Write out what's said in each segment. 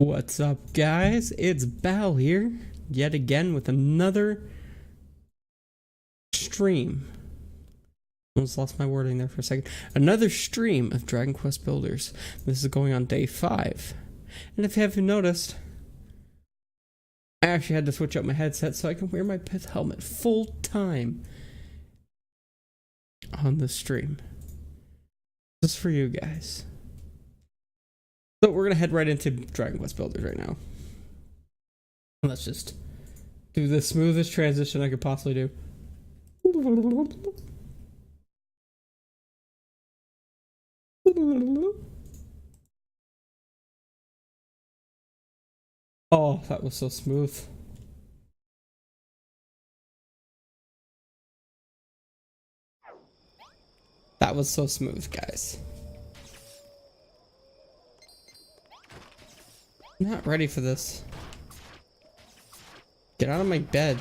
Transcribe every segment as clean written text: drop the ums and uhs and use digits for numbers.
What's up, guys? It's Bal here, yet again with another stream. Almost lost my wording there for a second. Another stream of Dragon Quest Builders. This is going on day 5. And if you haven't noticed, I actually had to switch up my headset so I can wear my pith helmet full time on the stream. Just for you guys. So we're going to head right into Dragon Quest Builders right now. Let's just do the smoothest transition I could possibly do. Oh, that was so smooth. That was so smooth, guys. I'm not ready for this. Get out of my bed.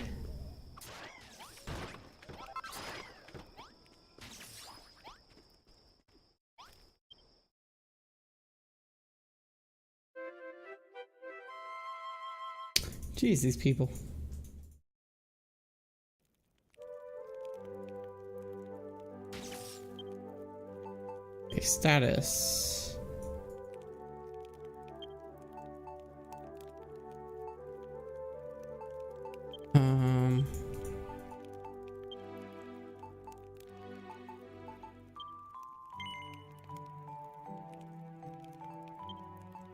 Jeez, these people. Okay, status.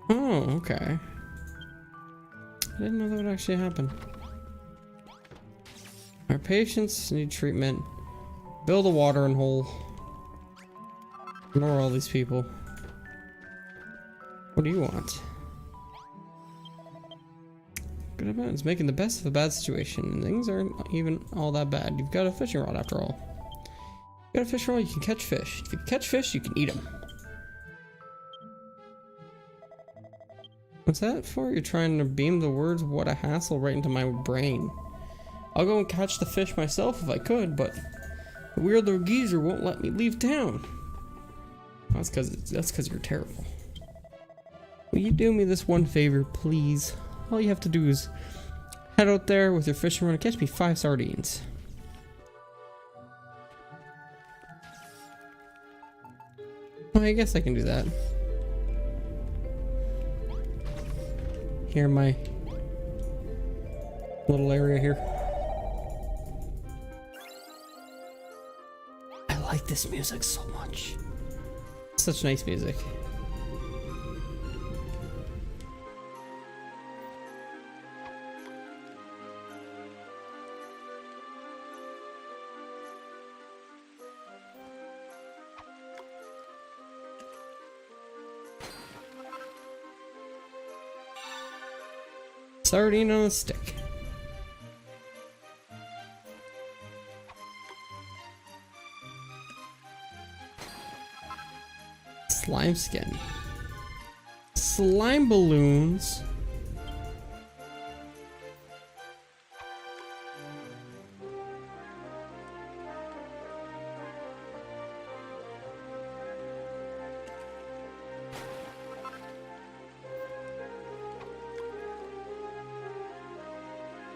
Oh, okay. I didn't know that would actually happen. Our patients need treatment. Build a watering hole. Ignore all these people. What do you want? Good about it's making the best of a bad situation, and things aren't even all that bad. You've got a fishing rod after all. You got a fishing rod, you can catch fish. If you can catch fish, you can eat them. What's that for? You're trying to beam the words "what a hassle" right into my brain. I'll go and catch the fish myself if I could, but the weirdo geezer won't let me leave town. That's because you're terrible. Will you do me this one favor, please? All you have to do is head out there with your fishing rod and catch me 5 sardines. Well, I guess I can do that. Here in my little area here. I like this music so much. Such nice music. Sardine on a stick. Slime skin. Slime balloons.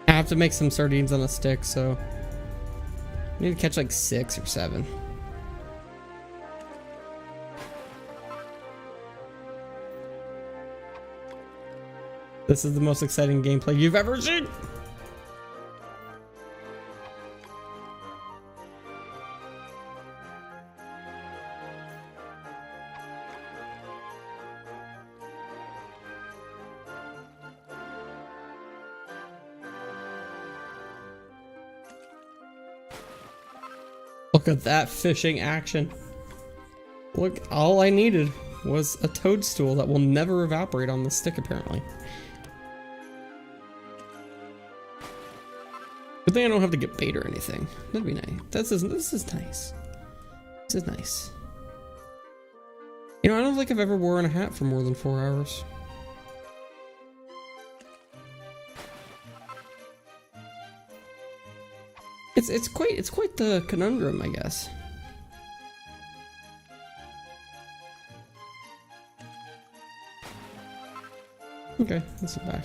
I have to make some sardines on a stick, so I need to catch like 6 or 7. This is the most exciting gameplay you've ever seen! Look at that fishing action. Look, all I needed was a toadstool that will never evaporate on the stick, apparently. Good thing I don't have to get bait or anything. That'd be nice. This is nice. This is nice. You know, I don't think I've ever worn a hat for more than 4 hours. It's quite the conundrum, I guess. Okay, let's get back.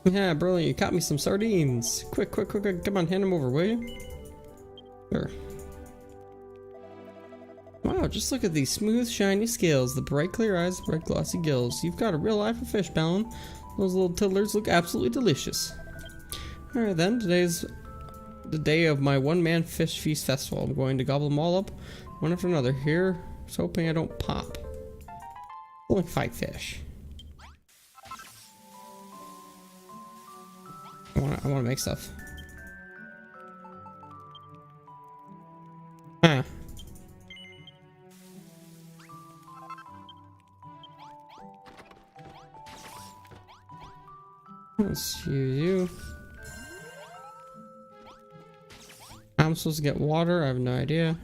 Yeah, brilliant. You caught me some sardines. Quick, quick, quick, quick. Come on, hand them over, will you? Sure. Wow, just look at these smooth, shiny scales, the bright, clear eyes, the bright, glossy gills. You've got a real eye for fish, Balon. Those little tiddlers look absolutely delicious. Alright then, today's the day of my one-man fish feast festival. I'm going to gobble them all up, one after another. Here's hoping I don't pop. Only 5 fish. I want to make stuff. Huh. Let's use you. I'm supposed to get water. I have no idea.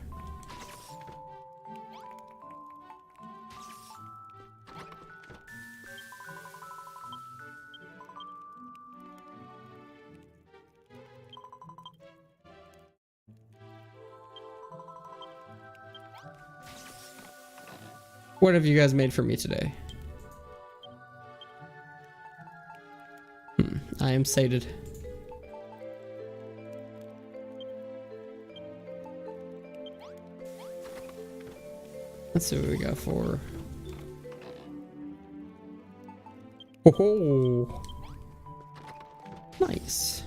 What have you guys made for me today? I am sated. Let's see what we got for. Oh, nice.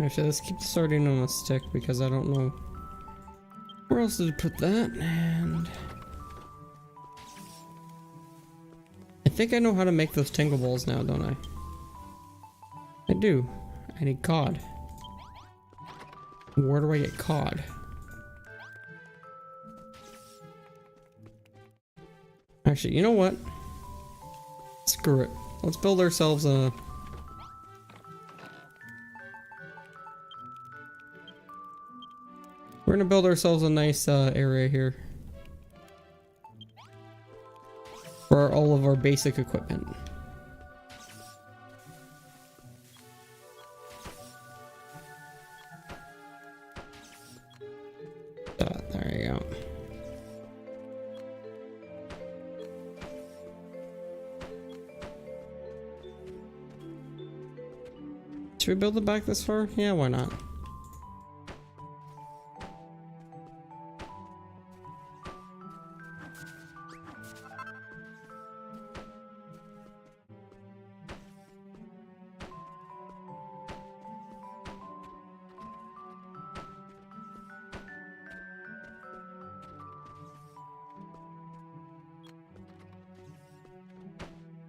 Actually, let's keep the sardine on a stick because I don't know where else did I put that. And I think I know how to make those tingle balls now, don't I? I do. I need cod. Where do I get cod? Actually, you know what? Screw it. Let's build ourselves a... We're gonna build ourselves a nice area here for all of our basic equipment. There you go. Should we build it back this far? Yeah, why not?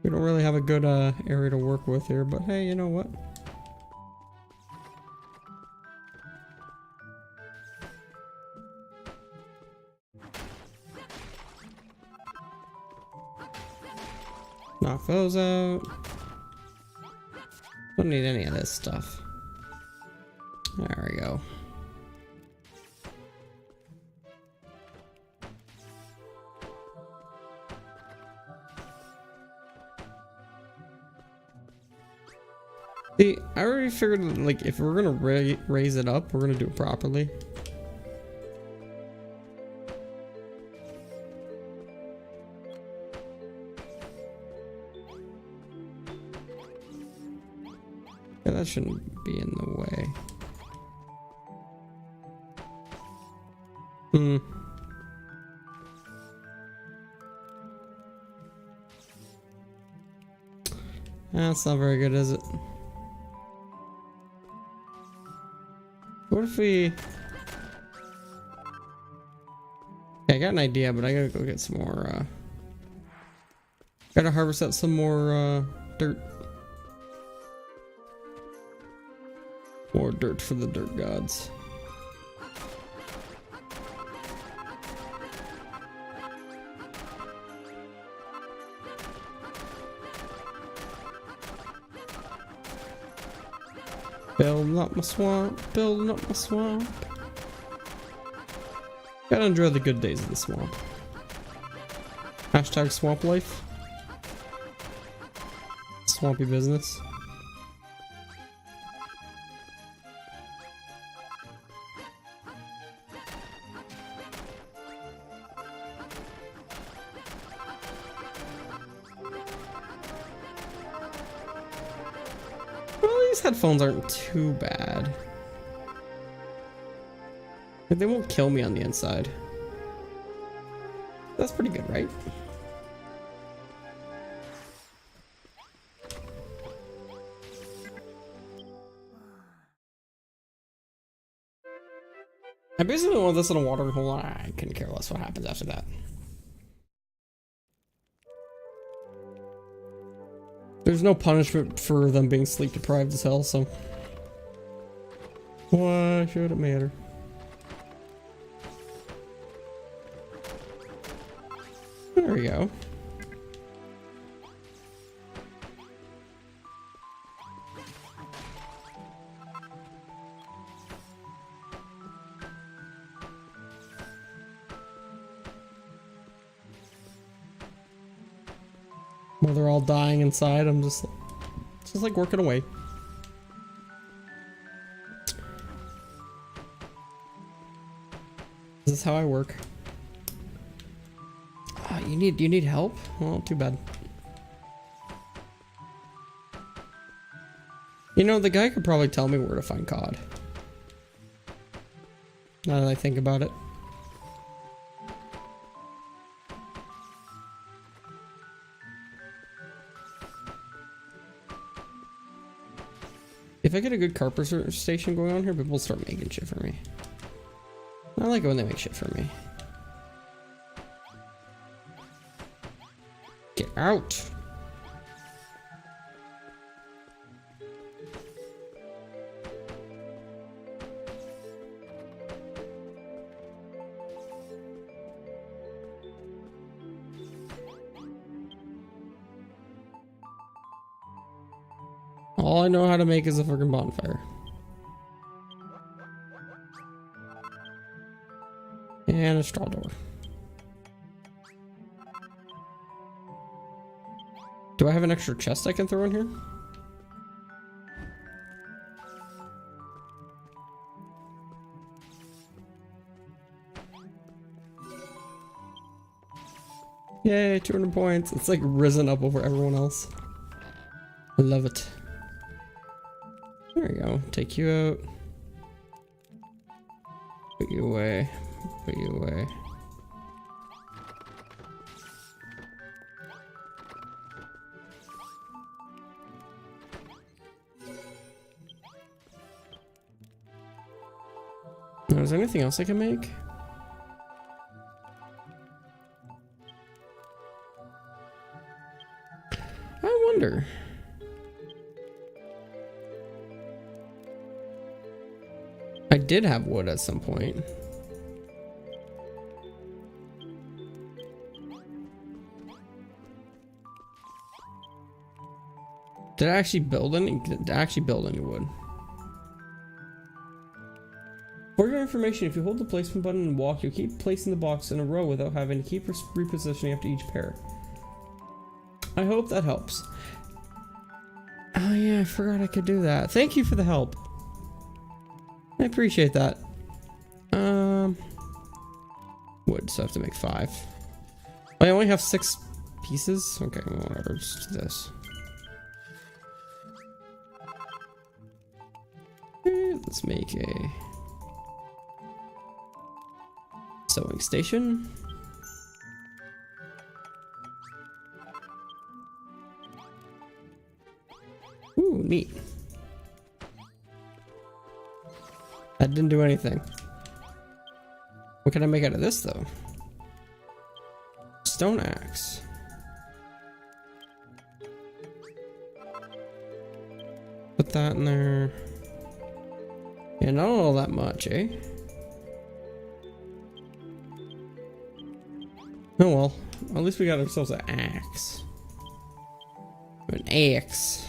We don't really have a good area to work with here, but hey, you know what? Knock those out. Don't need any of this stuff. There we go. See, I already figured, like, if we're gonna raise it up, we're gonna do it properly. Yeah, that shouldn't be in the way. That's not very good, is it? What if we... Okay, I got an idea, but I gotta go get some more, gotta harvest out some more, dirt. More dirt for the dirt gods. Building up my swamp, building up my swamp. Gotta enjoy the good days of the swamp. Hashtag swamp life. Swampy business. Well, these headphones aren't too bad. They won't kill me on the inside. That's pretty good, right? I basically want this in a watering hole. I couldn't care less what happens after that. There's no punishment for them being sleep deprived as hell, so why should it matter? There we go. While they're all dying inside, I'm just like working away. This is how I work. You need help? Well, too bad. You know, the guy could probably tell me where to find cod. Now that I think about it. If I get a good carpenter station going on here, people will start making shit for me. I like it when they make shit for me. Get out! All I know how to make is a freaking bonfire. And a straw door. Do I have an extra chest I can throw in here? Yay, 200 points. It's like risen up over everyone else. I love it. There we go. Take you out. Put you away. Put you away. Now, is there anything else I can make? I wonder. I did have wood at some point. Did I actually build any? Did I actually build any wood? For your information, if you hold the placement button and walk, you'll keep placing the box in a row without having to keep repositioning after each pair. I hope that helps. Oh yeah, I forgot I could do that. Thank you for the help. I appreciate that. Wood, so I have to make 5. I only have 6 pieces? Okay, well, whatever, just do this. Let's make a sewing station. Ooh, neat. That didn't do anything. What can I make out of this, though? Stone axe. Put that in there. Yeah, not all that much, eh? Oh well. At least we got ourselves an axe. An axe.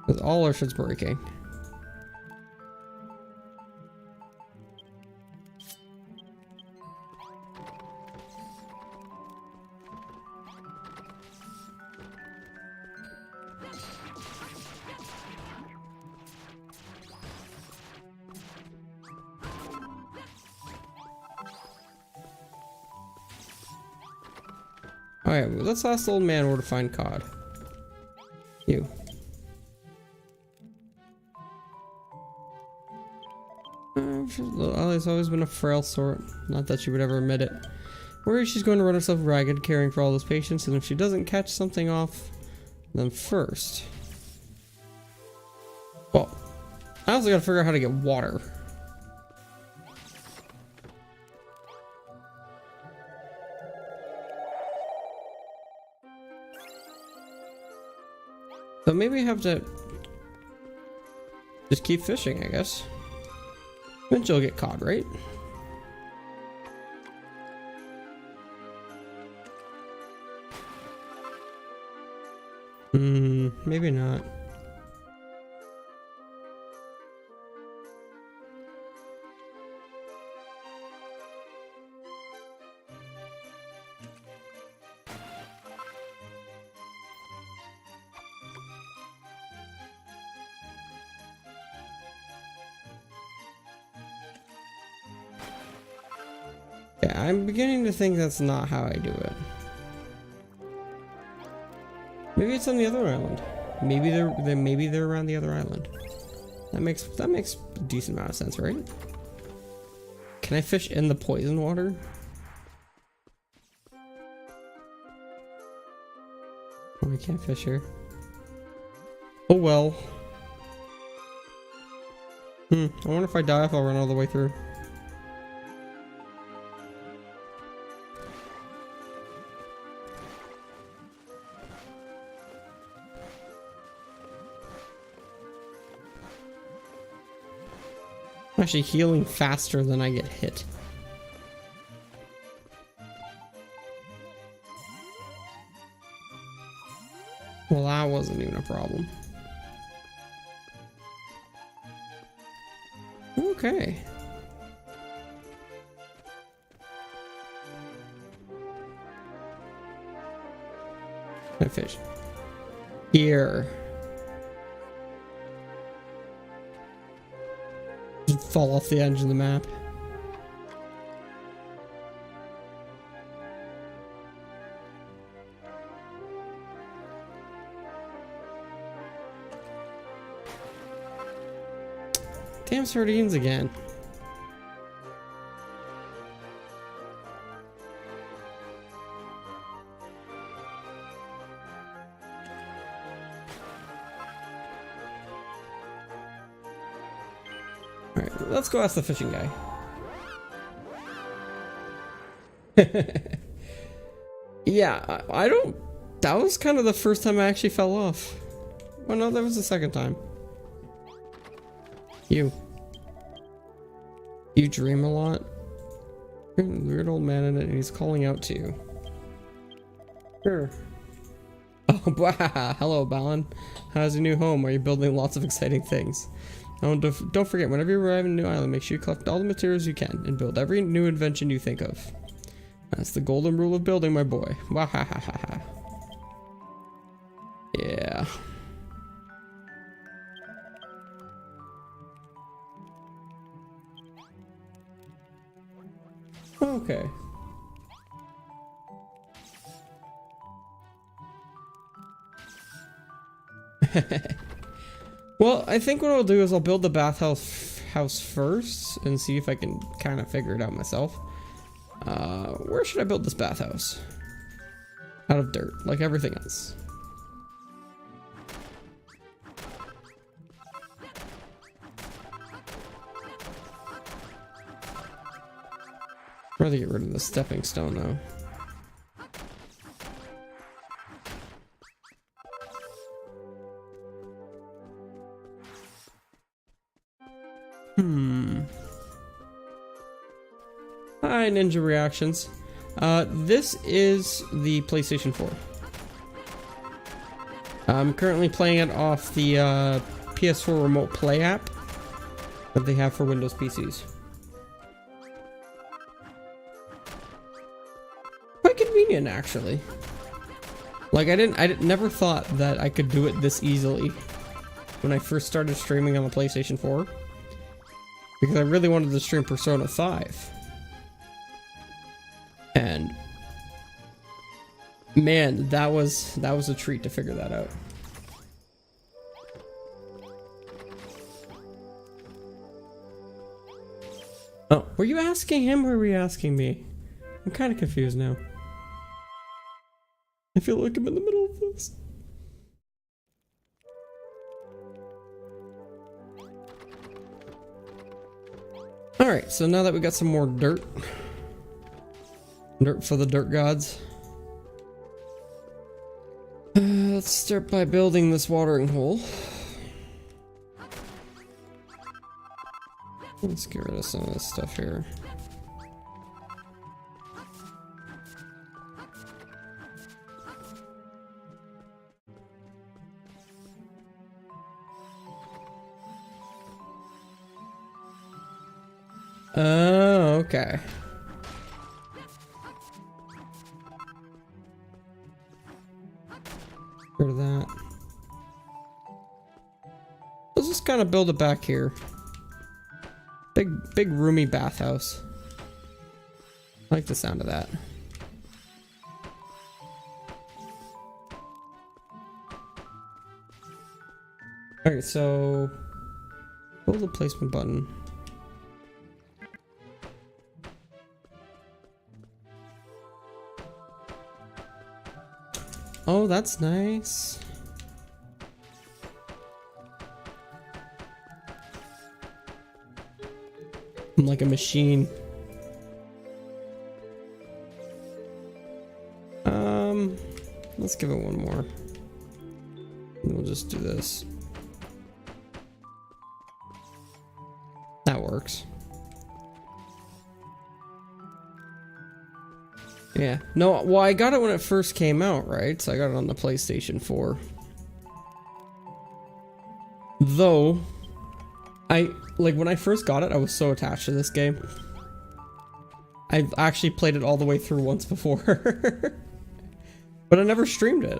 Because all our shit's breaking. Alright, well, let's ask the old man where to find cod. You. Ollie's always been a frail sort. Not that she would ever admit it. Worries she's going to run herself ragged caring for all those patients, and if she doesn't catch something off them first. Well, I also gotta figure out how to get water. So maybe I have to just keep fishing, I guess. Eventually I'll get caught, right? Maybe not. Yeah, I'm beginning to think that's not how I do it. Maybe it's on the other island. Maybe they're around the other island. That makes a decent amount of sense, right? Can I fish in the poison water? Oh, I can't fish here. Oh well. I wonder if I die if I'll run all the way through. I'm actually healing faster than I get hit. Well, that wasn't even a problem. Okay. I fish. Here. Just fall off the edge of the map. Damn sardines again. Alright, let's go ask the fishing guy. Yeah, I don't... That was kind of the first time I actually fell off. Well, no, that was the second time. You dream a lot? You're a weird old man in it, and he's calling out to you. Sure. Oh, wow. Hello, Balon. How's your new home? Are you building lots of exciting things? Don't forget, whenever you arrive in a new island, make sure you collect all the materials you can and build every new invention you think of. That's the golden rule of building, my boy. Wahahaha. Yeah. Okay. Well, I think what I'll do is I'll build the bathhouse first and see if I can kind of figure it out myself. Where should I build this bathhouse? Out of dirt, like everything else. I'd rather get rid of the stepping stone though. Hi, Ninja Reactions. This is the PlayStation 4. I'm currently playing it off the PS4 Remote Play app that they have for Windows PCs. Quite convenient, actually. Like, I never thought that I could do it this easily when I first started streaming on the PlayStation 4. Because I really wanted to stream Persona 5. And Man, that was a treat to figure that out. Oh, were you asking him or were you asking me? I'm kind of confused now. I feel like I'm in the middle of this. Alright, so now that we got some more dirt. Dirt for the dirt gods. Let's start by building this watering hole. Let's get rid of some of this stuff here. Oh, okay. Get rid of that. Let's just kind of build it back here. Big roomy bathhouse. I like the sound of that. Alright, so build the placement button. Oh, that's nice. I'm like a machine. Let's give it one more. And we'll just do this. That works. Yeah. No, well, I got it when it first came out, right? So I got it on the PlayStation 4. Though, like when I first got it, I was so attached to this game. I've actually played it all the way through once before. But I never streamed it.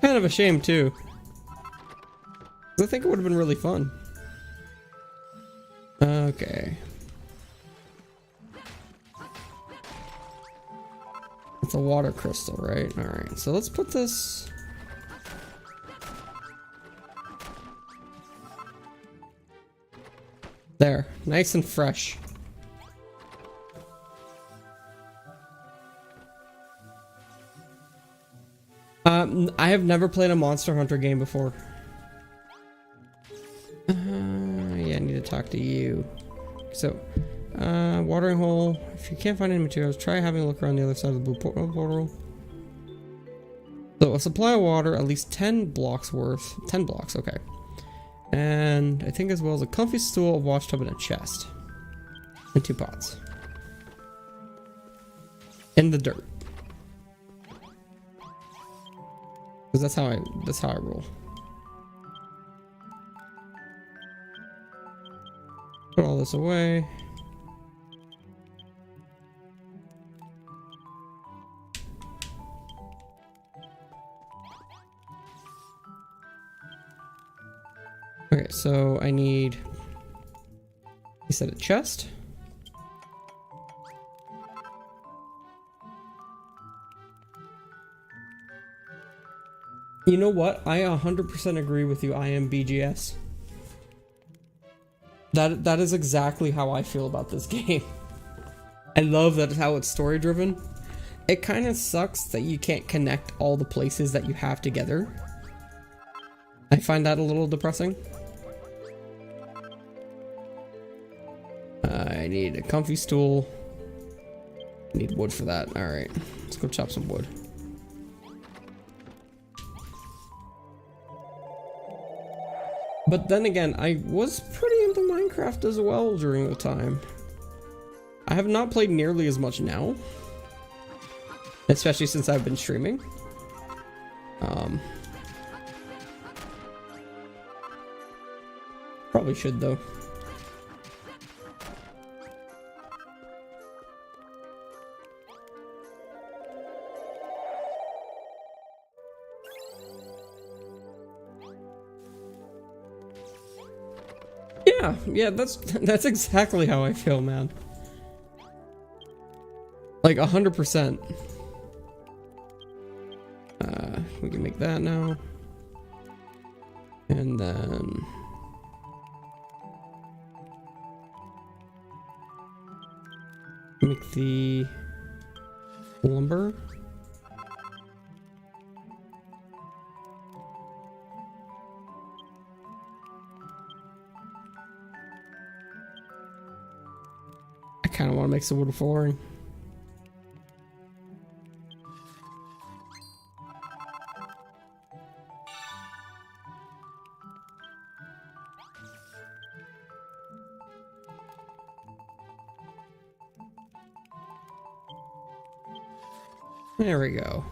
Kind of a shame too. 'Cause I think it would have been really fun. Okay. It's a water crystal, right? Alright, so let's put this... There, nice and fresh. I have never played a Monster Hunter game before. Yeah, I need to talk to you. So, watering hole. If you can't find any materials, try having a look around the other side of the blue portal. So, a supply of water, at least 10 blocks worth. 10 blocks, okay. And I think as well as a comfy stool, a wash tub, and a chest. And 2 pots. In the dirt. Because that's how I roll. Put all this away. Okay, so I need, you said a chest? You know what? I 100% agree with you. I am BGS. That is exactly how I feel about this game. I love that how it's story driven. It kind of sucks that you can't connect all the places that you have together. I find that a little depressing. I need a comfy stool. I need wood for that. Alright, let's go chop some wood. But then again, I was pretty into Minecraft as well during the time. I have not played nearly as much now. Especially since I've been streaming. Probably should though. Yeah, that's exactly how I feel, man. Like 100%. we can make that now. And then make the lumber. I kind of want to make some wood flooring. There we go.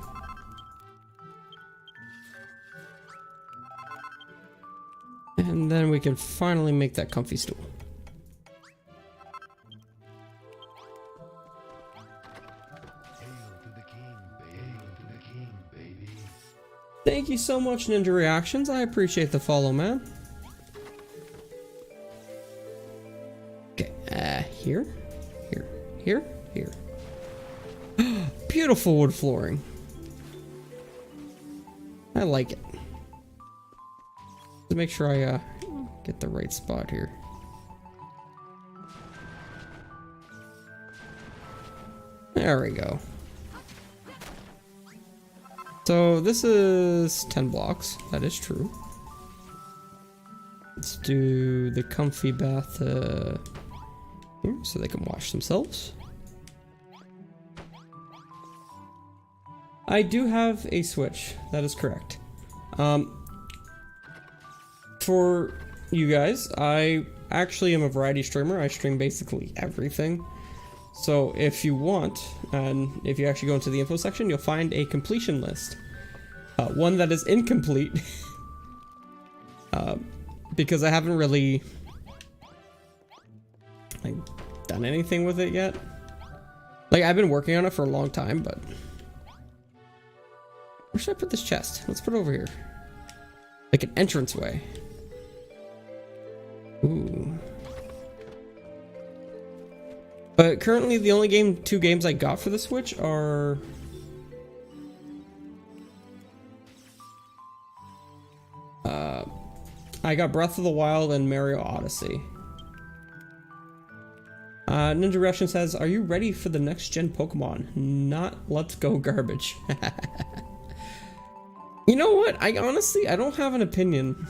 And then we can finally make that comfy stool. Thank you so much, Ninja Reactions. I appreciate the follow, man. Okay, here. Beautiful wood flooring. I like it. Let's make sure I get the right spot here. There we go. So this is 10 blocks. That is true. Let's do the comfy bath here so they can wash themselves. I do have a Switch. That is correct. For you guys, I actually am a variety streamer. I stream basically everything. So if you want, and if you actually go into the info section, you'll find a completion list. One that is incomplete. Because I haven't really done anything with it yet. Like, I've been working on it for a long time, but... Where should I put this chest? Let's put it over here. Like an entranceway. Ooh. But currently the only two games I got for the Switch are... I got Breath of the Wild and Mario Odyssey. Ninja Russian says, are you ready for the next gen Pokemon? Not Let's Go Garbage. You know what? I don't have an opinion.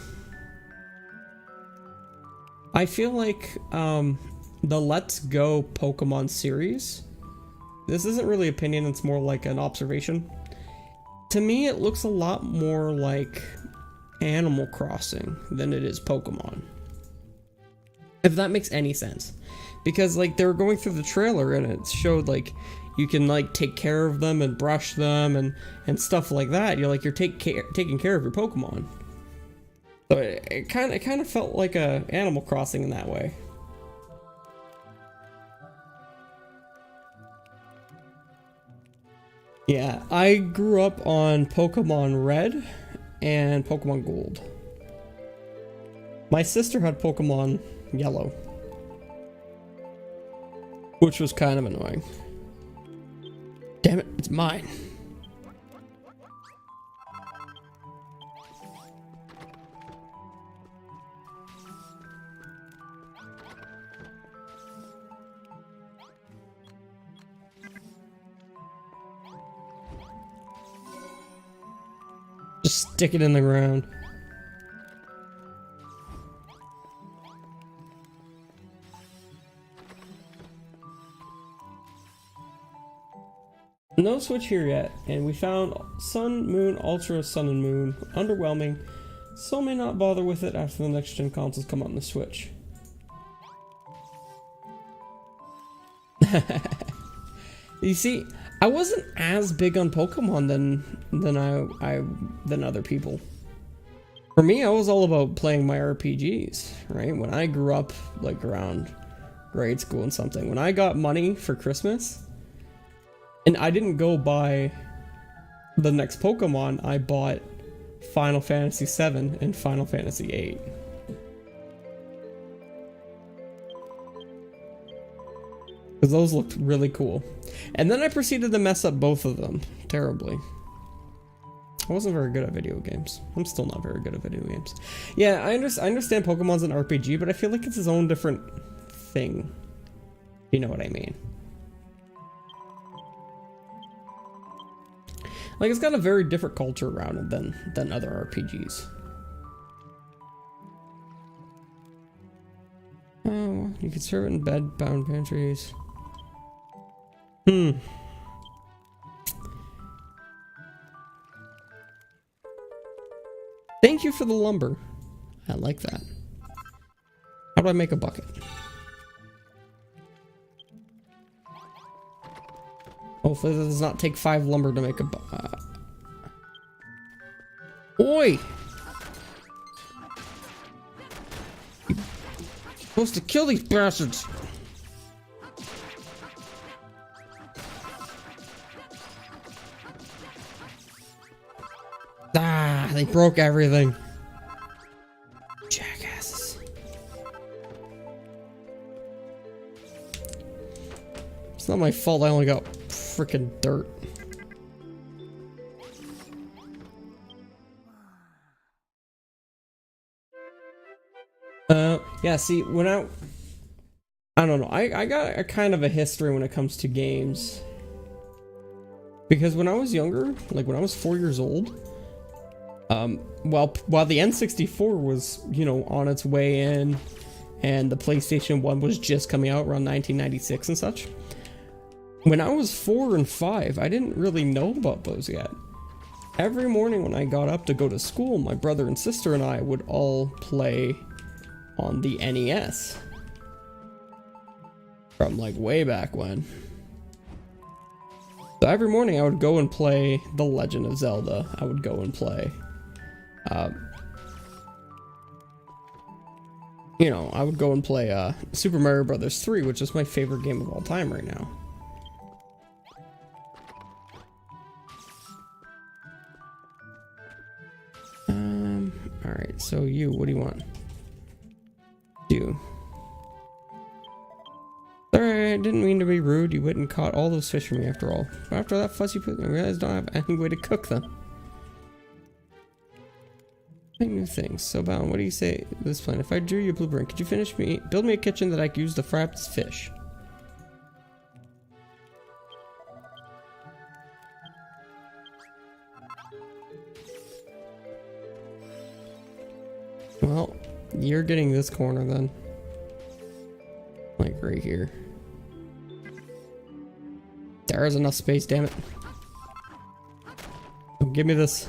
I feel like the Let's Go Pokemon series, this isn't really opinion, it's more like an observation. To me, it looks a lot more like Animal Crossing than it is Pokemon. If that makes any sense. Because like they were going through the trailer and it showed like you can like take care of them and brush them and stuff like that. You're like taking care of your Pokemon. So it kind of felt like a Animal Crossing in that way. Yeah, I grew up on Pokemon Red and Pokemon Gold. My sister had Pokemon Yellow, which was kind of annoying. Damn it, it's mine. Just stick it in the ground. No Switch here yet, and we found Sun, Moon, Ultra, Sun and Moon. Underwhelming, so may not bother with it after the next gen consoles come out on the Switch. You see, I wasn't as big on Pokemon than other people. For me, I was all about playing my RPGs, right? When I grew up, like around grade school and something, when I got money for Christmas, and I didn't go buy the next Pokemon, I bought Final Fantasy VII and Final Fantasy VIII. Because those looked really cool. And then I proceeded to mess up both of them terribly. I wasn't very good at video games. I'm still not very good at video games. Yeah, I understand Pokemon's an RPG, but I feel like it's its own different thing. You know what I mean? Like, it's got a very different culture around it than other RPGs. Oh, you could serve it in bed-bound pantries. Thank you for the lumber. I like that. How do I make a bucket? Hopefully that does not take 5 lumber to make a Oi! You're supposed to kill these bastards! Ah, they broke everything. Jackasses. It's not my fault I only got freaking dirt. Yeah, see, when I don't know, I got a kind of a history when it comes to games. Because when I was younger, like when I was 4 years old, while the N64 was, you know, on its way in, and the PlayStation 1 was just coming out around 1996 and such, when I was 4 and 5, I didn't really know about those yet. Every morning when I got up to go to school, my brother and sister and I would all play on the NES. From like way back when. So every morning I would go and play The Legend of Zelda. I would go and play, you know, I would go and play Super Mario Brothers 3, which is my favorite game of all time right now. Alright, so you, what do you want? You. Alright, didn't mean to be rude. You went and caught all those fish for me after all. But after that fuss you put, I realized I don't have any way to cook them. Make new things. So, Bound, what do you say to this plan? If I drew you a blueprint, could you build me a kitchen that I could use to fry up this fish? Well, you're getting this corner then. Like right here. There is enough space, damn it. Oh, give me this.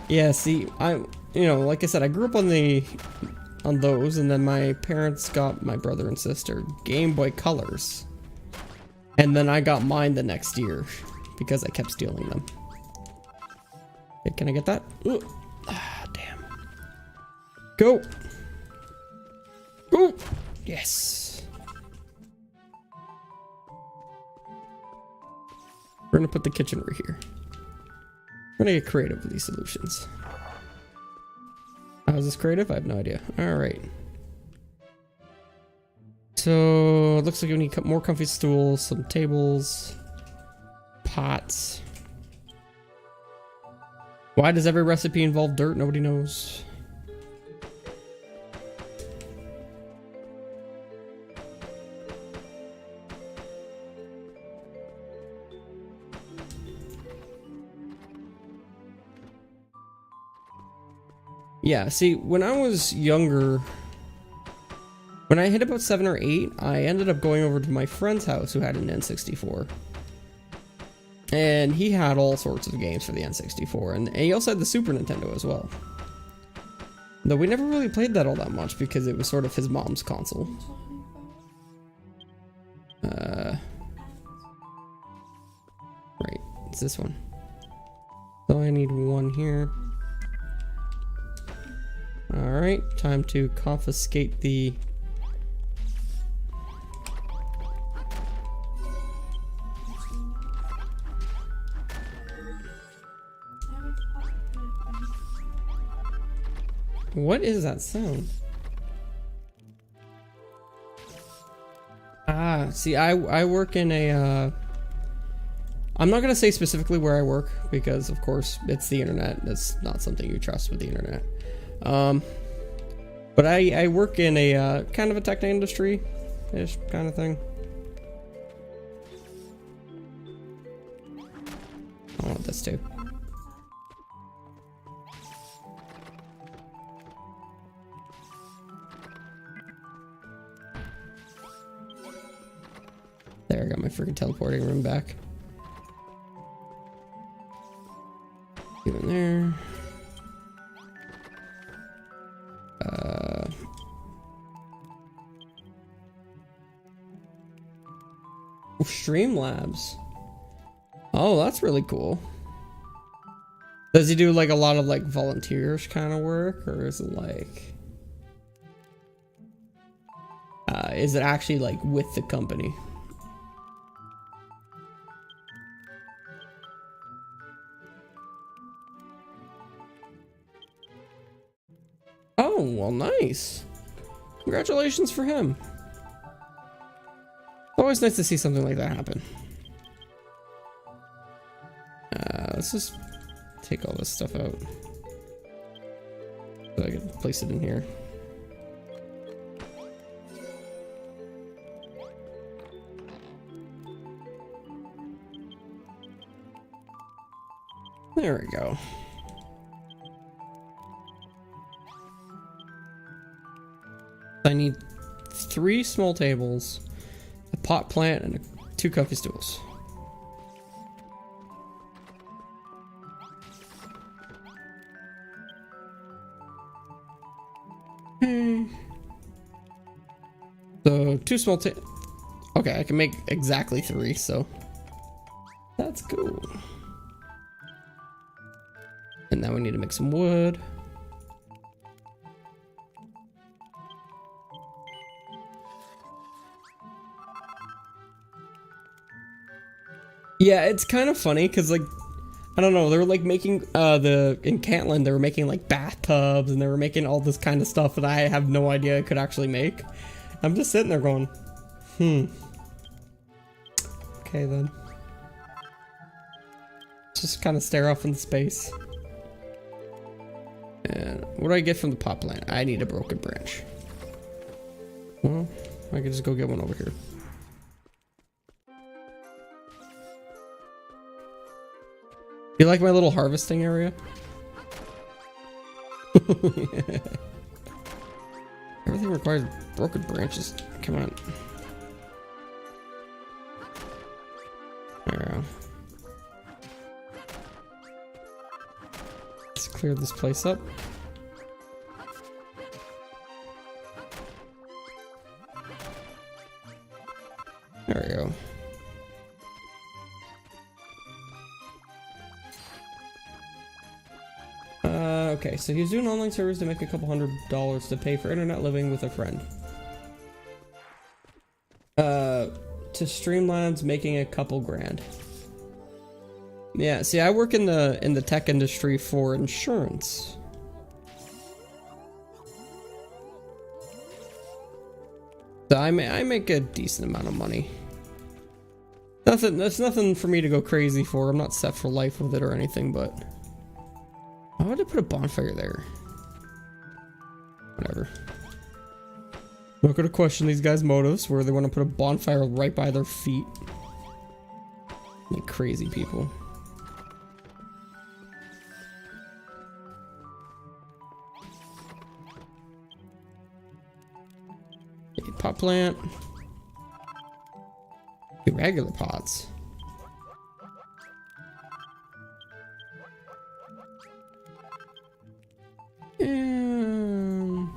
Yeah, see, you know, like I said, I grew up on those, and then my parents got my brother and sister Game Boy Colors. And then I got mine the next year because I kept stealing them. Okay, can I get that? Ooh. Ah, damn. Go! Go! Yes! We're gonna put the kitchen over here. We're gonna get creative with these solutions. How is this creative? I have no idea. Alright. So, it looks like we need more comfy stools, some tables, pots. Why does every recipe involve dirt? Nobody knows. Yeah, see, when I was younger, when I hit about 7 or 8, I ended up going over to my friend's house who had an N64. And he had all sorts of games for the N64, and he also had the Super Nintendo as well. Though we never really played that all that much because it was sort of his mom's console. Right, it's this one. So I need one here. Alright, time to confiscate the... What is that sound? See, I work in a, I'm not gonna say specifically where I work because of course it's the internet. That's not something you trust with the internet. But I work in a kind of a tech industry-ish kind of thing. I want this too. There, I got my freaking teleporting room back. Get in there. Streamlabs. Oh, that's really cool. Does he do like a lot of like volunteers kind of work, or is it like is it actually like with the company? Oh, well, nice. Congratulations for him. Always nice to see something like that happen. Let's just take all this stuff out so I can place it in here. There we go. I need 3 small tables, a pot plant, and 2 comfy stools. So 2 small okay, I can make exactly 3, so that's cool. And now we need to make some wood. Yeah, it's kind of funny because, like, I don't know, they were like making in Cantland they were making like bathtubs and they were making all this kind of stuff that I have no idea I could actually make. I'm just sitting there going, okay then. Just kind of stare off into space. And what do I get from the pot plant? I need a broken branch. Well, I can just go get one over here. You like my little harvesting area? Yeah. Everything requires broken branches. Come on. There we go. Let's clear this place up. There we go. Okay, so he's doing online service to make a couple $100 to pay for internet living with a friend. To Streamlabs making a couple grand. Yeah, see, I work in the tech industry for insurance. So I make a decent amount of money. That's nothing for me to go crazy for. I'm not set for life with it or anything, but why would I put a bonfire there? Whatever. I'm not gonna question these guys' motives where they want to put a bonfire right by their feet. Like crazy people. Okay, pot plant. 2 regular pots. And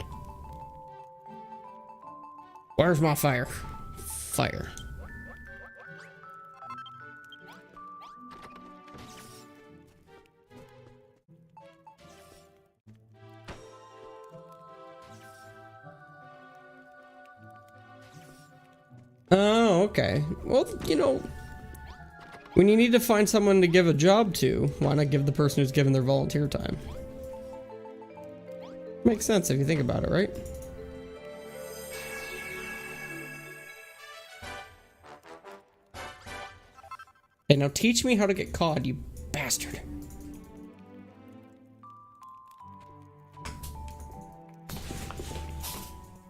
where's my fire? Fire. Oh, okay. Well, you know, when you need to find someone to give a job to, why not give the person who's given their volunteer time? Makes sense if you think about it, right? Okay, now teach me how to get caught, you bastard.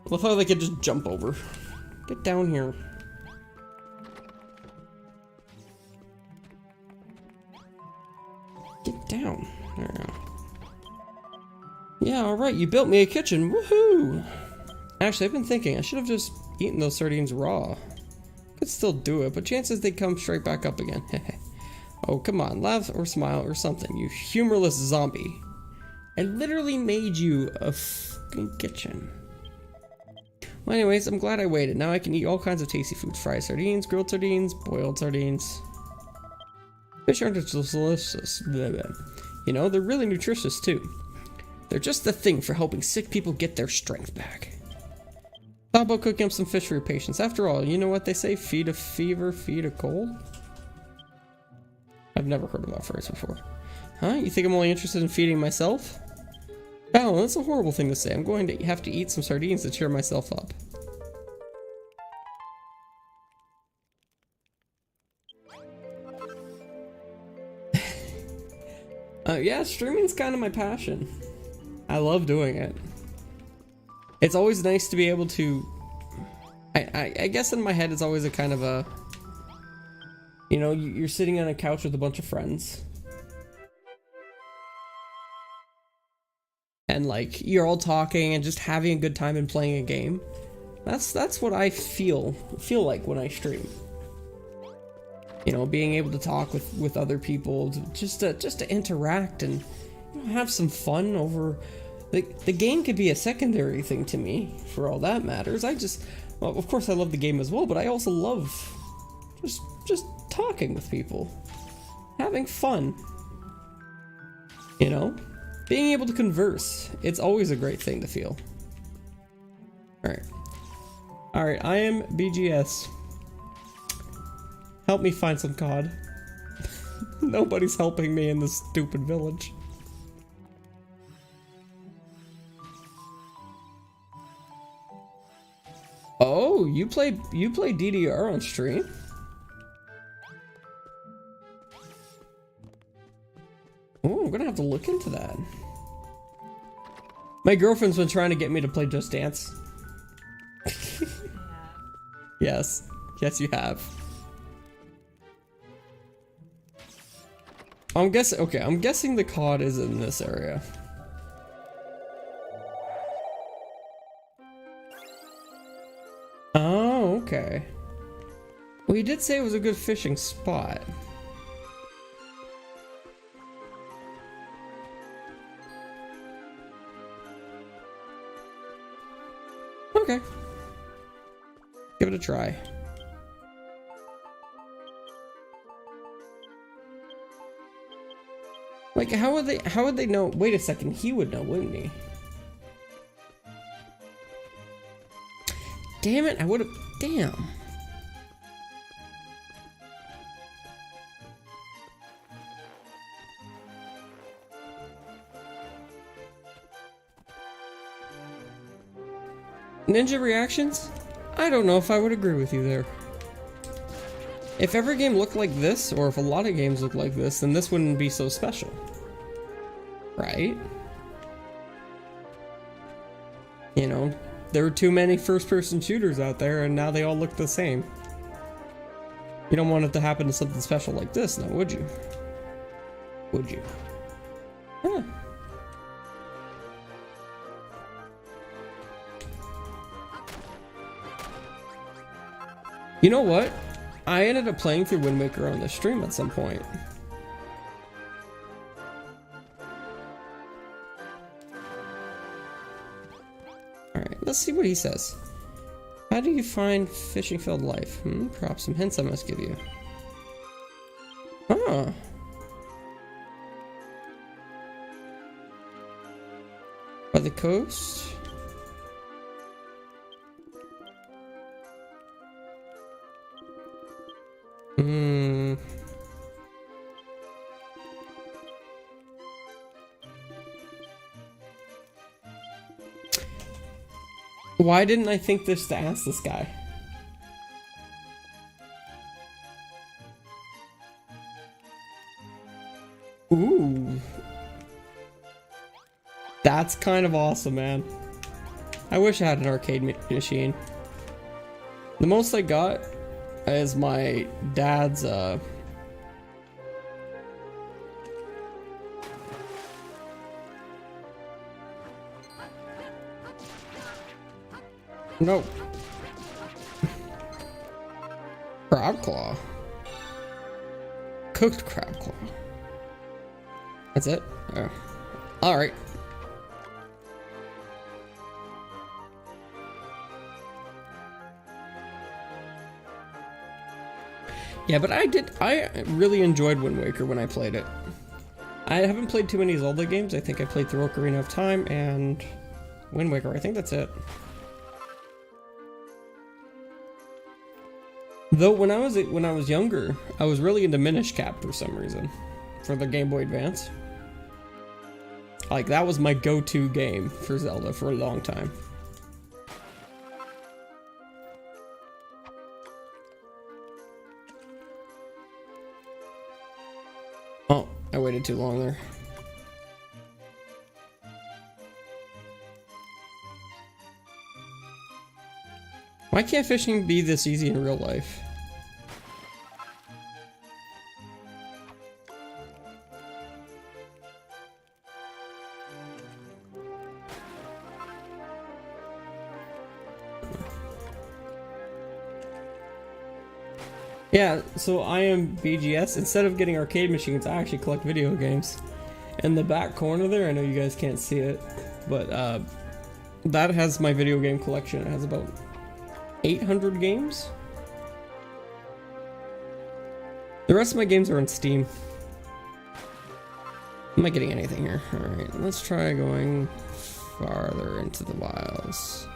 I love how they could just jump over. Get down here. Get down. There we go. Yeah, alright, you built me a kitchen. Woohoo! Actually, I've been thinking, I should have just eaten those sardines raw. Could still do it, but chances they come straight back up again. Oh, come on, laugh or smile or something, you humorless zombie. I literally made you a fucking kitchen. Well, anyways, I'm glad I waited. Now I can eat all kinds of tasty foods. Fried sardines, grilled sardines, boiled sardines. Fish aren't just delicious. Blah, blah. You know, they're really nutritious too. They're just the thing for helping sick people get their strength back. Thought about cooking up some fish for your patients. After all, you know what they say? Feed a fever, feed a cold? I've never heard of that phrase before. Huh? You think I'm only interested in feeding myself? Oh, that's a horrible thing to say. I'm going to have to eat some sardines to cheer myself up. Yeah, streaming's kind of my passion. I love doing it. It's always nice to be able to... I guess in my head it's always a kind of a... You know, you're sitting on a couch with a bunch of friends. And like, you're all talking and just having a good time and playing a game. That's what I feel like when I stream. You know, being able to talk with other people, just to interact and, you know, have some fun over... The game could be a secondary thing to me, for all that matters. Well, of course I love the game as well, but I also love just talking with people. Having fun. You know? Being able to converse. It's always a great thing to feel. Alright. Alright, I am BGS. Help me find some COD. Nobody's helping me in this stupid village. Oh, you play DDR on stream? Oh, I'm gonna have to look into that. My girlfriend's been trying to get me to play Just Dance. Yes. Yes, you have. I'm guessing the COD is in this area. Oh, okay. Well, he did say it was a good fishing spot. Okay. Give it a try. Like, how would they know? Wait a second, he would know, wouldn't he? Damn it, I would have... Damn. Ninja reactions? I don't know if I would agree with you there. If every game looked like this, or if a lot of games looked like this, then this wouldn't be so special. Right? You know, there are too many first-person shooters out there, and now they all look the same. You don't want it to happen to something special like this, now would you? Would you? Huh. You know what? I ended up playing through Wind Waker on the stream at some point. Alright, let's see what he says. How do you find fishing field life? Perhaps some hints I must give you. Huh. By the coast? Why didn't I think this to ask this guy? Ooh. That's kind of awesome, man. I wish I had an arcade machine. The most I got is my dad's, no. Crab claw. Cooked crab claw. That's it? Oh. Alright. Yeah, but I really enjoyed Wind Waker when I played it. I haven't played too many Zelda games. I think I played through Ocarina of Time and Wind Waker. I think that's it. Though when I was younger, I was really into Minish Cap for some reason, for the Game Boy Advance. Like that was my go-to game for Zelda for a long time. Oh, I waited too long there. Why can't fishing be this easy in real life? Yeah, so I am BGS. Instead of getting arcade machines, I actually collect video games. In the back corner there, I know you guys can't see it, but that has my video game collection. It has about 800 games. The rest of my games are on Steam. Am I getting anything here? Alright, let's try going farther into the wilds.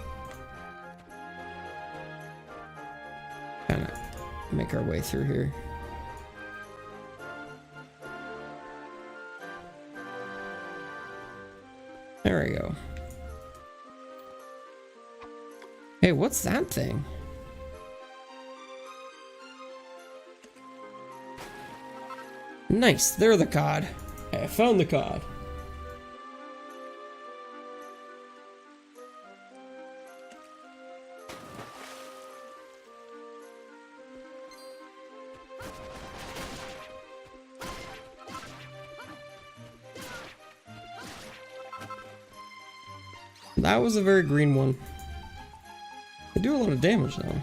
Kinda make our way through here. There we go. Hey, what's that thing? Nice, they're the cod. Hey, I found the cod. That was a very green one. They do a lot of damage though.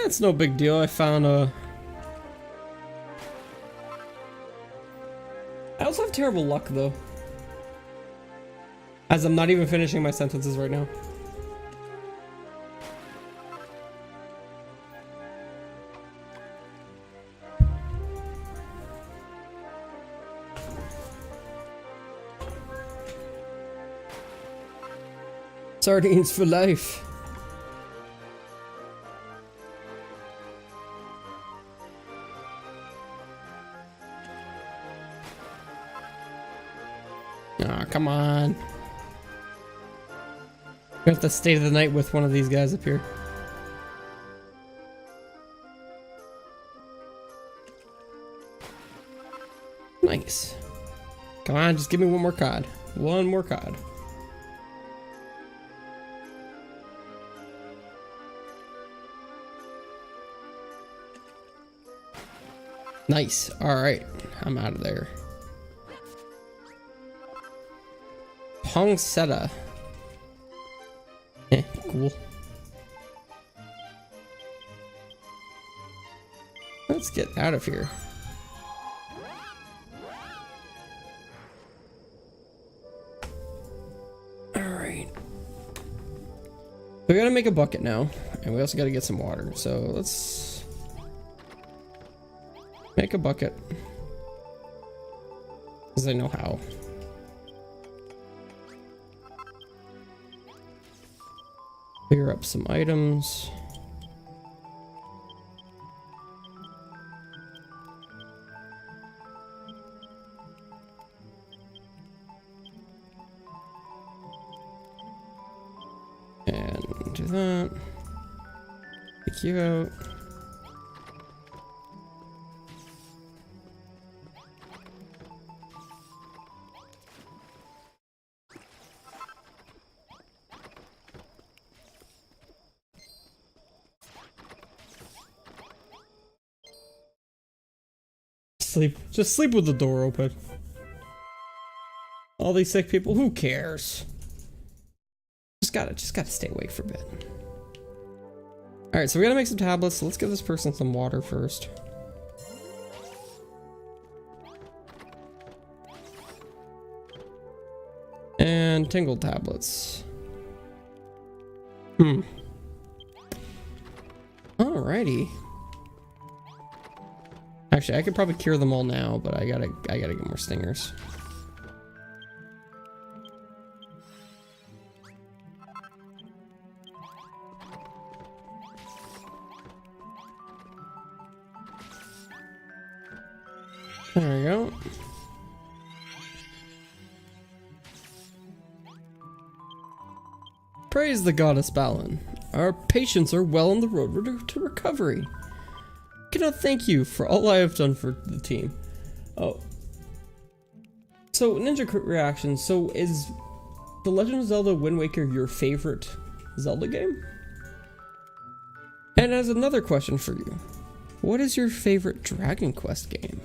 It's no big deal. I found a... I also have terrible luck though. As I'm not even finishing my sentences right now. Sardines for life. Ah, come on. We have to stay the night with one of these guys up here. Nice. Come on, just give me one more cod. One more cod. Nice. Alright. I'm out of there. Pongsetta. Eh, cool. Let's get out of here. Alright. We gotta make a bucket now. And we also gotta get some water. So let's make a bucket. Because I know how. Clear up some items. And do that. Take you out. Sleep. Just sleep with the door open. All these sick people, who cares? Just gotta stay awake for a bit. Alright, so we gotta make some tablets, so let's give this person some water first. And tingle tablets. Alrighty. Actually, I could probably cure them all now, but I gotta get more stingers. There we go. Praise the goddess Balon. Our patients are well on the road to recovery. I cannot thank you for all I have done for the team. Oh. So, Ninja Reaction, so is The Legend of Zelda Wind Waker your favorite Zelda game? And as another question for you, what is your favorite Dragon Quest game?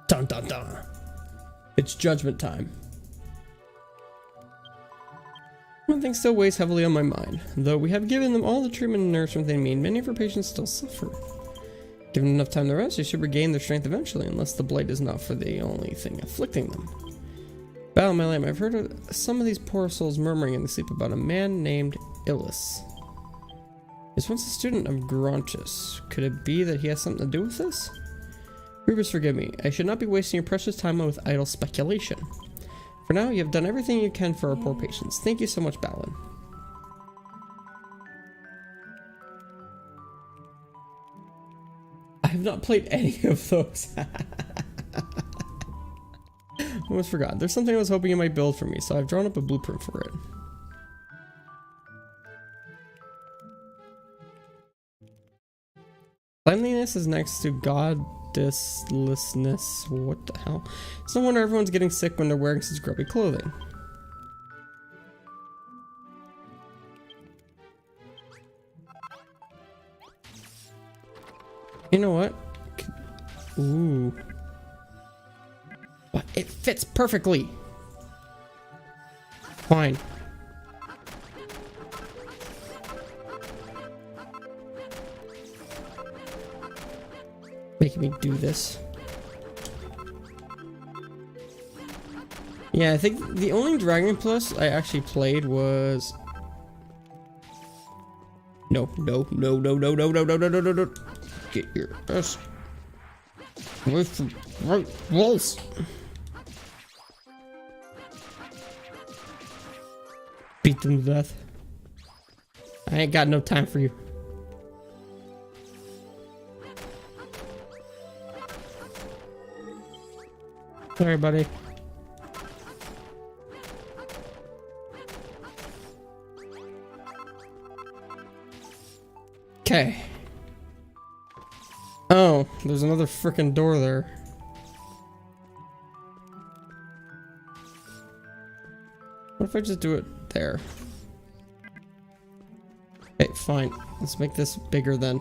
Dun dun dun. It's judgment time. One thing still weighs heavily on my mind. Though we have given them all the treatment and nourishment they need, many of our patients still suffer. Given enough time to rest, they should regain their strength eventually, unless the blight is not for the only thing afflicting them. Battle my lamb, I've heard of some of these poor souls murmuring in their sleep about a man named Illus. He was once a student of Gronchus. Could it be that he has something to do with this? Reapers, forgive me. I should not be wasting your precious time with idle speculation. For now, you have done everything you can for our poor patients. Thank you so much, Balon. I have not played any of those. Almost forgot. There's something I was hoping you might build for me, so I've drawn up a blueprint for it. Cleanliness is next to goddesslessness. What the hell? It's no wonder everyone's getting sick when they're wearing such grubby clothing. You know what? Ooh. What? It fits perfectly. Fine. Making me do this. Yeah, I think the only Dragon Plus I actually played was... No. Get your ass away from right walls. Beat them to death. I ain't got no time for you. Sorry, buddy. Okay. Oh, there's another frickin' door there. What if I just do it there? Okay, fine. Let's make this bigger then.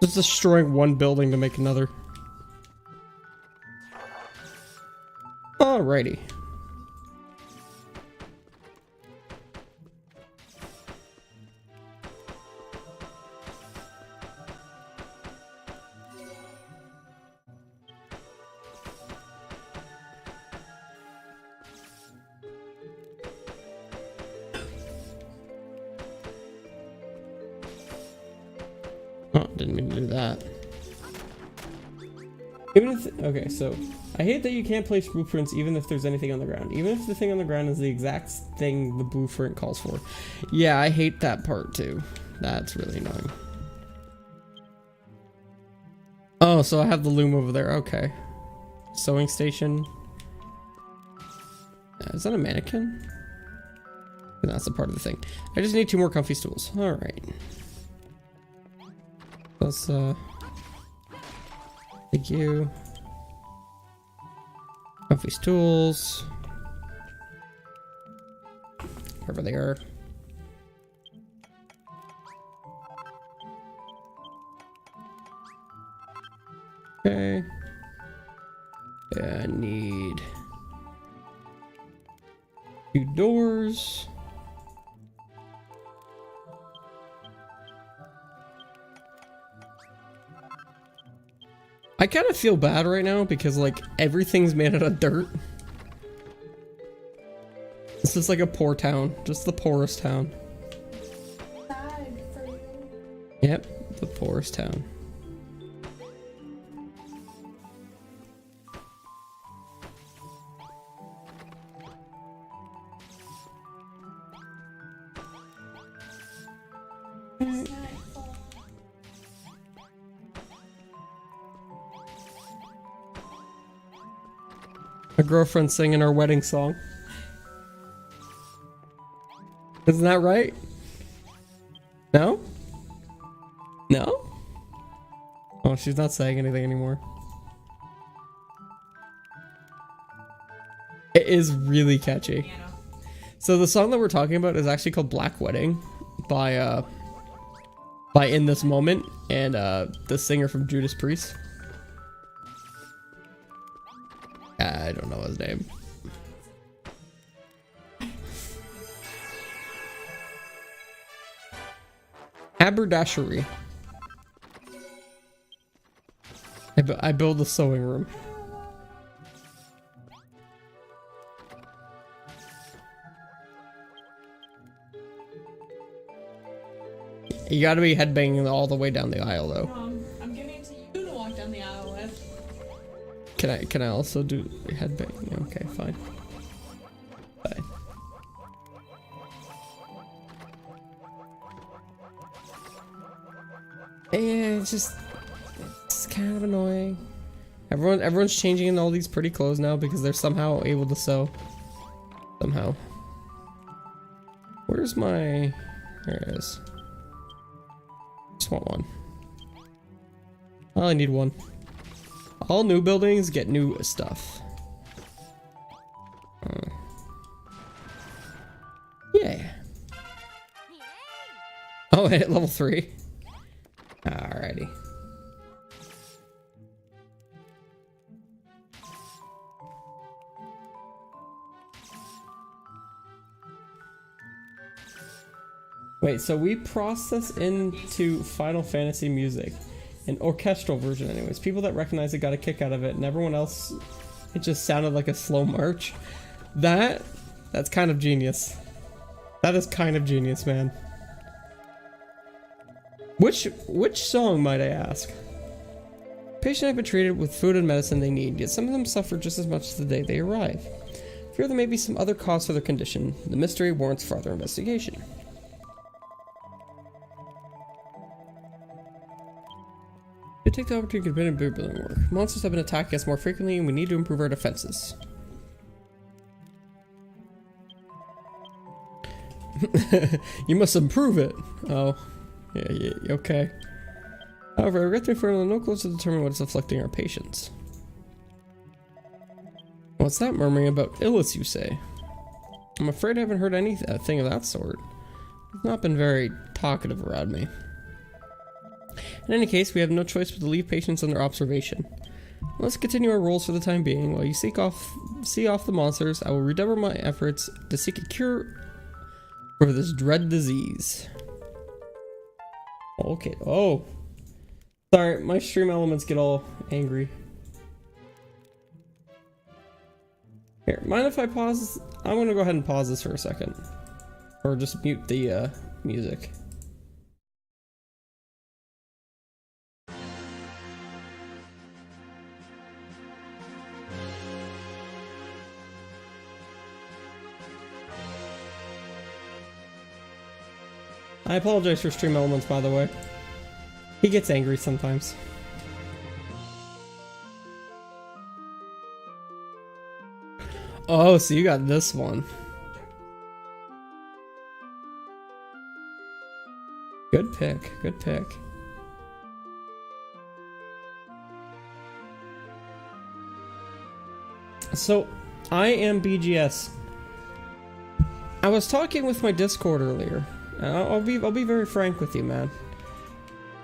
Just destroying one building to make another. Alrighty. Oh, didn't mean to do that. Even if, okay, so I hate that you can't place blueprints even if there's anything on the ground. Even if the thing on the ground is the exact thing the blueprint calls for. Yeah, I hate that part too. That's really annoying. Oh, so I have the loom over there. Okay. Sewing station. Is that a mannequin? That's a part of the thing. I just need 2 more comfy stools. All right. Let's thank you. Comfy stools. Wherever they are. Okay. I need 2 doors. I kind of feel bad right now because like everything's made out of dirt. This is like a poor town, just the poorest town. Sad for you. Yep, the poorest town. My girlfriend singing our wedding song. Isn't that right? No? No? Oh, she's not saying anything anymore. It is really catchy. So the song that we're talking about is actually called Black Wedding by In This Moment and the singer from Judas Priest. I don't know his name. Haberdashery. I build a sewing room. You gotta be headbanging all the way down the aisle though. I'm giving it to you to walk down the aisle with. Can I also do headbanging? Okay, fine. Fine. Yeah, it's kind of annoying. Everyone's changing in all these pretty clothes now because they're somehow able to sew. Somehow. Where's my... There it is. Just want one. I only need one. All new buildings get new stuff. Yeah. Oh, I hit level 3. Alrighty. Wait, so we process into Final Fantasy music. An orchestral version anyways. People that recognize it got a kick out of it, and everyone else, it just sounded like a slow march. That's kind of genius. That is kind of genius, man. Which song, might I ask? Patients have been treated with food and medicine they need, yet some of them suffer just as much the day they arrive. Fear there may be some other cause for their condition. The mystery warrants further investigation. You take the opportunity to compete in beer building work. Monsters have been attacking us more frequently and we need to improve our defenses. You must improve it. Oh. Yeah, okay. However, I regret to inform the locals to determine what is afflicting our patients. What's that murmuring about illness, you say? I'm afraid I haven't heard anything of that sort. It's not been very talkative around me. In any case, we have no choice but to leave patients under observation. Let's continue our roles for the time being. While you see off the monsters, I will redouble my efforts to seek a cure for this dread disease. Okay. Oh. Sorry, my stream elements get all angry. Here, mind if I pause? I'm gonna go ahead and pause this for a second. Or just mute the music. I apologize for stream elements, by the way. He gets angry sometimes. Oh, so you got this one. Good pick, good pick. So, I am BGS. I was talking with my Discord earlier. I'll be very frank with you, man.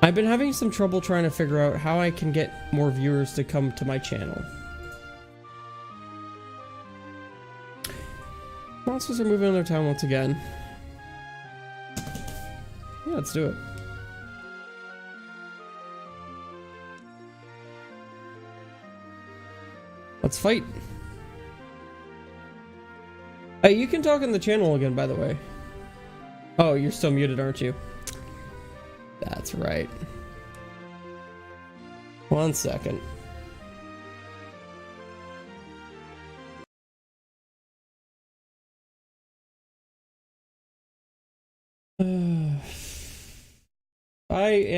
I've been having some trouble trying to figure out how I can get more viewers to come to my channel. Monsters are moving on their town once again. Yeah, let's do it. Let's fight. Hey, you can talk on the channel again, by the way. Oh, you're still muted, aren't you? That's right. 1 second.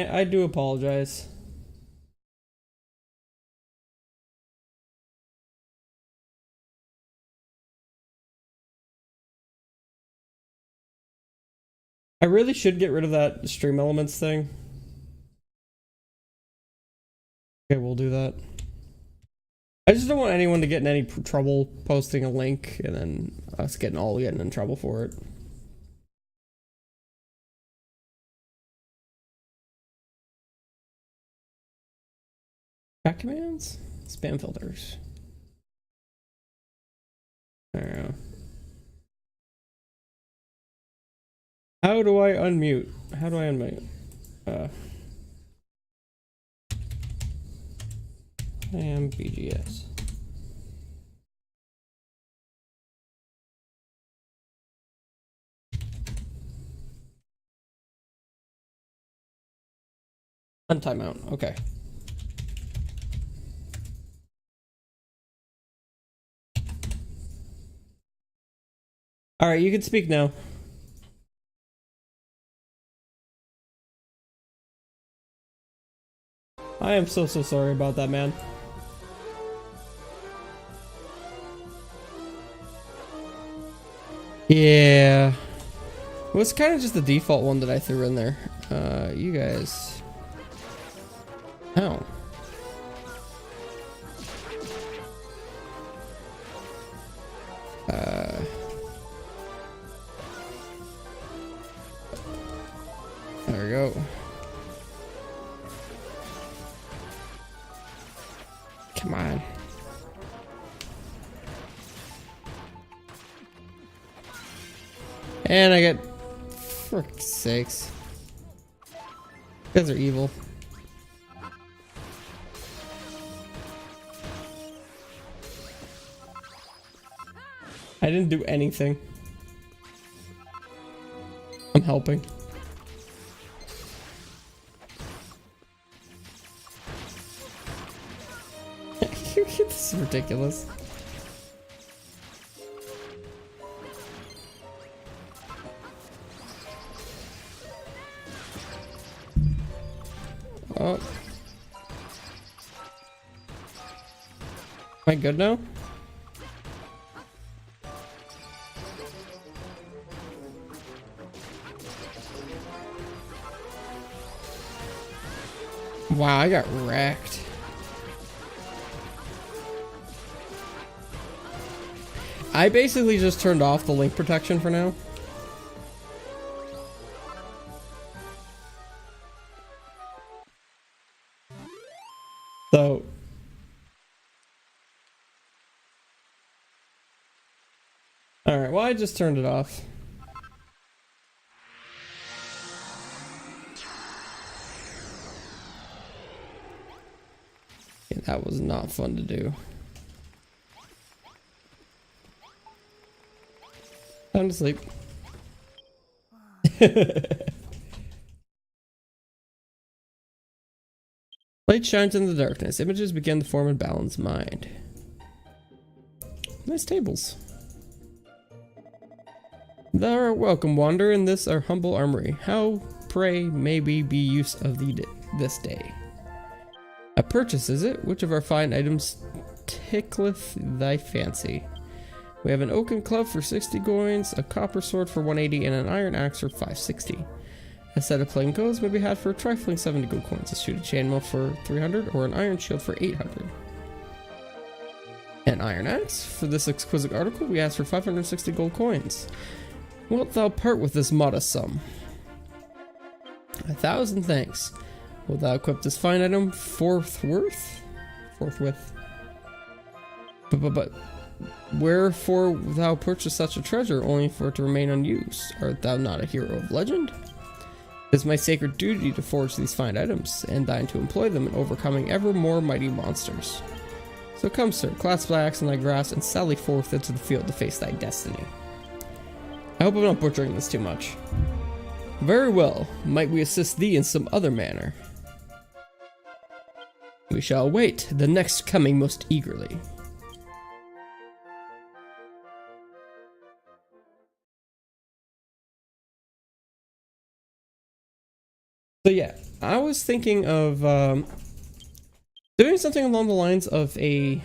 I do apologize. I really should get rid of that stream elements thing. Okay, we'll do that. I just don't want anyone to get in any trouble posting a link and then us getting in trouble for it. Chat commands? Spam filters. I don't know. How do I unmute? How do I unmute? I am BGS. On timeout. Okay. All right, you can speak now. I am so sorry about that, man. Yeah. Well, it's kind of just the default one that I threw in there. You guys. Oh. There we go. Come on. And I get... For sakes. You guys are evil. I didn't do anything. I'm helping. This is ridiculous. Oh. Am I good now? Wow, I got wrecked. I basically just turned off the link protection for now. So... Alright, well I just turned it off. Yeah, that was not fun to do. Time to sleep. Light shines in the darkness. Images begin to form in balanced mind. Nice tables. Thou art welcome, wanderer, in this our humble armory. How, pray, may we be use of thee this day? A purchase, is it? Which of our fine items tickleth thy fancy? We have an oaken club for 60 coins, a copper sword for 180, and an iron axe for 560. A set of plain clothes may be had for a trifling 70 gold coins, a suited chainmail for 300, or an iron shield for 800. An iron axe? For this exquisite article, we ask for 560 gold coins. Wilt thou part with this modest sum? 1,000 thanks. Wilt thou equip this fine item forthwith? But wherefore thou purchase such a treasure, only for it to remain unused? Art thou not a hero of legend? It is my sacred duty to forge these fine items, and thine to employ them in overcoming ever more mighty monsters. So come, sir, clasp thy axe in thy grasp, and sally forth into the field to face thy destiny. I hope I'm not butchering this too much. Very well. Might we assist thee in some other manner? We shall await the next coming most eagerly. So yeah, I was thinking of doing something along the lines of a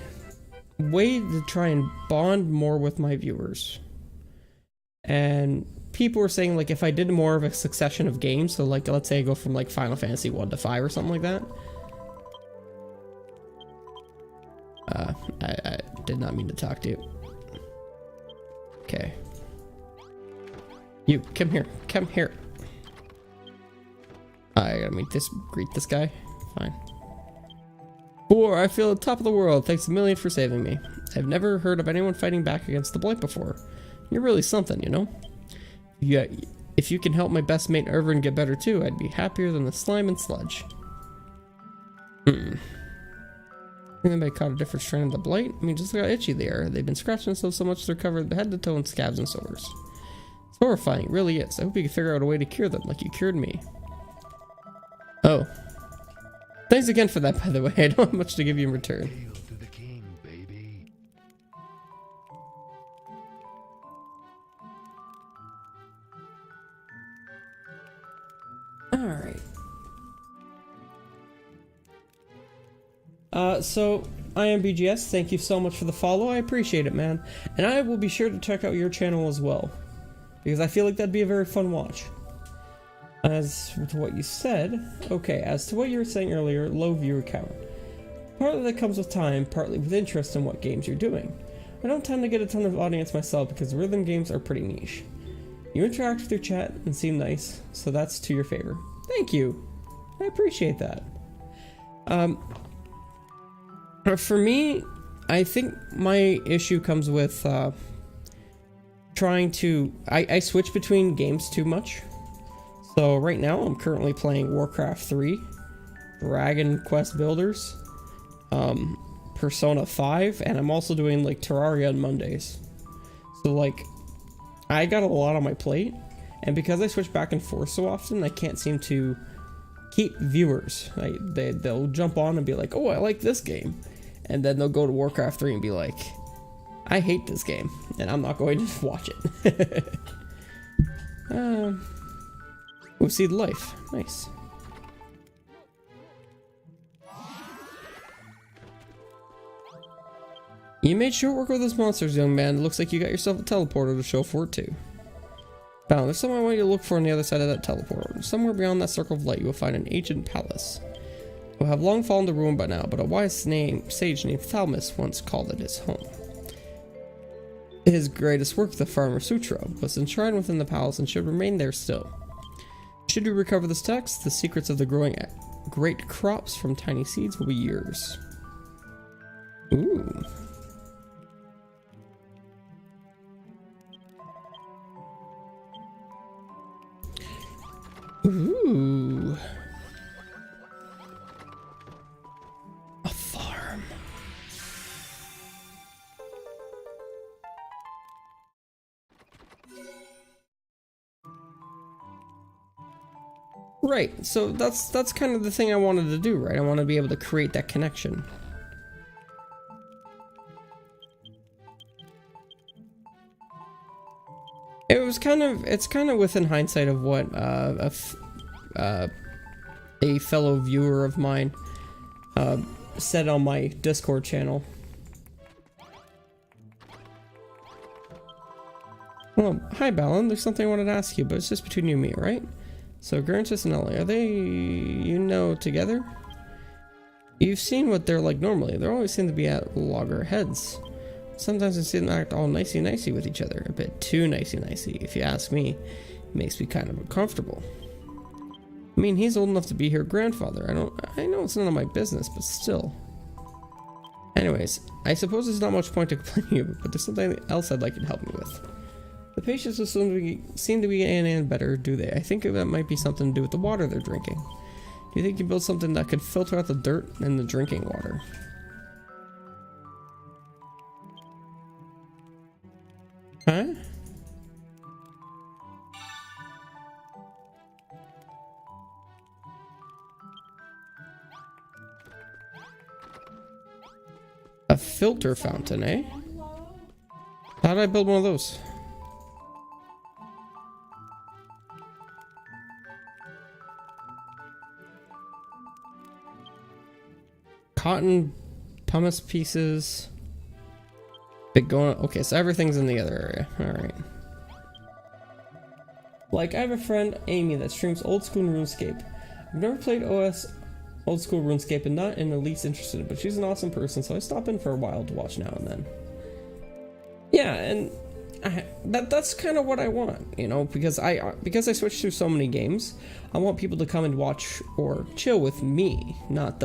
way to try and bond more with my viewers. And people were saying, like, if I did more of a succession of games, so like, let's say I go from like Final Fantasy 1 to 5 or something like that. I did not mean to talk to you. Okay. You, come here. Come here. I gotta greet this guy. Fine. Boar, I feel at the top of the world. Thanks a million for saving me. I've never heard of anyone fighting back against the blight before. You're really something, you know? Yeah, if you can help my best mate Irvin get better too, I'd be happier than the slime and sludge. Anybody caught a different strain of the blight? I mean, just look how itchy they are. They've been scratching themselves so much they're covered head to toe in scabs and sores. It's horrifying, it really is. I hope you can figure out a way to cure them like you cured me. Oh. Thanks again for that, by the way. I don't have much to give you in return. Hail to the king, baby. Alright. So, I am BGS. Thank you so much for the follow. I appreciate it, man. And I will be sure to check out your channel as well, because I feel like that'd be a very fun watch. As to what you said, okay, as to what you were saying earlier, low viewer count. Partly that comes with time, partly with interest in what games you're doing. I don't tend to get a ton of audience myself because rhythm games are pretty niche. You interact with your chat and seem nice, so that's to your favor. Thank you. I appreciate that. For me, I think my issue comes with trying to... I switch between games too much. So right now I'm currently playing Warcraft 3, Dragon Quest Builders, Persona 5, and I'm also doing like Terraria on Mondays. So like, I got a lot on my plate, and because I switch back and forth so often, I can't seem to keep viewers. They'll jump on and be like, oh, I like this game, and then they'll go to Warcraft 3 and be like, I hate this game, and I'm not going to watch it. Oh, see the life. Nice. You made short work with those monsters, young man. It looks like you got yourself a teleporter to show for it, too. Now, there's somewhere I want you to look for on the other side of that teleporter. Somewhere beyond that circle of light, you will find an ancient palace. It will have long fallen to ruin by now, but a wise sage named Thalmus once called it his home. His greatest work, the Farmer Sutra, was enshrined within the palace and should remain there still. Should you recover this text, the secrets of the growing great crops from tiny seeds will be yours. Ooh. Ooh. A farm. Right, so that's kind of the thing I wanted to do, right? I want to be able to create that connection. It was kind of, it's kind of within hindsight of what a fellow viewer of mine said on my Discord channel. Well, hi Balon, there's something I wanted to ask you, but it's just between you and me, right? So Grantis and Ellie, are they, together? You've seen what they're like normally. They always seem to be at loggerheads. Sometimes they seem to act all nicey-nicey with each other. A bit too nicey-nicey, if you ask me. It makes me kind of uncomfortable. I mean, he's old enough to be her grandfather. I know it's none of my business, but still. Anyways, I suppose there's not much point to complaining you, but there's something else I'd like you to help me with. The patients seem to be getting better, do they? I think that might be something to do with the water they're drinking. Do you think you build something that could filter out the dirt in the drinking water? Huh? A filter fountain, eh? How did I build one of those? Cotton pumice pieces. Big going. Okay, so everything's in the other area. Alright. Like, I have a friend, Amy, that streams old school RuneScape. I've never played OS old school RuneScape and not in the least interested, but she's an awesome person, so I stop in for a while to watch now and then. Yeah, and that's kind of what I want, you know, because I switched through so many games. I want people to come and watch or chill with me, not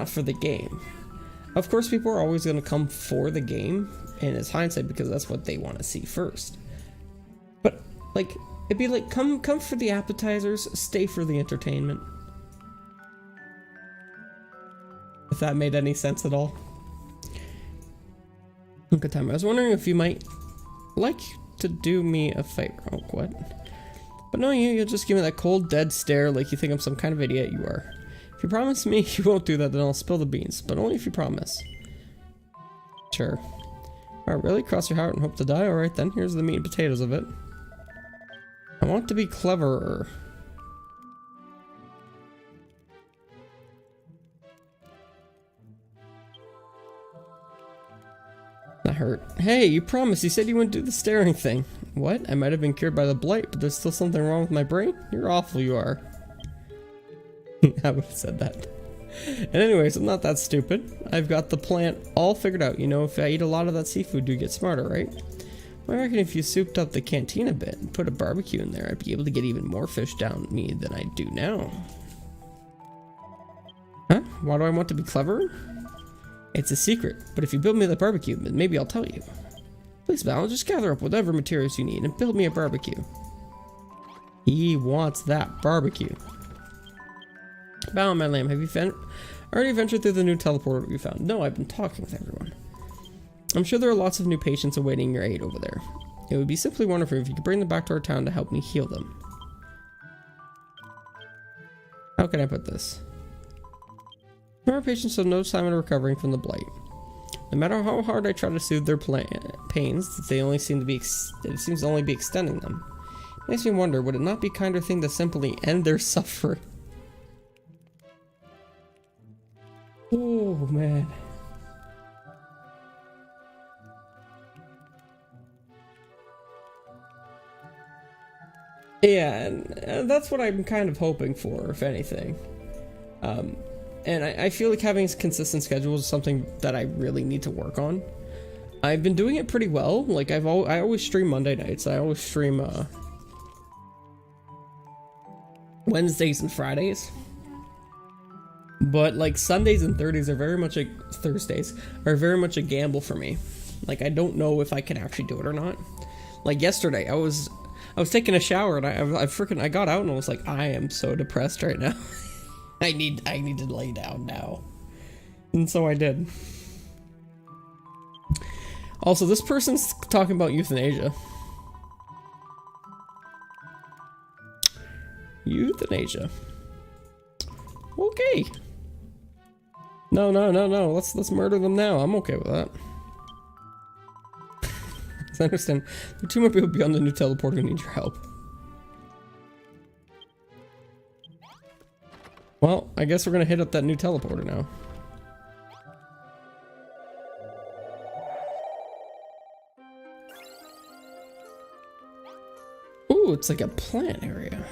for the game. Of course, people are always going to come for the game, and it's hindsight because that's what they want to see first. But, like, it'd be like, come for the appetizers, stay for the entertainment. If that made any sense at all. Good time. I was wondering if you might like to do me a favor. Oh, what? But no, you'll just give me that cold, dead stare like you think I'm some kind of idiot. You are. If you promise me you won't do that, then I'll spill the beans. But only if you promise. Sure. Alright, really? Cross your heart and hope to die? Alright then, here's the meat and potatoes of it. I want to be cleverer. That hurt. Hey, you promised. You said you wouldn't do the staring thing. What? I might have been cured by the blight, but there's still something wrong with my brain? You're awful, you are. I would have said that. And anyways, I'm not that stupid. I've got the plant all figured out. You know, if I eat a lot of that seafood, you get smarter, right? Well, I reckon if you souped up the canteen a bit and put a barbecue in there, I'd be able to get even more fish down me than I do now. Huh? Why do I want to be clever? It's a secret, but if you build me the barbecue, maybe I'll tell you. Please, Val, just gather up whatever materials you need and build me a barbecue. He wants that barbecue. Val, my lamb, have you already ventured through the new teleporter we found? No, I've been talking with everyone. I'm sure there are lots of new patients awaiting your aid over there. It would be simply wonderful if you could bring them back to our town to help me heal them. How can I put this? Our patients have no time in recovering from the blight. No matter how hard I try to soothe their pains, they only seem to be it seems to only be extending them. It makes me wonder, would it not be a kinder thing to simply end their suffering? Oh man. Yeah, and that's what I'm kind of hoping for, if anything. And I feel like having a consistent schedule is something that I really need to work on. I've been doing it pretty well. Like I always stream Monday nights. I always stream Wednesdays and Fridays. But like Sundays and Thursdays are very much a gamble for me. Like I don't know if I can actually do it or not. Like yesterday, I was taking a shower and I got out and I was like, I am so depressed right now. I need to lay down now. And so I did. Also, this person's talking about euthanasia. Euthanasia. Okay. No. Let's murder them now. I'm okay with that. I understand there are 2 more people beyond the new teleporter who need your help. Well, I guess we're gonna hit up that new teleporter now. Ooh, it's like a plant area.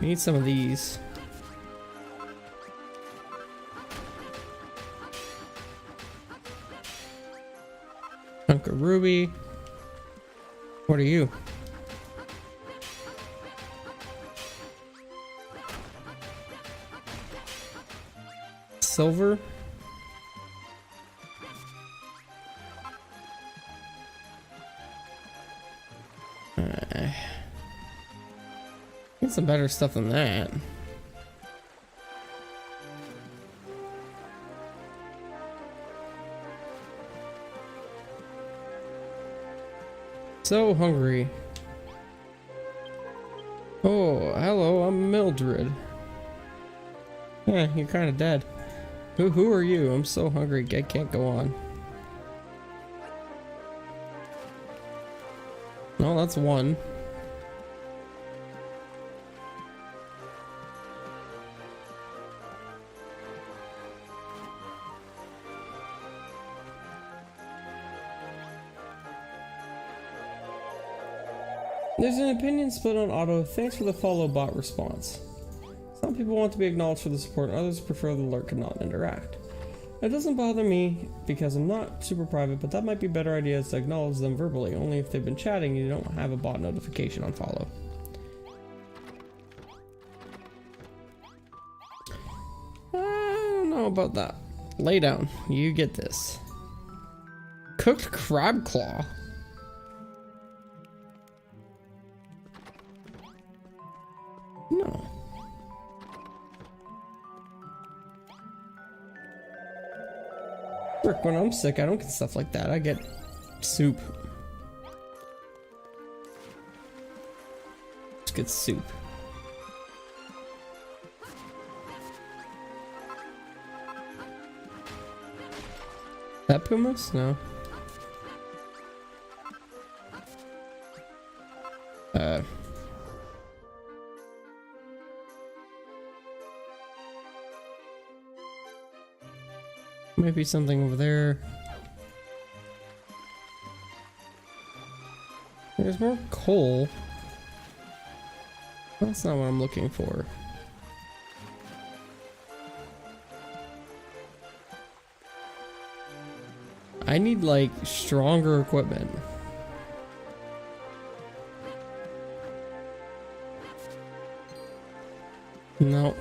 We need some of these. Chunk of ruby. What are you? Silver. Get some better stuff than that. So hungry. Oh, hello, I'm Mildred. Yeah, you're kind of dead. Who are you? I'm so hungry, I can't go on. No, that's one. There's an opinion split on Auto. Thanks for the follow bot response. Some people want to be acknowledged for the support, others prefer the lurk and not interact. It doesn't bother me because I'm not super private, but that might be a better idea is to acknowledge them verbally. Only if they've been chatting, you don't have a bot notification on follow. I don't know about that. Lay down. You get this. Cooked crab claw. No. Frick, when I'm sick, I don't get stuff like that. I get soup. Just get soup. That pumas? No. Maybe something over there. There's more coal. That's not what I'm looking for. I need like stronger equipment. No.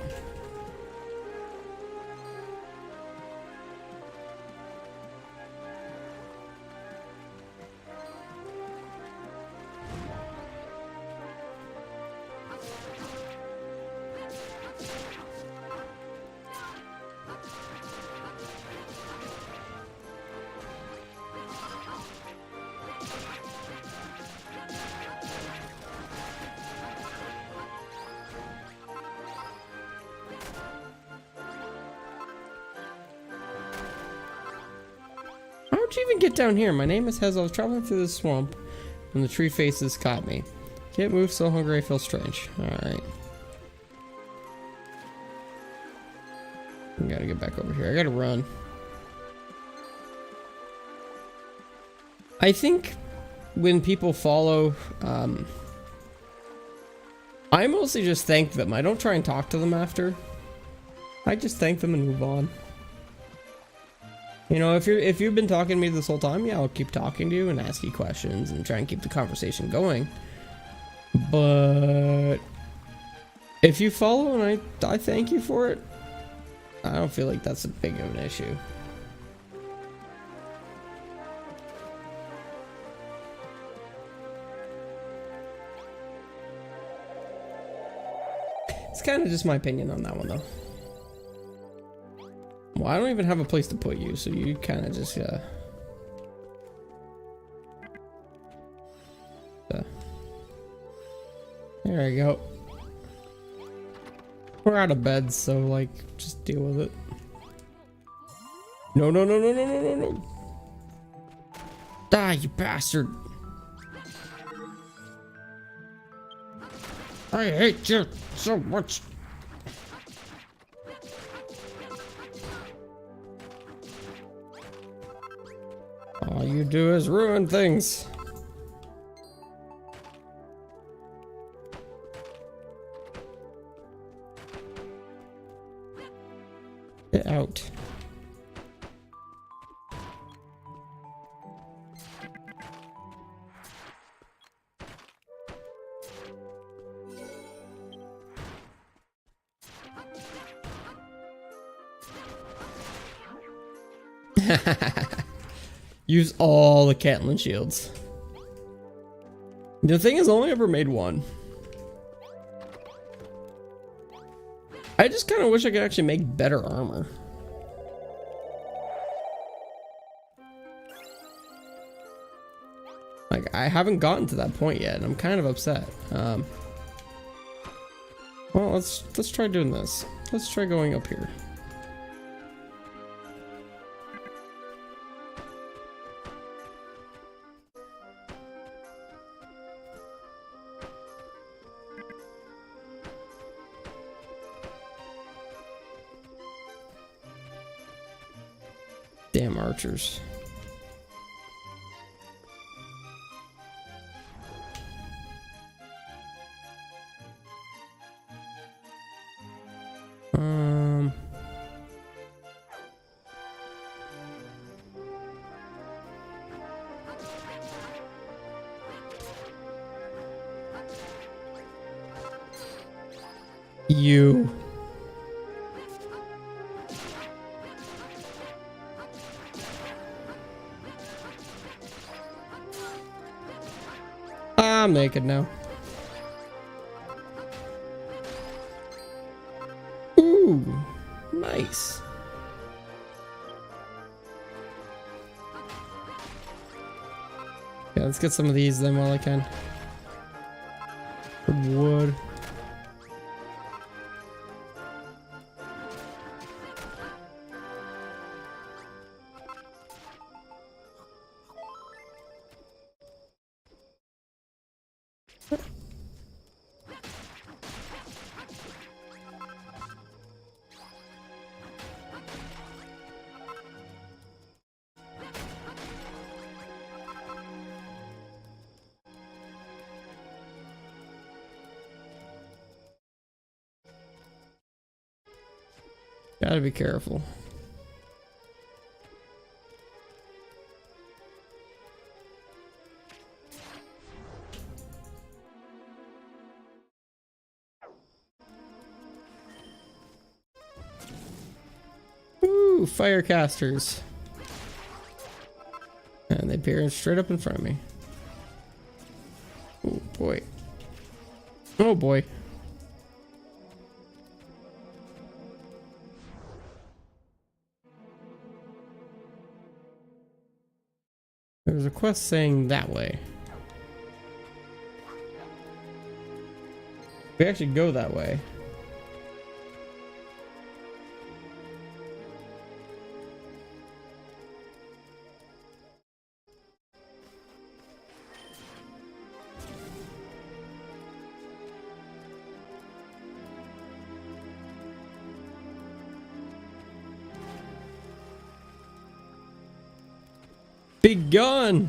How'd you even get down here? My name is Hez. I was traveling through the swamp when the tree faces caught me. Can't move, so hungry I feel strange. Alright. I gotta get back over here. I gotta run. I think when people follow, I mostly just thank them. I don't try and talk to them after. I just thank them and move on. You know, if you've been talking to me this whole time, yeah, I'll keep talking to you and ask you questions and try and keep the conversation going. But if you follow and I thank you for it, I don't feel like that's a big of an issue. It's kind of just my opinion on that one, though. Well, I don't even have a place to put you, so you kind of just, there we go. We're out of bed, so, like, just deal with it. No, no, no, no, no, no, no, no. Die, you bastard. I hate you so much. All you do is ruin things. Get out. Use all the Catelyn shields. The thing is, I only ever made one. I just kind of wish I could actually make better armor. Like, I haven't gotten to that point yet, and I'm kind of upset. Well, let's try doing this. Let's try going up here. Damn archers. You. I'm naked now. Ooh, nice. Yeah, let's get some of these then while I can. Wood. Gotta be careful. Ooh, firecasters. And they appear straight up in front of me. Oh boy. Oh boy. There's a quest saying that way. We actually go that way. Be gone!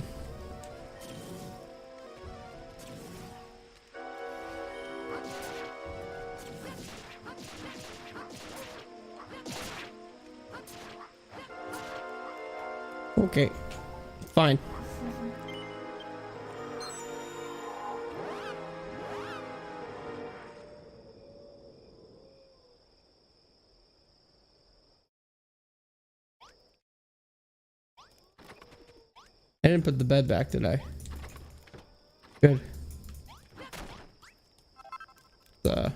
Okay, fine. I didn't put the bed back, did I? Good. Let's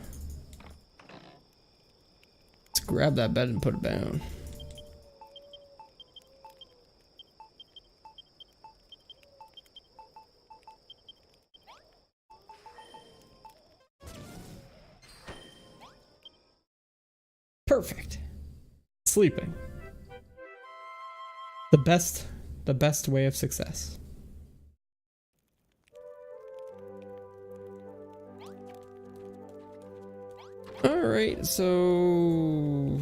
grab that bed and put it down. Perfect. Sleeping. The best way of success. Alright, so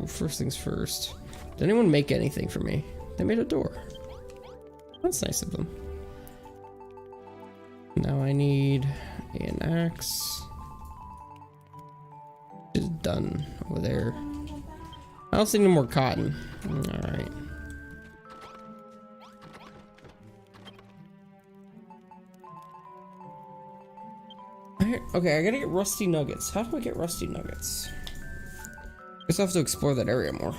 first things first. Did anyone make anything for me? They made a door. That's nice of them. Now I need an axe. Is done over there. I don't see any more cotton. Alright. Okay, I gotta get rusty nuggets. How do I get rusty nuggets? Guess I'll have to explore that area more.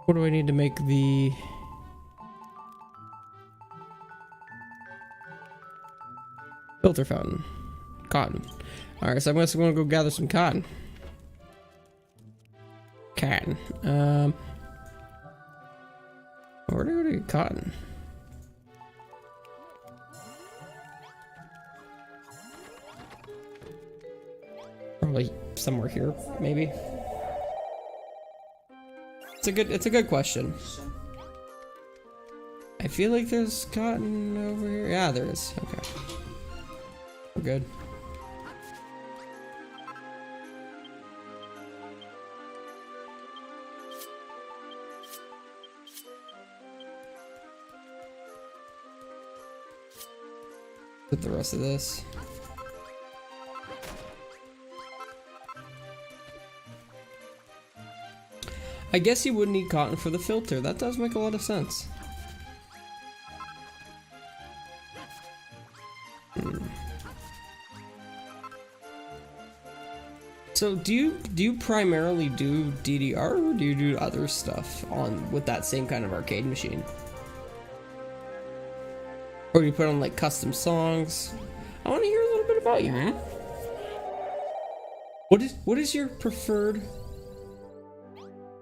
What do I need to make the... filter fountain? Cotton. Alright, so I'm just gonna go gather some cotton. Cotton. Where do I go to get cotton? Probably somewhere here, maybe. It's a good question. I feel like there's cotton over here. Yeah, there is. Okay. We're good. Put the rest of this. I guess you would need cotton for the filter. That does make a lot of sense. So do you primarily do DDR, or do you do other stuff with that same kind of arcade machine? Or do you put on like custom songs? I want to hear a little bit about you, man. What is your preferred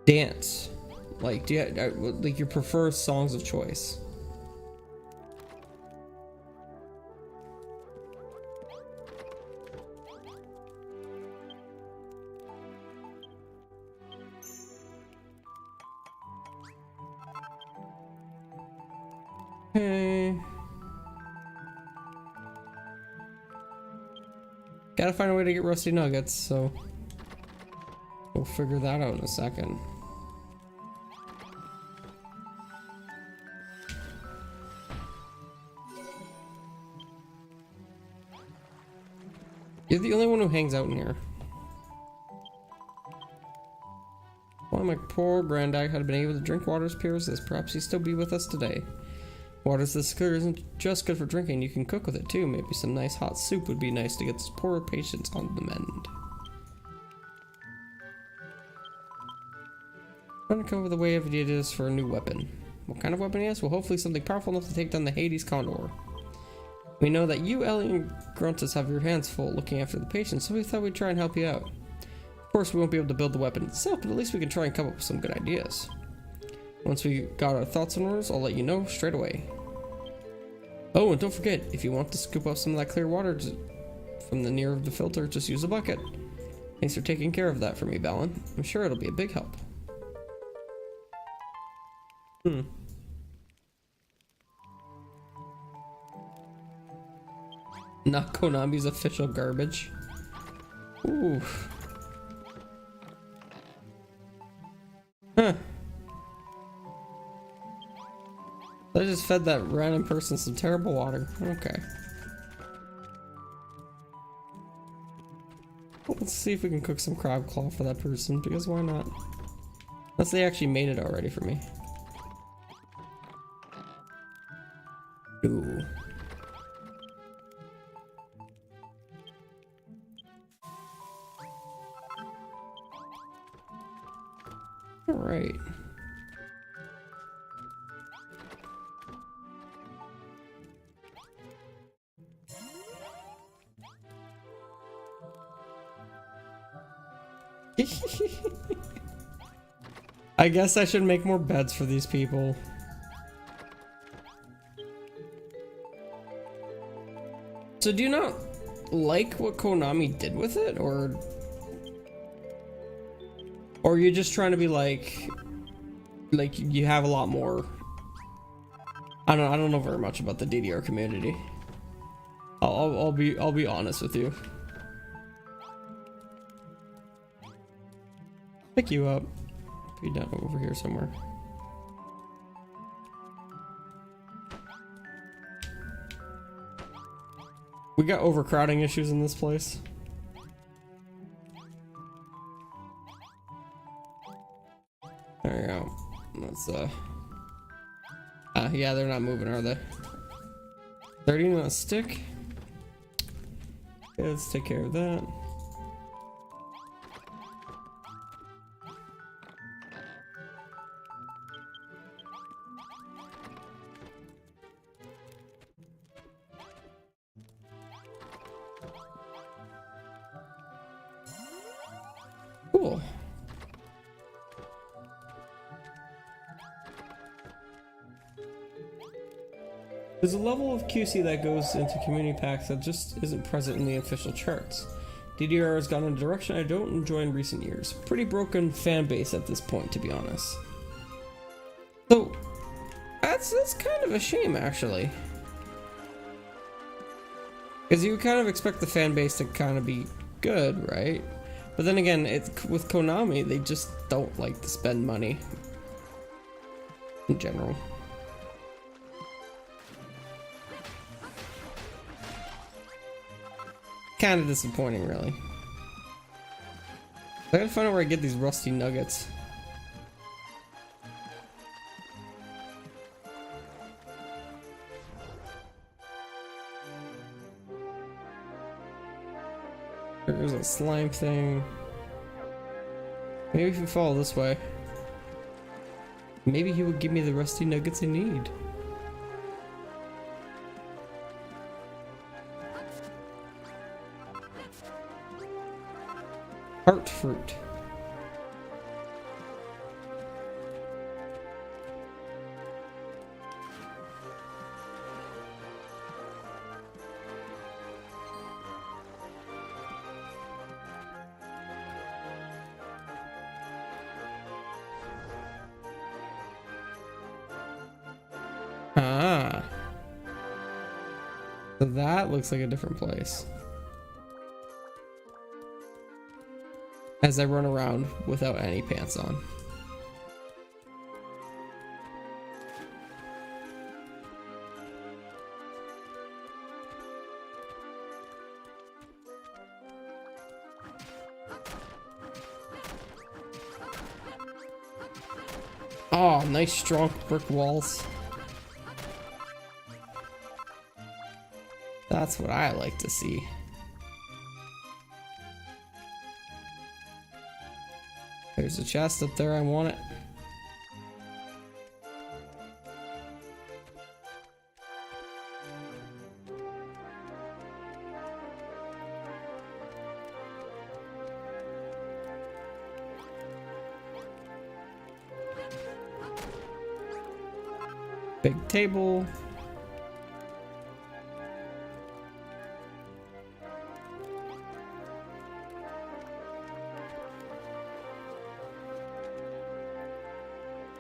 dance? Like, do you like your preferred songs of choice? Okay. Gotta find a way to get rusty nuggets, so we'll figure that out in a second. You're the only one who hangs out in here. Well, my poor granddad had been able to drink water as pure as this. Perhaps he'd still be with us today. Water this clear isn't just good for drinking, you can cook with it too. Maybe some nice hot soup would be nice to get this poor patients on the mend. Trying to come up with a way of ideas for a new weapon. What kind of weapon he has? Well, hopefully something powerful enough to take down the Hades Condor. We know that you, Ellie, and Gruntus have your hands full looking after the patients, so we thought we'd try and help you out. Of course, we won't be able to build the weapon itself, but at least we can try and come up with some good ideas. Once we got our thoughts and orders, I'll let you know straight away. Oh, and don't forget, if you want to scoop up some of that clear water from the near of the filter, just use a bucket. Thanks for taking care of that for me, Balin. I'm sure it'll be a big help. Not Konami's official garbage. Ooh. Huh. I just fed that random person some terrible water. Okay. Let's see if we can cook some crab claw for that person, because why not? Unless they actually made it already for me. Ooh. Alright. I guess I should make more beds for these people. So do you not like what Konami did with it, or you're just trying to be like you have a lot more? I don't know very much about the DDR community. I'll be honest with you. Pick you up. Be down over here somewhere. We got overcrowding issues in this place. There we go. Let's yeah, they're not moving, are they? 30 on a stick. Okay, let's take care of that. Cool. There's a level of QC that goes into community packs that just isn't present in the official charts. DDR has gone in a direction I don't enjoy in recent years. Pretty broken fan base at this point, to be honest. So, that's kind of a shame, actually. Because you would kind of expect the fan base to kind of be good, right? But then again, with Konami, they just don't like to spend money in general. Kind of disappointing, really. I gotta find out where I get these rusty nuggets. There's a slime thing. Maybe if we follow this way, maybe he will give me the rusty nuggets I need. Heart fruit. Ah. So that looks like a different place. As I run around without any pants on. Oh, nice strong brick walls. That's what I like to see. There's a chest up there, I want it. Big table.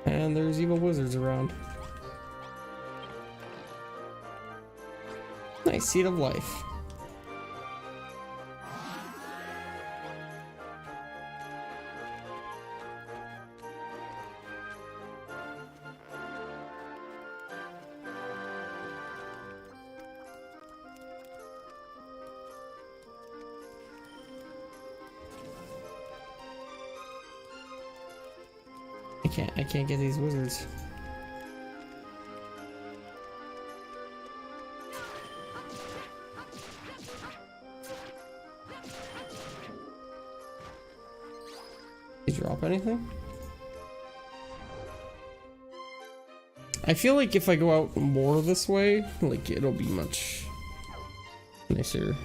And there's evil wizards around. Nice seed of life. I can't get these wizards. Did you drop anything? I feel like if I go out more this way, like it'll be much nicer.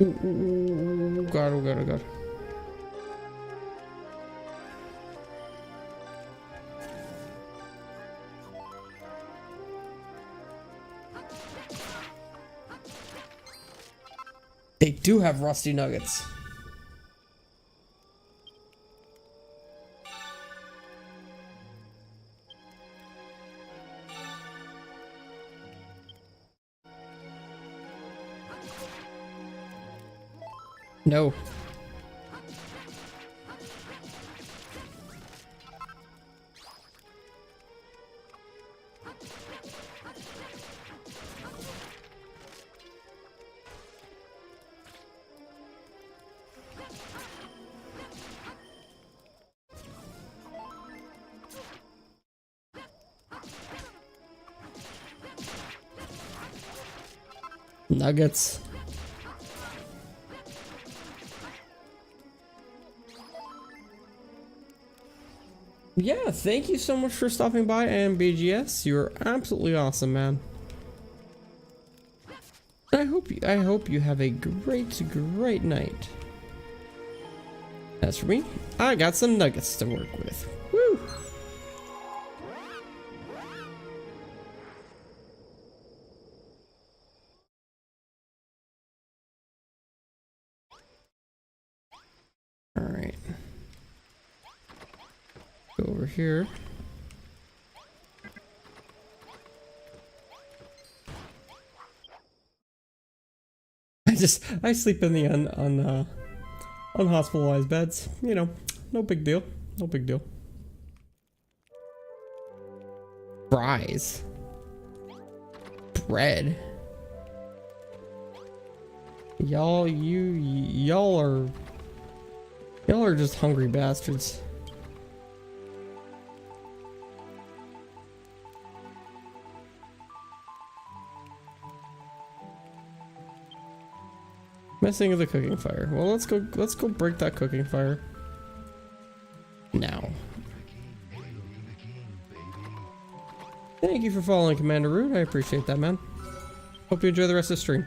Ooh, ooh, ooh, God, oh God, oh God. They do have rusty nuggets. No. Nuggets. Yeah, thank you so much for stopping by, BGS. You're absolutely awesome, man. I hope you have a great night. As for me, I got some nuggets to work with. Woo! All right. Go over here. I sleep in the unhospitalized beds. You know, no big deal. No big deal. Fries. Bread. Y'all are just hungry bastards. Messing with the cooking fire. Well, let's go break that cooking fire. Now. Thank you for following Commander Root. I appreciate that, man. Hope you enjoy the rest of the stream.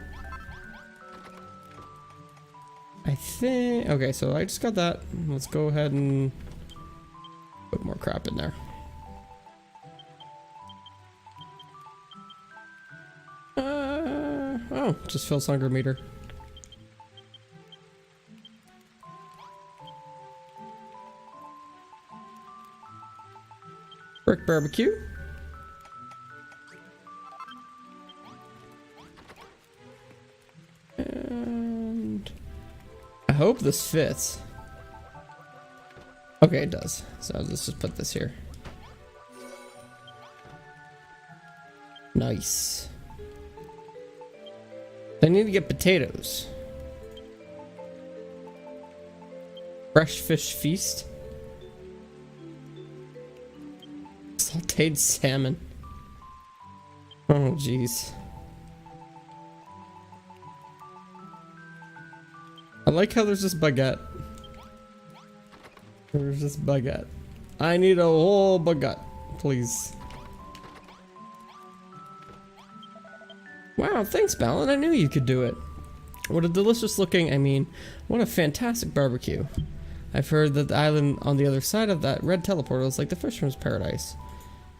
I think... Okay, so I just got that. Let's go ahead and put more crap in there. Oh, just Phil's hunger meter. Brick barbecue. And I hope this fits. Okay, it does. So let's just put this here. Nice. I need to get potatoes. Fresh fish feast. Sauteed salmon. Oh, jeez. I like how there's this baguette. There's this baguette. I need a whole baguette, please. Wow, thanks, Balon. I knew you could do it. What a delicious looking, I mean, what a fantastic barbecue. I've heard that the island on the other side of that red teleportal is like the fisherman's paradise.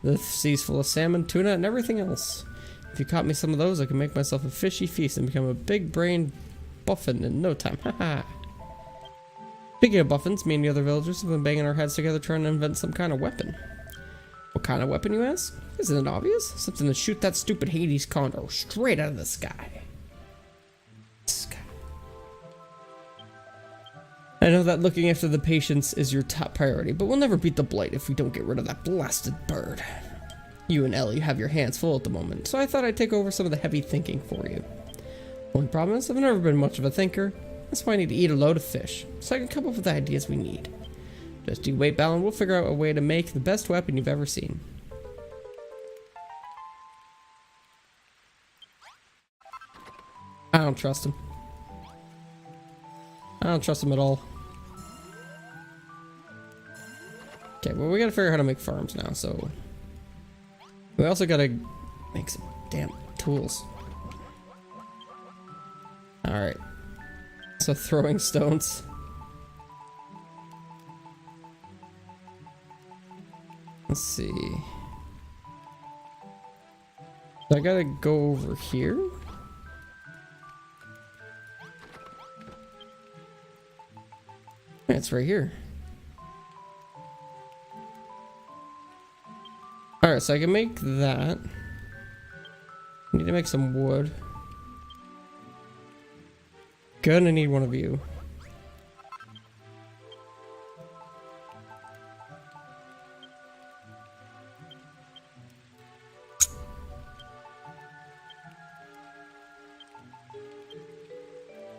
The sea's full of salmon, tuna, and everything else. If you caught me some of those, I could make myself a fishy feast and become a big-brained buffin in no time. Haha. Speaking of buffins, me and the other villagers have been banging our heads together trying to invent some kind of weapon. What kind of weapon, you ask? Isn't it obvious? Something to shoot that stupid Hades condor straight out of the sky. I know that looking after the patients is your top priority, but we'll never beat the blight if we don't get rid of that blasted bird. You and Ellie have your hands full at the moment, so I thought I'd take over some of the heavy thinking for you. Only problem is, I've never been much of a thinker. That's why I need to eat a load of fish, so I can come up with the ideas we need. Just you wait, Balon, we'll figure out a way to make the best weapon you've ever seen. I don't trust him. I don't trust him at all. Okay, well, we gotta figure out how to make farms now, so... We also gotta make some damn tools. Alright. So throwing stones. Let's see. So I gotta go over here. It's right here. Alright, so I can make that. I need to make some wood. Gonna need one of you.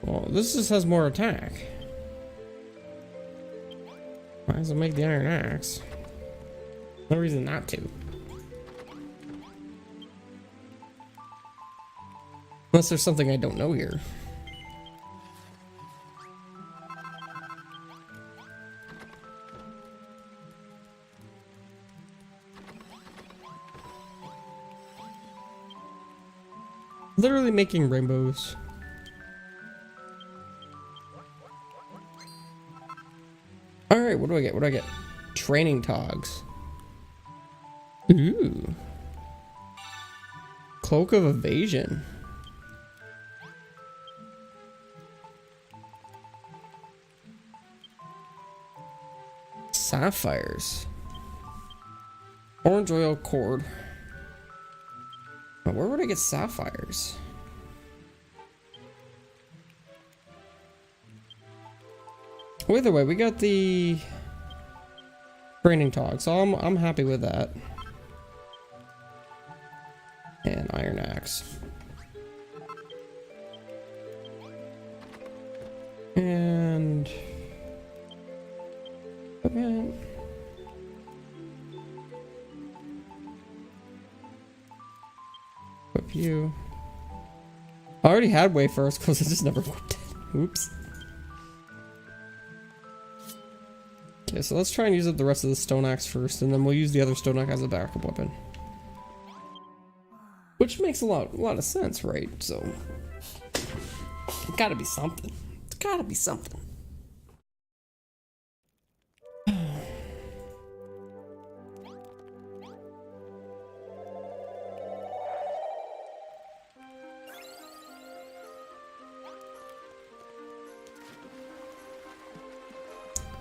Well, this just has more attack. Might as well make the iron axe. No reason not to. Unless there's something I don't know here. Literally making rainbows. Alright, what do I get? What do I get? Training togs. Ooh. Cloak of Evasion. Sapphires. Orange oil cord. Now, where would I get sapphires? Well, either way, we got the training tog, so I'm happy with that. And iron axe. And okay. Equip you. I already had wafers because I just never worked it. Oops. Okay, so let's try and use up the rest of the stone axe first, and then we'll use the other stone axe as a backup weapon. Which makes a lot of sense, right? So it's gotta be something. It's gotta be something.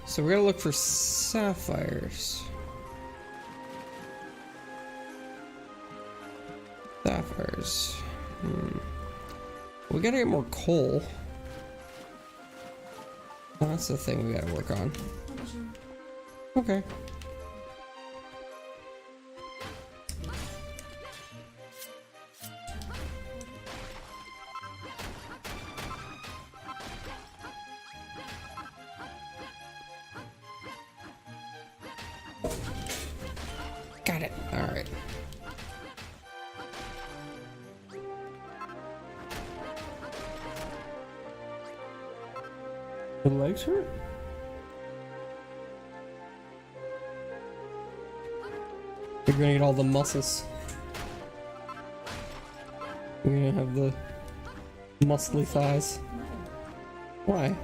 So we're gonna look for sapphires. Sapphires. We gotta get more coal. That's the thing we gotta work on. Okay. Got it. All right. The legs hurt? You're gonna get all the muscles. You're gonna have the muscly thighs. Why?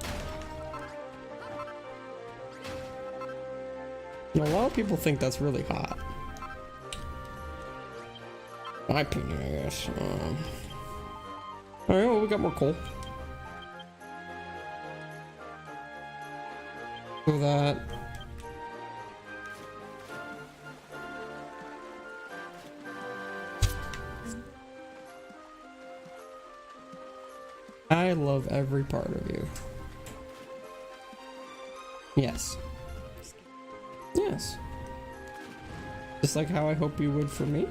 And a lot of people think that's really hot. My opinion, I guess. Alright, well, we got more coal. Do that. I love every part of you. Yes. Yes. Just like how I hope you would for me.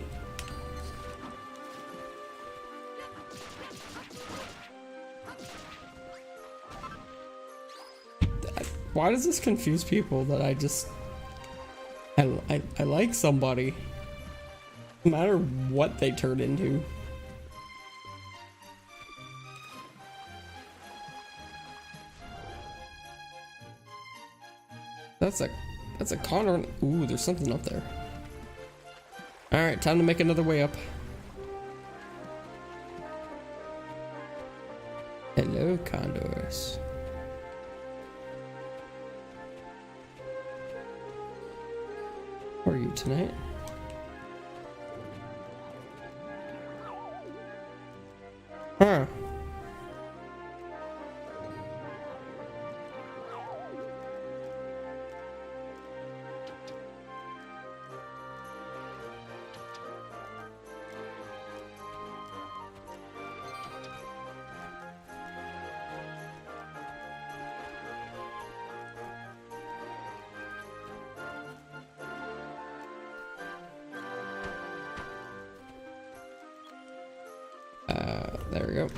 Why does this confuse people that I just I like somebody no matter what they turn into? That's a Connor. Ooh, there's something up there. All right, time to make another way up. Hello, condors. How are you tonight? Huh. There we go.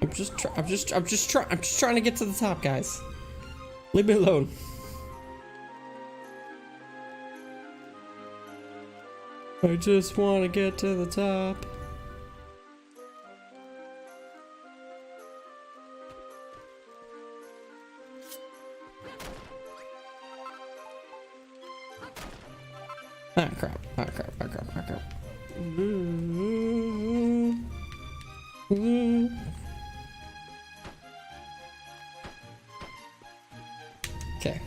I'm just trying to get to the top, guys. Leave me alone. I just want to get to the top. Ah crap, ah crap, ah crap, ah crap. Okay.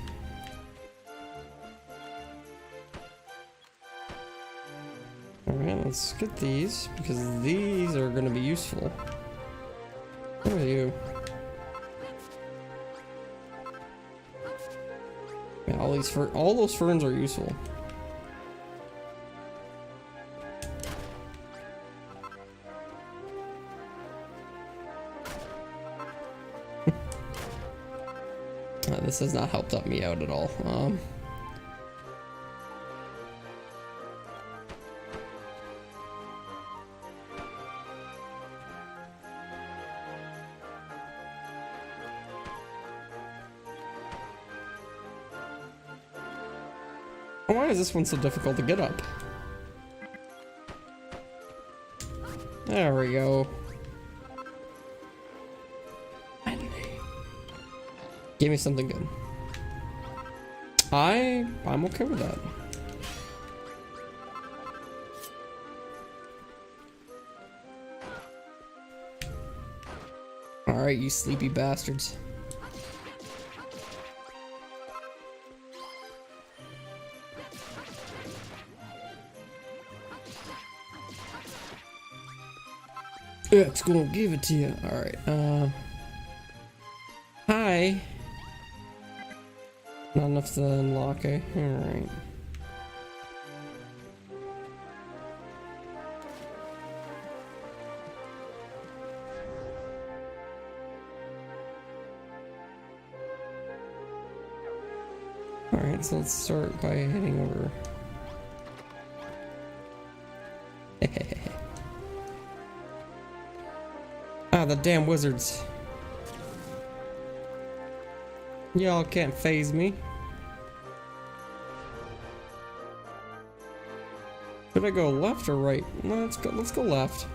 Alright, let's get these, because these are going to be useful. What are you? Yeah, all those ferns are useful. This has not helped me out at all. Why is this one so difficult to get up? There we go. Give me something good. I'm okay with that. Alright, you sleepy bastards. It's gonna give it to you. Alright, hi. Not enough to unlock, eh? Alright. Alright, so let's start by heading over. Ah, the damn wizards. Y'all can't phase me. Should I go left or right? Let's go left.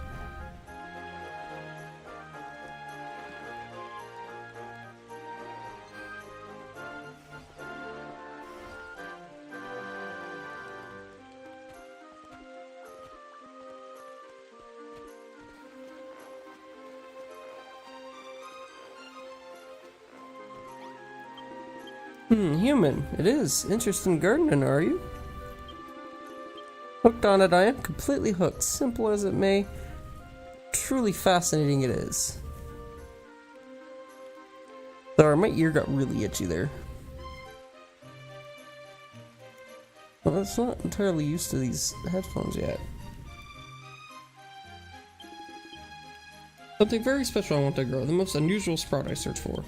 Human. It is. Interested in gardening, are you? Hooked on it I am. Completely hooked. Simple as it may. Truly fascinating it is. Sorry, my ear got really itchy there. Well, it's not entirely used to these headphones yet. Something very special I want to grow. The most unusual sprout I search for.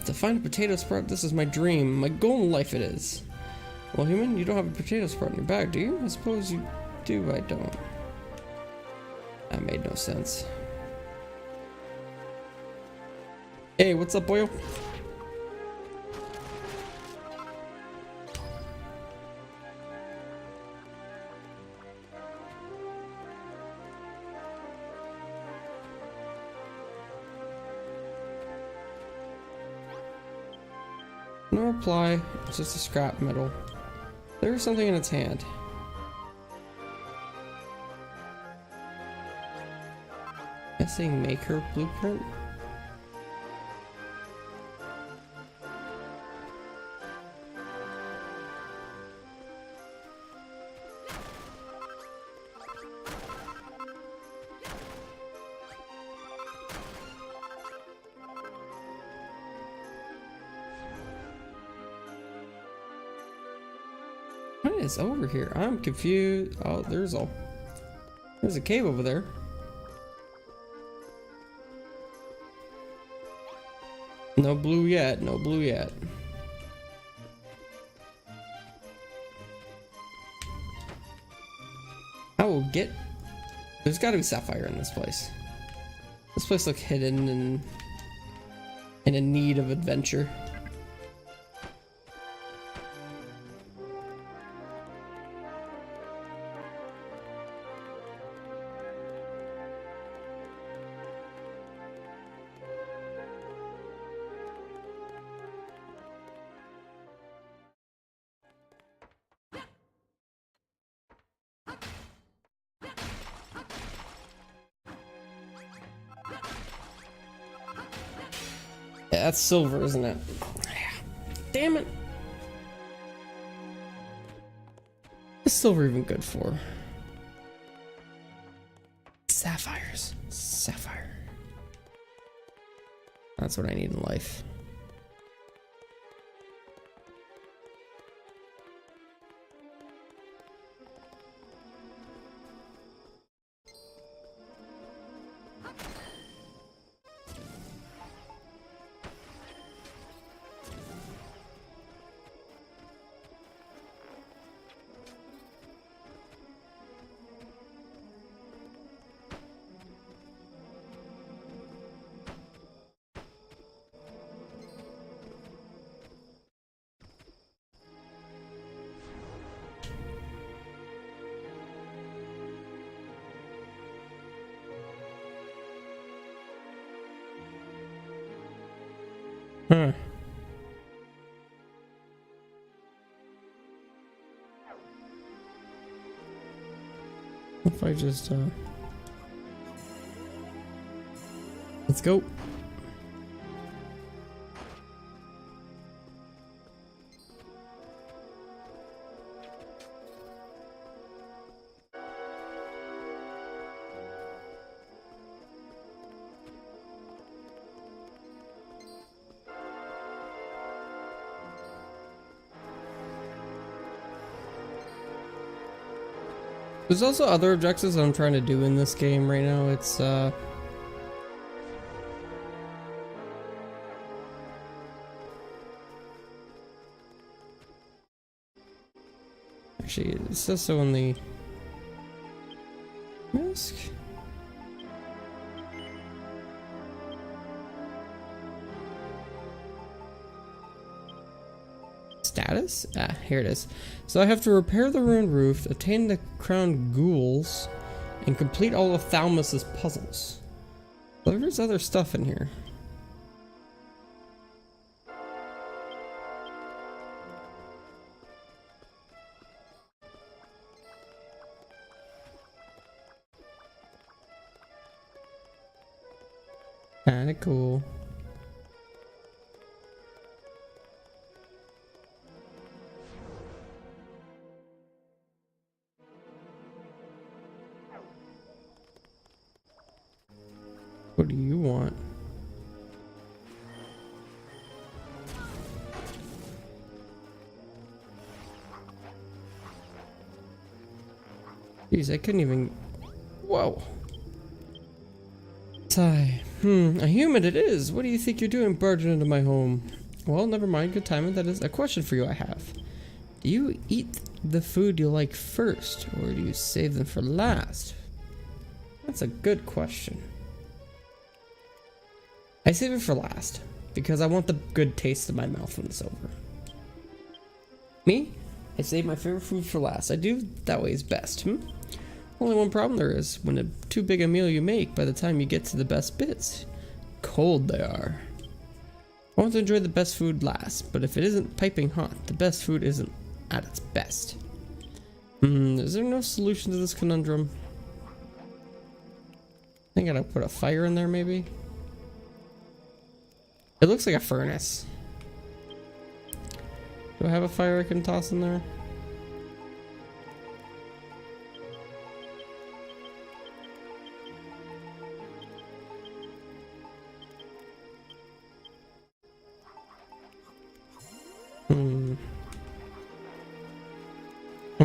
To find a potato sprout, this is my dream. My goal in life it is. Well, human, you don't have a potato sprout in your bag, do you? I suppose you do, I don't. That made no sense. Hey, what's up, boyo? No reply, it's just a scrap metal. There's something in its hand. Guessing maker blueprint? is over here? I'm confused. Oh, there's a cave over there. No blue yet. No blue yet. I will get. There's got to be sapphire in this place. This place looks hidden and in need of adventure. Yeah, that's silver, isn't it? Damn it. What's silver even good for? Sapphires. Sapphire. That's what I need in life. Huh. If I just let's go. There's also other objectives I'm trying to do in this game right now. It's actually it says so in the mask. Status? Ah, here it is. So I have to repair the ruined roof, obtain the crowned ghouls, and complete all of Thalmus's puzzles. But there's other stuff in here. Kinda cool. What do you want? Jeez, I couldn't even. Whoa. Sigh. A human it is. What do you think you're doing barging into my home? Well, never mind. Good timing. That is a question for you I have. Do you eat the food you like first, or do you save them for last? That's a good question. I save it for last, because I want the good taste in my mouth when it's over. Me? I save my favorite food for last. I do that way is best, Only one problem there is, when a too big a meal you make, by the time you get to the best bits, cold they are. I want to enjoy the best food last, but if it isn't piping hot, the best food isn't at its best. Is there no solution to this conundrum? I think I gotta put a fire in there, maybe? It looks like a furnace. Do I have a fire I can toss in there?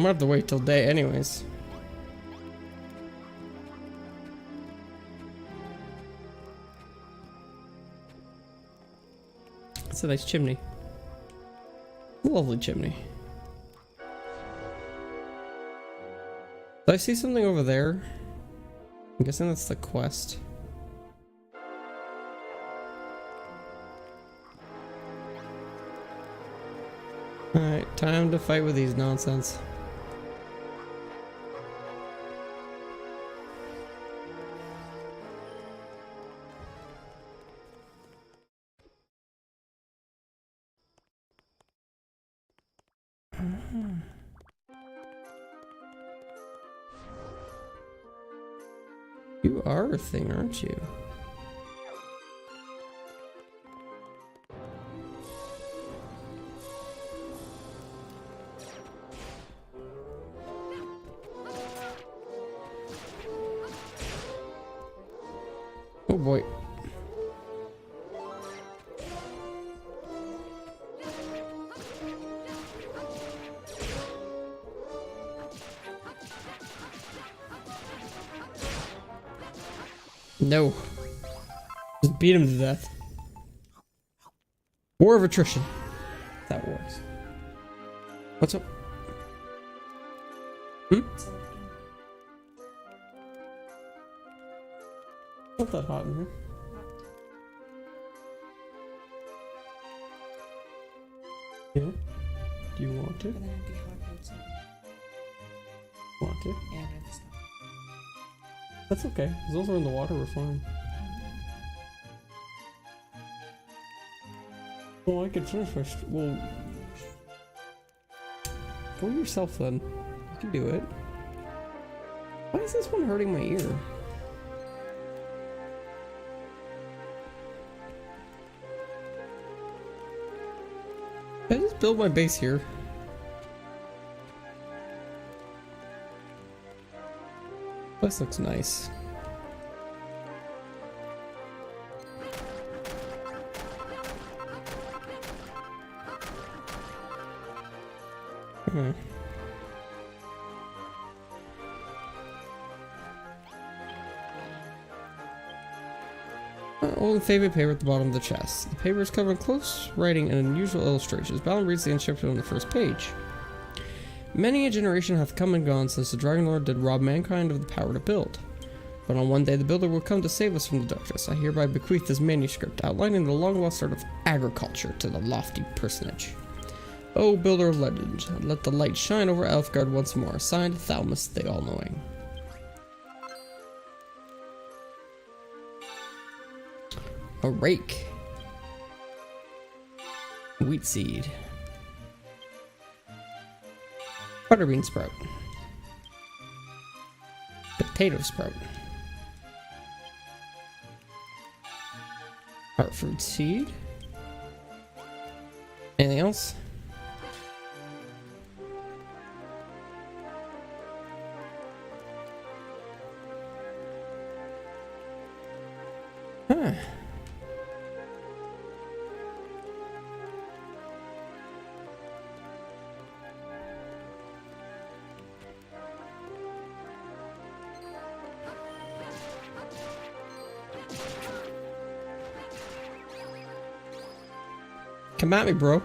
might have to wait till day anyways. It's a nice chimney. Lovely chimney. Did I see something over there? I'm guessing that's the quest. Alright, time to fight with these nonsense. You are a thing, aren't you? Oh boy. No. Just beat him to death. War of attrition. That works. What's up? Not that hot in here. Yeah? Do you want to? But then it'd be hot outside. Want to? Yeah, I'd have to stop. That's okay. As long as we're in the water, we're fine. Well, I could finish my... Well... Go yourself then. You can do it. Why is this one hurting my ear? Can I just build my base here? This looks nice. Old favorite paper at the bottom of the chest. The paper is covered in close writing and unusual illustrations. Balin reads the inscription on the first page. Many a generation hath come and gone since the Dragon Lord did rob mankind of the power to build. But on one day the builder will come to save us from the darkness. I hereby bequeath this manuscript outlining the long lost art of agriculture to the lofty personage. O builder of legend, let the light shine over Elfgard once more. Signed, Thalmus the All-Knowing. A rake. Wheat seed. Butterbean sprout. Potato sprout. Heartfruit seed. Anything else? Huh. Come at me, bro.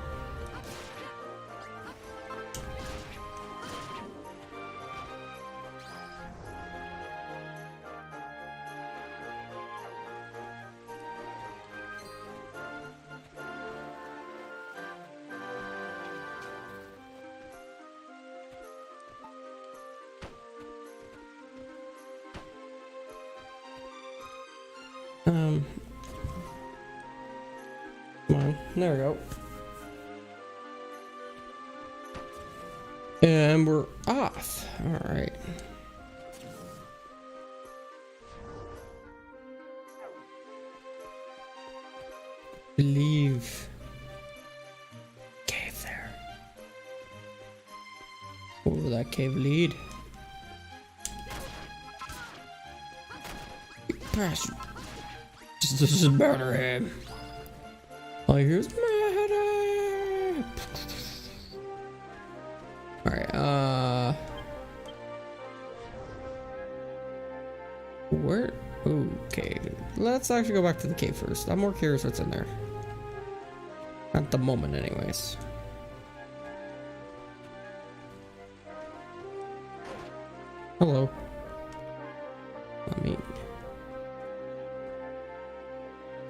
Come on, there we go. And we're off. All right. Leave. Cave there. Where will that cave lead? Bastard. Just murder him. All I hear is murder. Alright, Where? Okay. Let's actually go back to the cave first. I'm more curious what's in there. At the moment, anyways. Hello. Let me...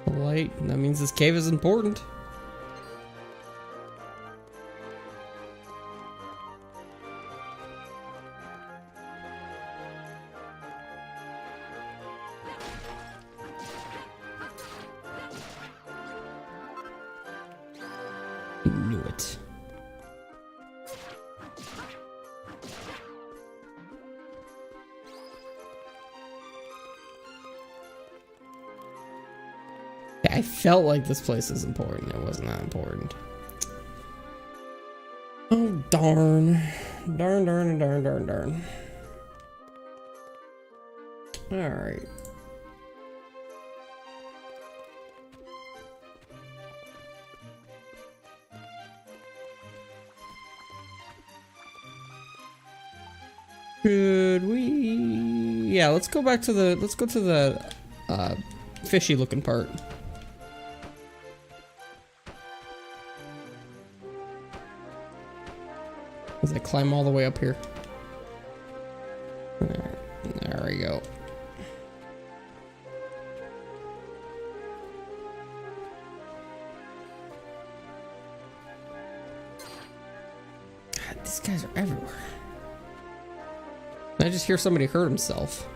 Light. That means this cave is important. Knew it. I felt like this place is important. It wasn't that important. Oh, darn. Darn. Alright. Should we? Yeah, let's go back to the, let's go to the fishy looking part. As I climb all the way up here. There we go. God, these guys are everywhere. I just hear somebody hurt himself.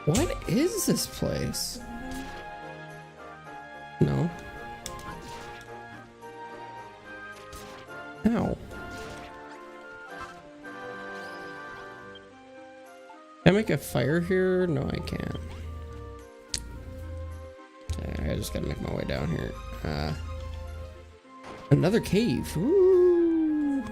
What is this place? No. Ow. Can I make a fire here? No, I can't. I just gotta make my way down here. Another cave. Ooh.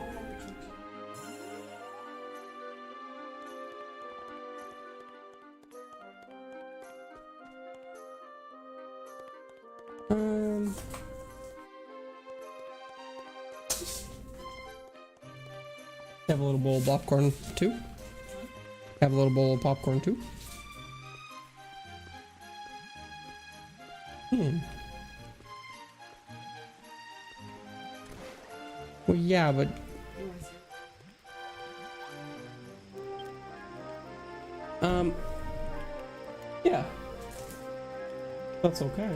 Have a little bowl of popcorn too. Have a little bowl of popcorn too. Well, yeah, but yeah, that's okay.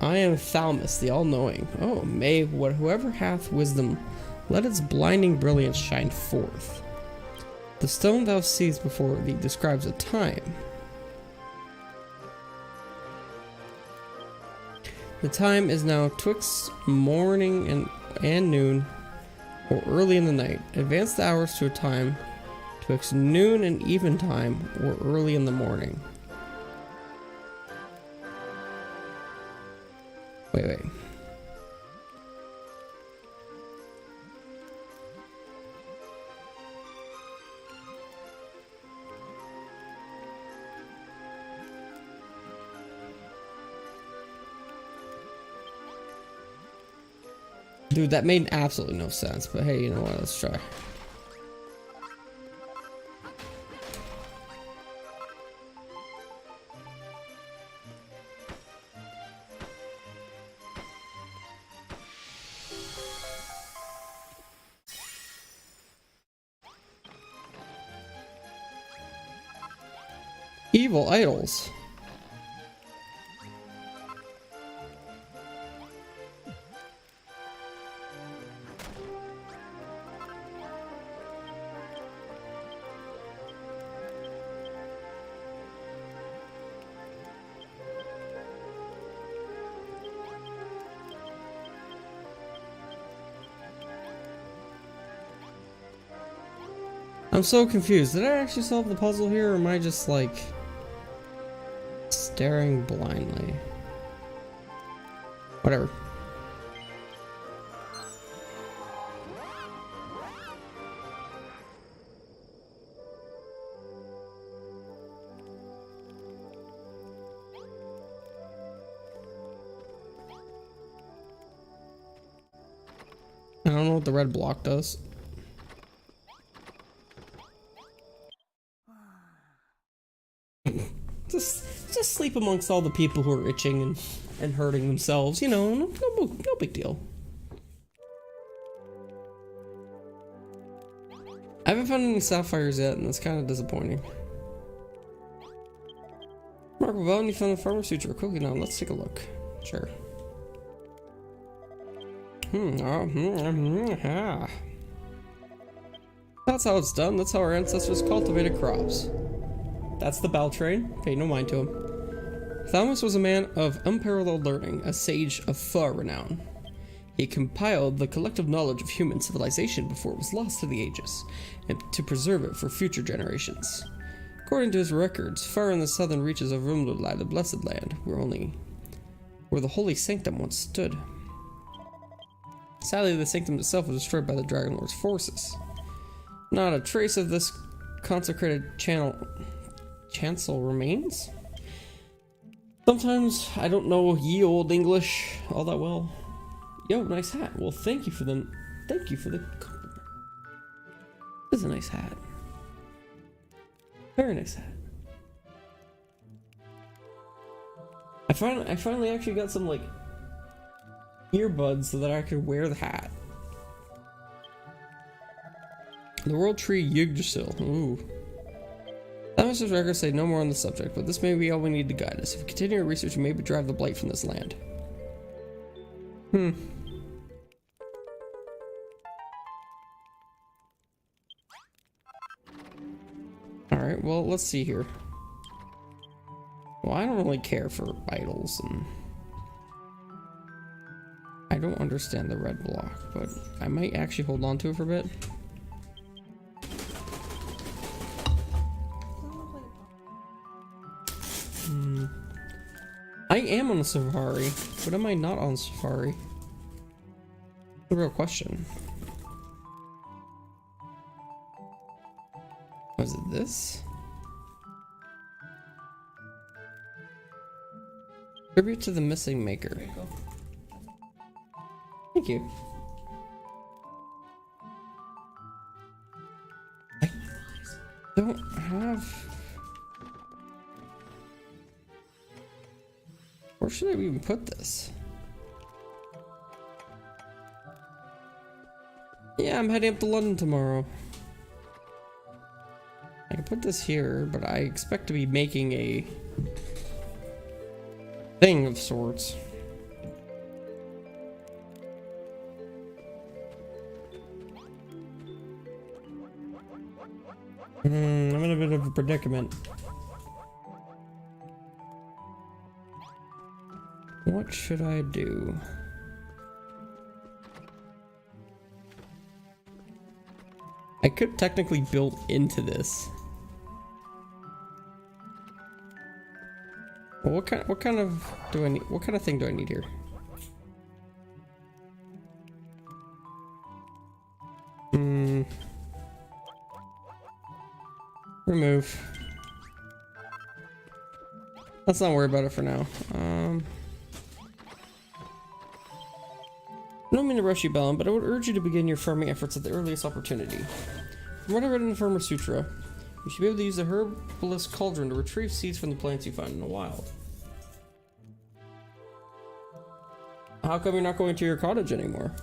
I am Thalamus, the all-knowing. Oh, may whoever hath wisdom, let its blinding brilliance shine forth. The stone thou seest before thee describes a time. The time is now twixt morning and noon, or early in the night. Advance the hours to a time twixt noon and eventime, or early in the morning. Wait. Dude, that made absolutely no sense, but hey, you know what? Let's try. Evil idols. I'm so confused. Did I actually solve the puzzle here, or am I just like staring blindly? Whatever. I don't know what the red block does. Just sleep amongst all the people who are itching and hurting themselves. You know, no big deal. I haven't found any sapphires yet, and that's kind of disappointing. Marco Bell, you found the farmer suture cookie now. Let's take a look. Sure. That's how it's done. That's how our ancestors cultivated crops. That's the Baltrain. Pay no mind to him. Thalamus was a man of unparalleled learning, a sage of far renown. He compiled the collective knowledge of human civilization before it was lost to the ages, and to preserve it for future generations. According to his records, far in the southern reaches of Rumlud lie the Blessed Land, where the Holy Sanctum once stood. Sadly, the Sanctum itself was destroyed by the Dragon Lord's forces. Not a trace of this consecrated chancel remains? Sometimes I don't know ye old English all that well. Yo, nice hat. Well, thank you for the compliment. This is a nice hat. Very nice hat. I finally actually got some like earbuds so that I could wear the hat. The World Tree Yggdrasil. Ooh. Thalamus' records say no more on the subject, but this may be all we need to guide us. If we continue our research, we may drive the blight from this land. Alright, well, let's see here. Well, I don't really care for idols, and I don't understand the red block, but I might actually hold on to it for a bit. I am on a safari, but am I not on safari? The real question. Was it this? Tribute to the missing maker. Thank you. I don't have... Where should I even put this? Yeah, I'm heading up to London tomorrow. I can put this here, but I expect to be making a thing of sorts. I'm in a bit of a predicament. What should I do? I could technically build into this. Well, what kind of do I need? What kind of thing do I need here? Remove. Let's not worry about it for now. I don't mean to rush you, Bellin, but I would urge you to begin your farming efforts at the earliest opportunity. From what I read in the Farmer Sutra, you should be able to use the herbalist cauldron to retrieve seeds from the plants you find in the wild. How come you're not going to your cottage anymore?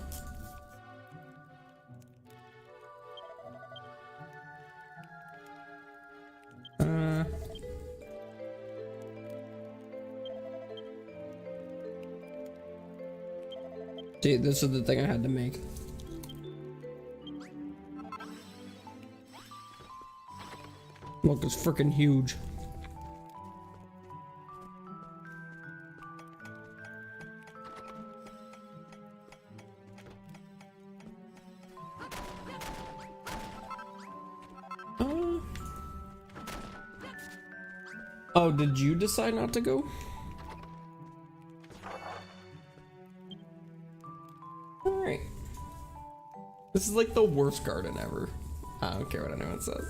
See, this is the thing I had to make. Look, it's freaking huge. Oh, did you decide not to go? Alright. This is like the worst garden ever. I don't care what anyone says.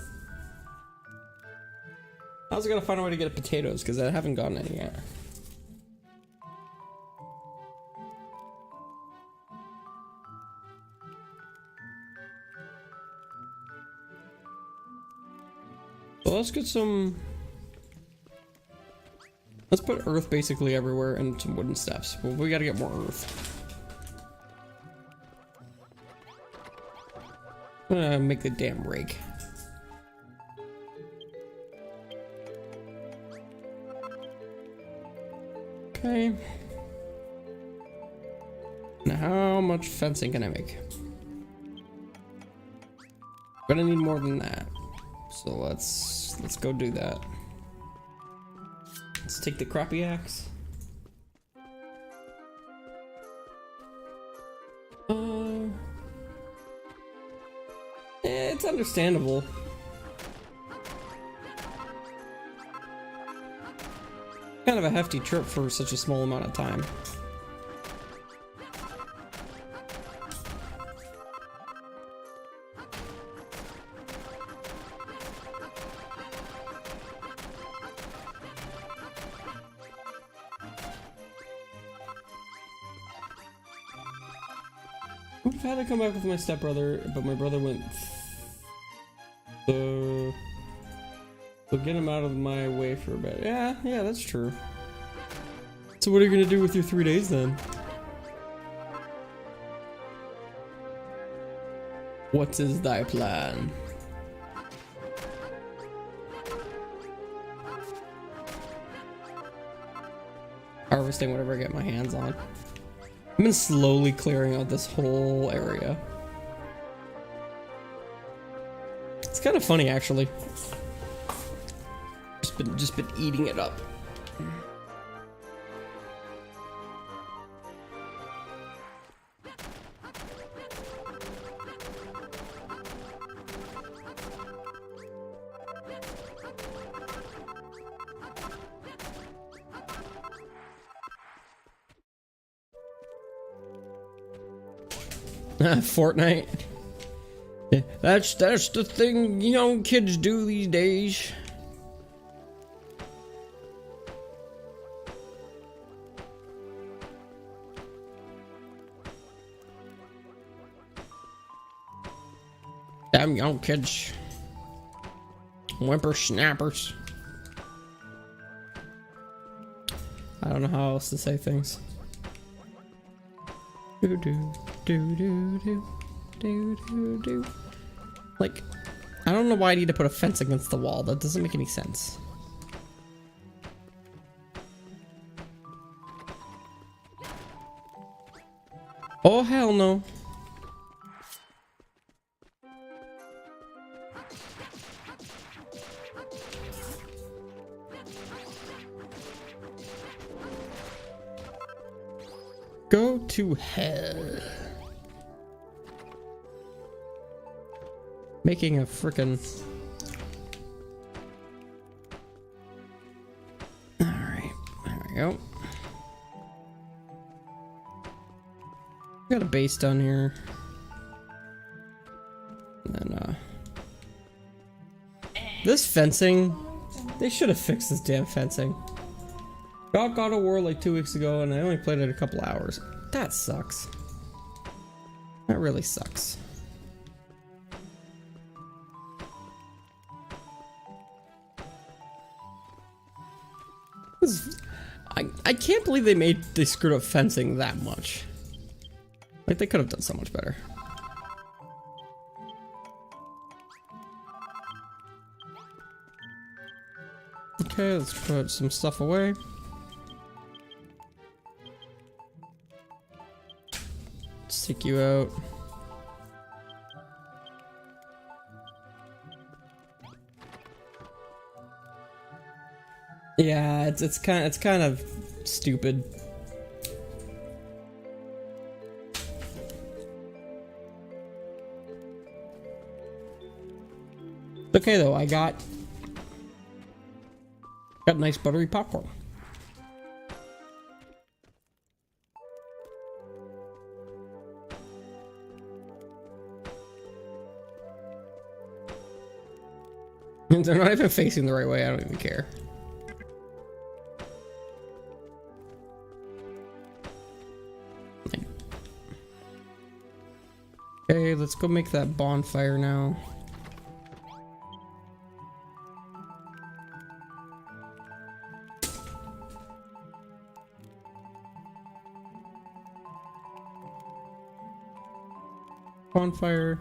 I was gonna find a way to get potatoes because I haven't gotten any yet. let's get some. Let's put earth basically everywhere and some wooden steps. Well, we gotta get more earth. I'm gonna make the damn rake. Okay. Now, how much fencing can I make? Gonna need more than that. So let's go do that. Let's take the crappy axe. It's understandable. Kind of a hefty trip for such a small amount of time. I've had to come back with my stepbrother, but my brother went. So get him out of my way for a bit. Yeah, that's true. So what are you gonna do with your 3 days then? What is thy plan? Harvesting whatever I get my hands on. I've been slowly clearing out this whole area. It's kind of funny actually. Just been eating it up. Fortnite. Yeah, that's the thing young kids do these days. Damn young kids. Whippersnappers. I don't know how else to say things. Do do do do do do do do. Like, I don't know why I need to put a fence against the wall. That doesn't make any sense. Oh hell no. Go to hell. Making a frickin'. Alright, there we go. Got a base done here. And then, this fencing, they should have fixed this damn fencing. Got God of War like 2 weeks ago and I only played it a couple hours. That sucks. That really sucks. I can't believe they screwed up fencing that much. Like they could have done so much better. Okay, let's put some stuff away. Let's take you out. Yeah, it's kind of stupid. Okay though, I got nice buttery popcorn. They're not even facing the right way. I don't even care. Okay, let's go make that bonfire now. bonfire.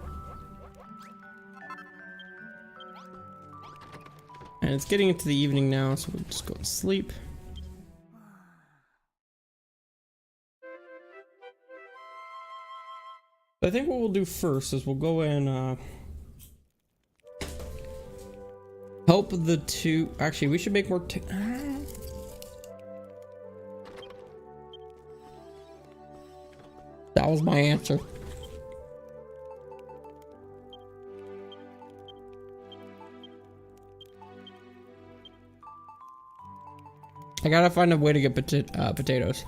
And it's getting into the evening now, so we'll just go to sleep. I think what we'll do first is we'll go and help the two. Actually, we should make more. That was my answer. I gotta find a way to get potatoes.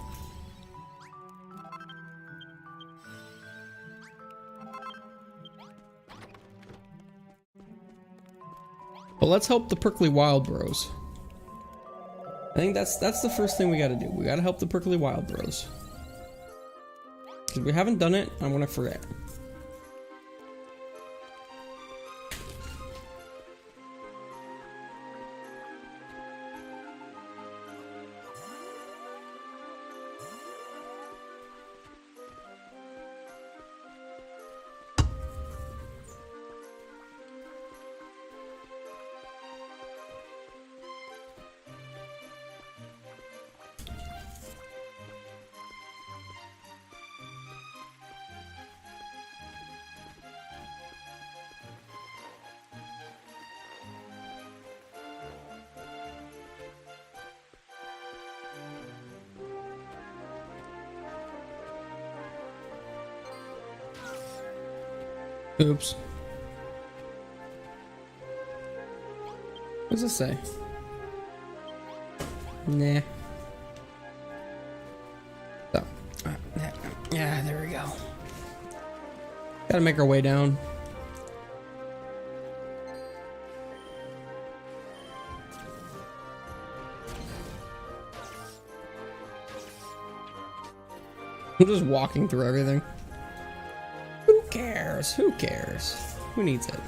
But let's help the prickly wild bros. I think that's the first thing we gotta do. We gotta help the prickly wild bros. Because we haven't done it, I'm gonna forget. Oops. What does it say? Nah. So, yeah, there we go. Gotta make our way down. I'm just walking through everything. Who cares? Who cares? Who needs it?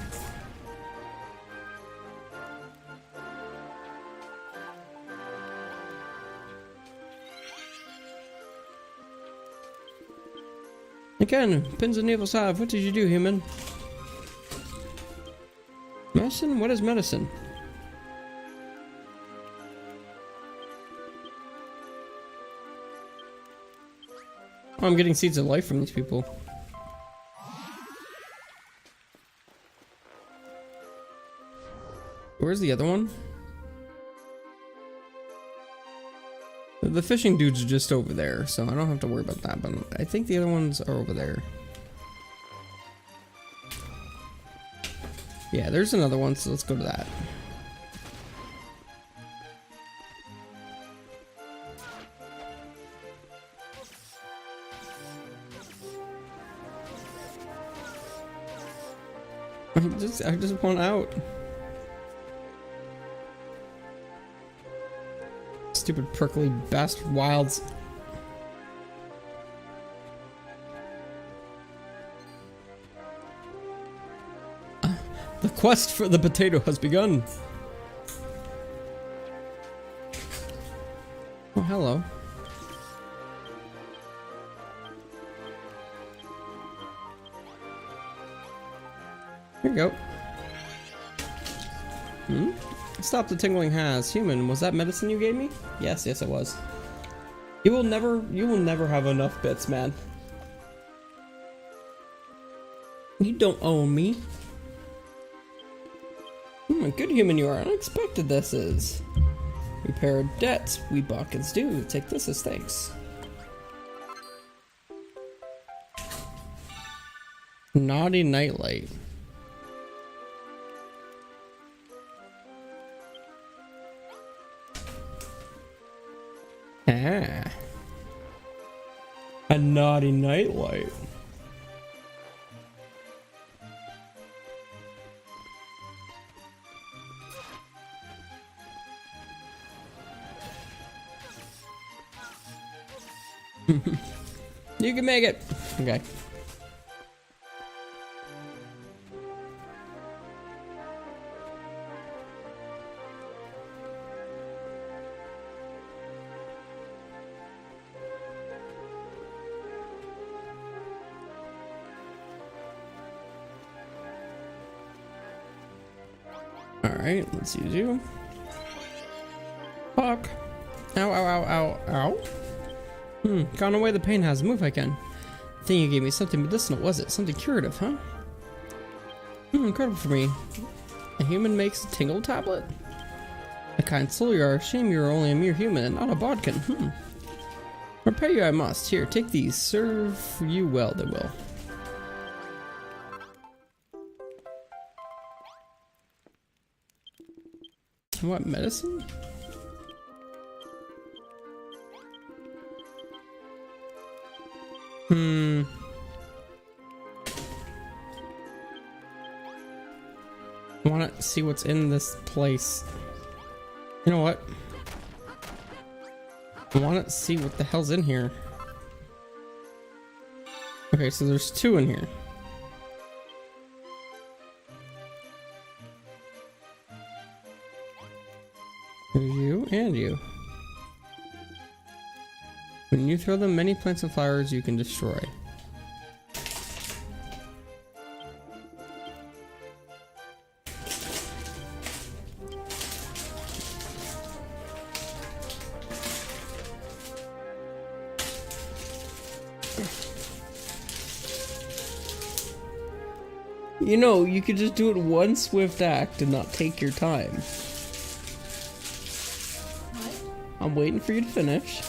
Again, pins and needles have. What did you do, human? Medicine? What is medicine? Oh, I'm getting seeds of life from these people. Where's the other one? The fishing dudes are just over there, so I don't have to worry about that, but I think the other ones are over there. Yeah, there's another one, so let's go to that. I just want out. Stupid prickly bastard wilds. The quest for the potato has begun. Oh, hello. Here you go. Stop the tingling has. Human, was that medicine you gave me? Yes, yes it was. You will never have enough bits, man. You don't own me. Good human you are. Unexpected this is. Repair debts we buckets do. Take this as thanks. Naughty nightlight. Ah. A naughty nightlight. You can make it. Okay. Alright, let's use you. Fuck. Ow, ow, ow, ow, ow. Gone away the pain has. Move I can. The thing you gave me, something medicinal, was it? Something curative, huh? Incredible for me. A human makes a tingle tablet? A kind soul you are. Shame you are only a mere human and not a bodkin. Repay you I must. Here, take these. Serve you well, they will. What, medicine? I want to see what's in this place. You know what? I want to see what the hell's in here. Okay, so there's 2 in here. There's you and you. When you throw them many plants and flowers you can destroy. You know, you could just do it one swift act and not take your time. What? I'm waiting for you to finish.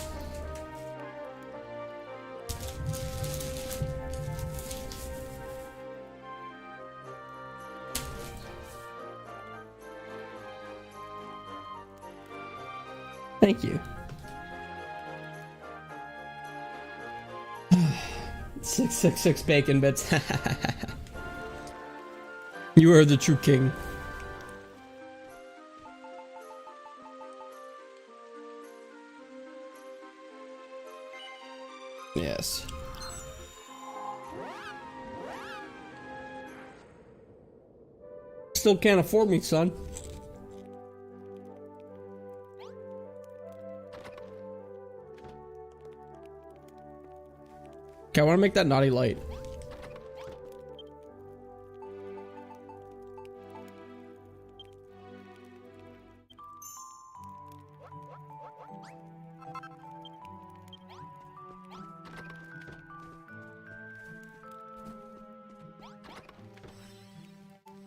Thank you. 666 bacon bits. You are the true king. Yes. Still can't afford me, son. Okay, I want to make that naughty light.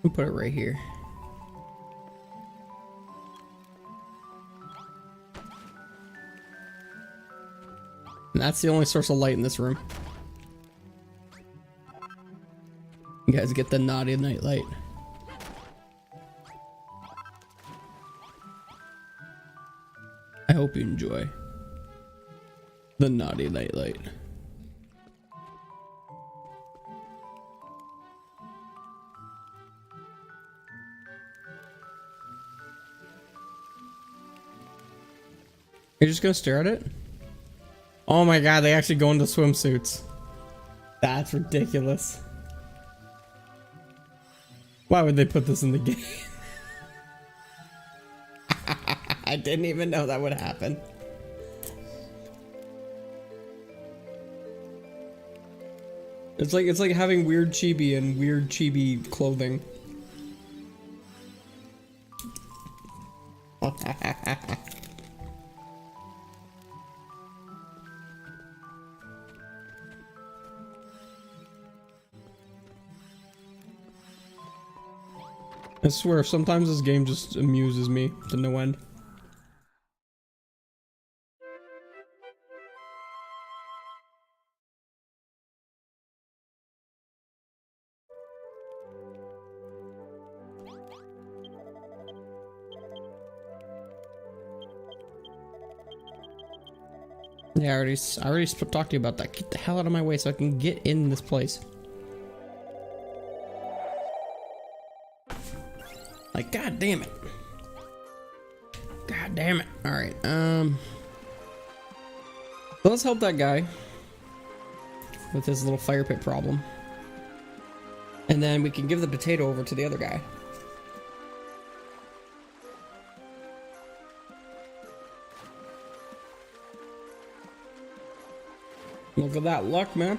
I'll put it right here. And that's the only source of light in this room. You guys get the naughty night light. I hope you enjoy the naughty night light. You're just gonna stare at it? Oh my god, they actually go into swimsuits. That's ridiculous. Why would they put this in the game? I didn't even know that would happen. It's like having weird chibi and weird chibi clothing. I swear, sometimes this game just amuses me to no end. Yeah, I already talked to you about that. Get the hell out of my way so I can get in this place. Like, god damn it. God damn it. Alright, let's help that guy with his little fire pit problem. And then we can give the potato over to the other guy. Look at that luck, man.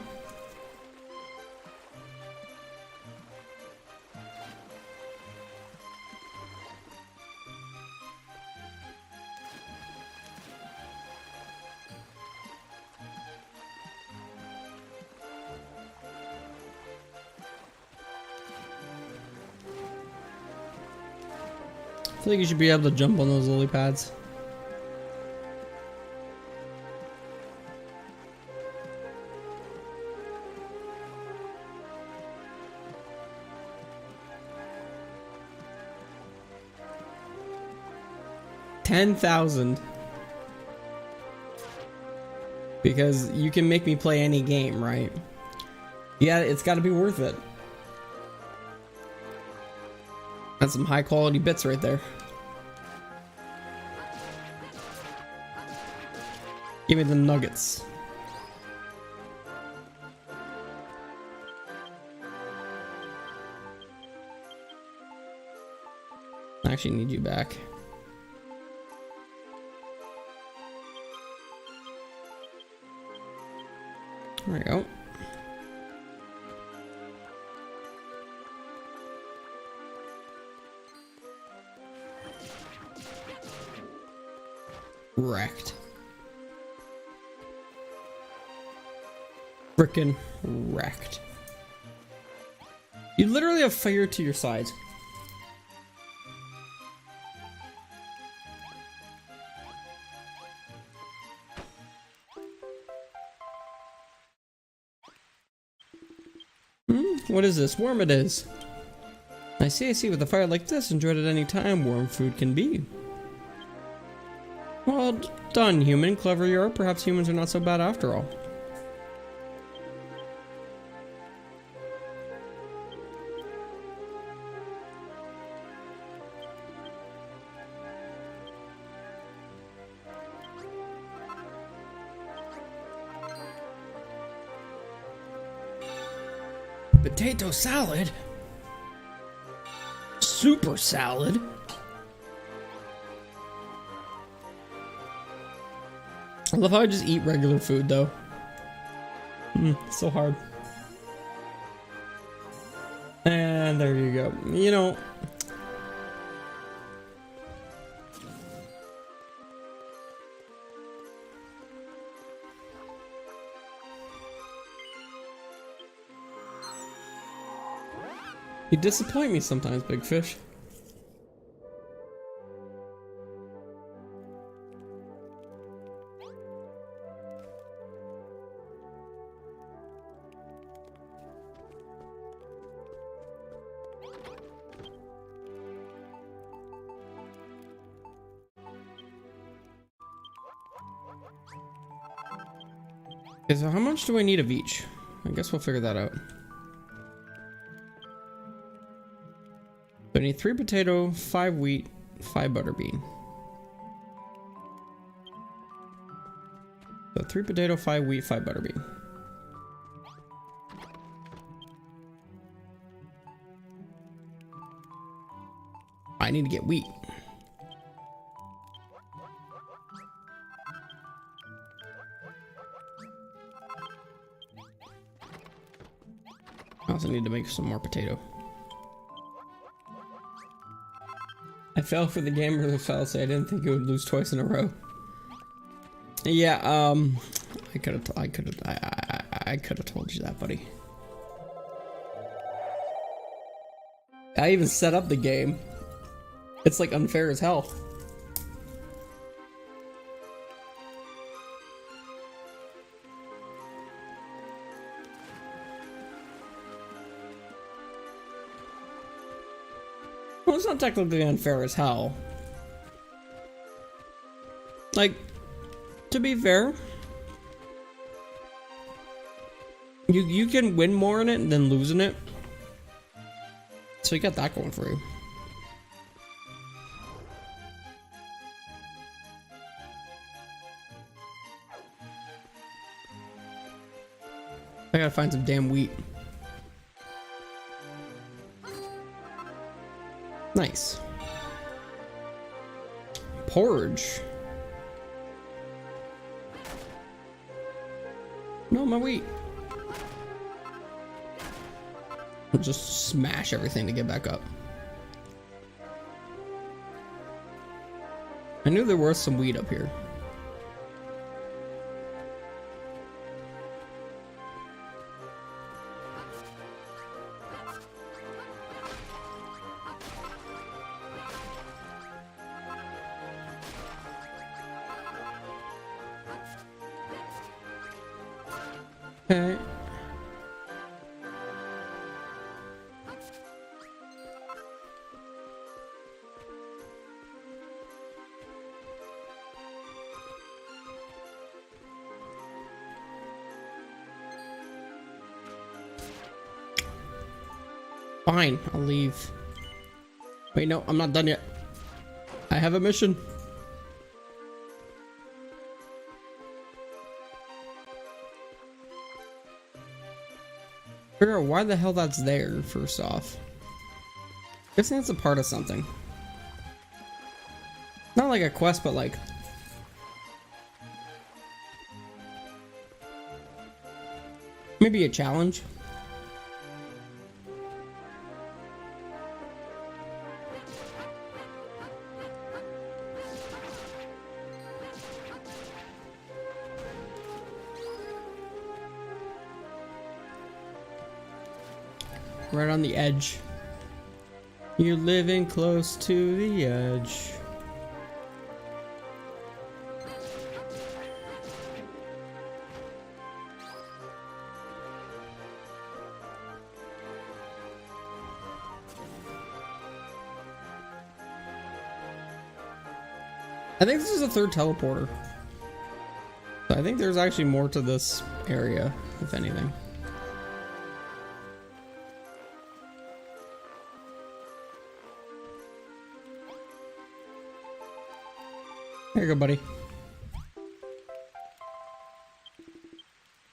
feel like you should be able to jump on those lily pads. $10,000. Because you can make me play any game, right? Yeah, it's got to be worth it. That's some high quality bits right there. Give me the nuggets. I actually need you back. There we go. Wrecked. Frickin' wrecked. You literally have fire to your sides. What is this? Warm it is. I see. With a fire like this, enjoyed at any time, warm food can be. Well done, human. Clever you are. Perhaps humans are not so bad after all. Potato salad? Super salad? I love how I just eat regular food though. So hard. And there you go. You know, you disappoint me sometimes, big fish. Okay, so how much do I need of each? I guess we'll figure that out. So I need 3 potato, 5 wheat, 5 butter bean. So 3 potato, 5 wheat, 5 butter bean. I need to get wheat. I also need to make some more potato. I fell for the game or the fallacy. I didn't think it would lose twice in a row. Yeah, I could have told you that, buddy. I even set up the game. It's like unfair as hell. Well, it's not technically unfair as hell. Like, to be fair, you can win more in it than losing it. So you got that going for you. I gotta find some damn wheat. Nice. Porridge. No, my wheat. I'll just smash everything to get back up. I knew there was some wheat up here. Okay. Fine, I'll leave. Wait, no, I'm not done yet. I have a mission. Figure out why the hell that's there, first off. Guessing it's a part of something. Not like a quest, but like... maybe a challenge. Right on the edge. You're living close to the edge. I think this is a third teleporter. So I think there's actually more to this area, if anything. There you go, buddy.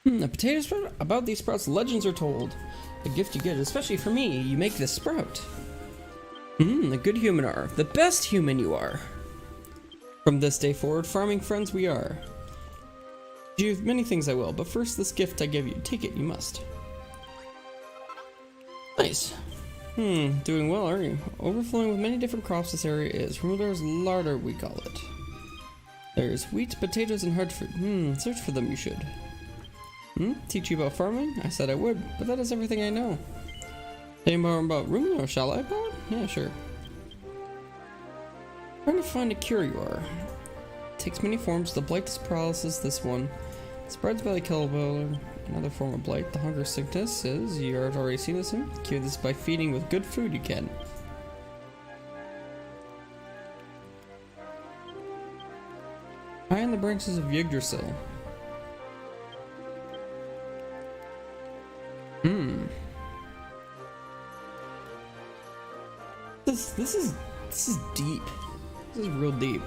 A potato sprout? About these sprouts, legends are told. A gift you get, especially for me, you make this sprout. A good human are. The best human you are. From this day forward, farming friends we are. Do you many things I will, but first this gift I give you. Take it, you must. Nice. Doing well, aren't you? Overflowing with many different crops this area is. Ruler's larder, we call it. There's wheat, potatoes, and hard fruit. Search for them you should. Teach you about farming? I said I would, but that is everything I know. Tell you more about Ruler, shall I, Paul? Yeah, sure. Trying to find a cure you are. It takes many forms. The blight is paralysis, this one. Spreads by the killable, another form of blight. The hunger sickness is, you have already seen this one. Cure this by feeding with good food you can. High in the branches of Yggdrasil. This is deep. This is real deep.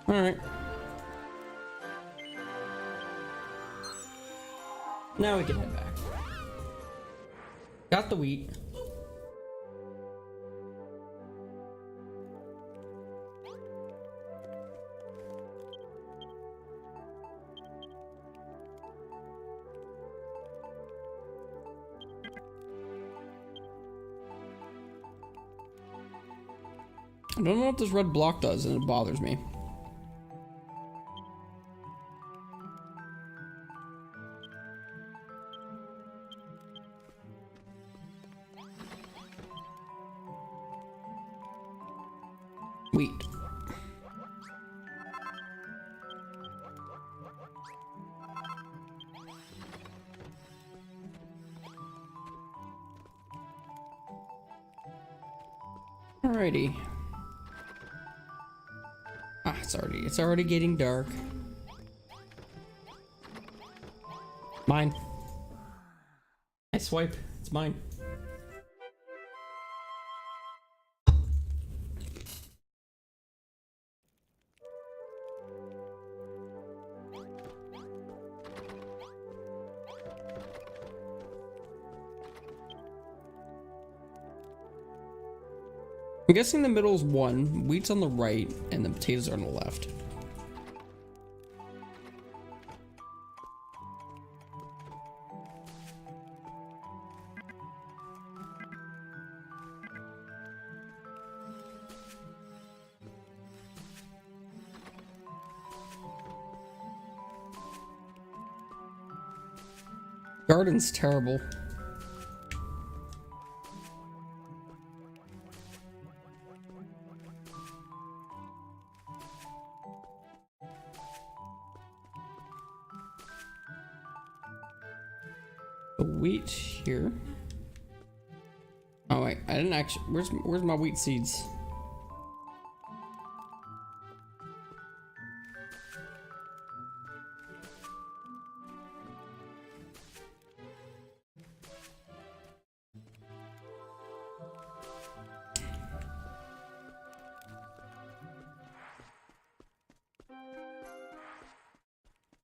All right. Now we can head back. Got the wheat. I don't know what this red block does, and it bothers me. Wheat. Alrighty. It's already getting dark. Mine. I swipe. It's mine. I'm guessing the middle is 1, wheat's on the right, and the potatoes are on the left. Garden's terrible. The wheat here. Oh wait, I didn't actually. Where's my wheat seeds?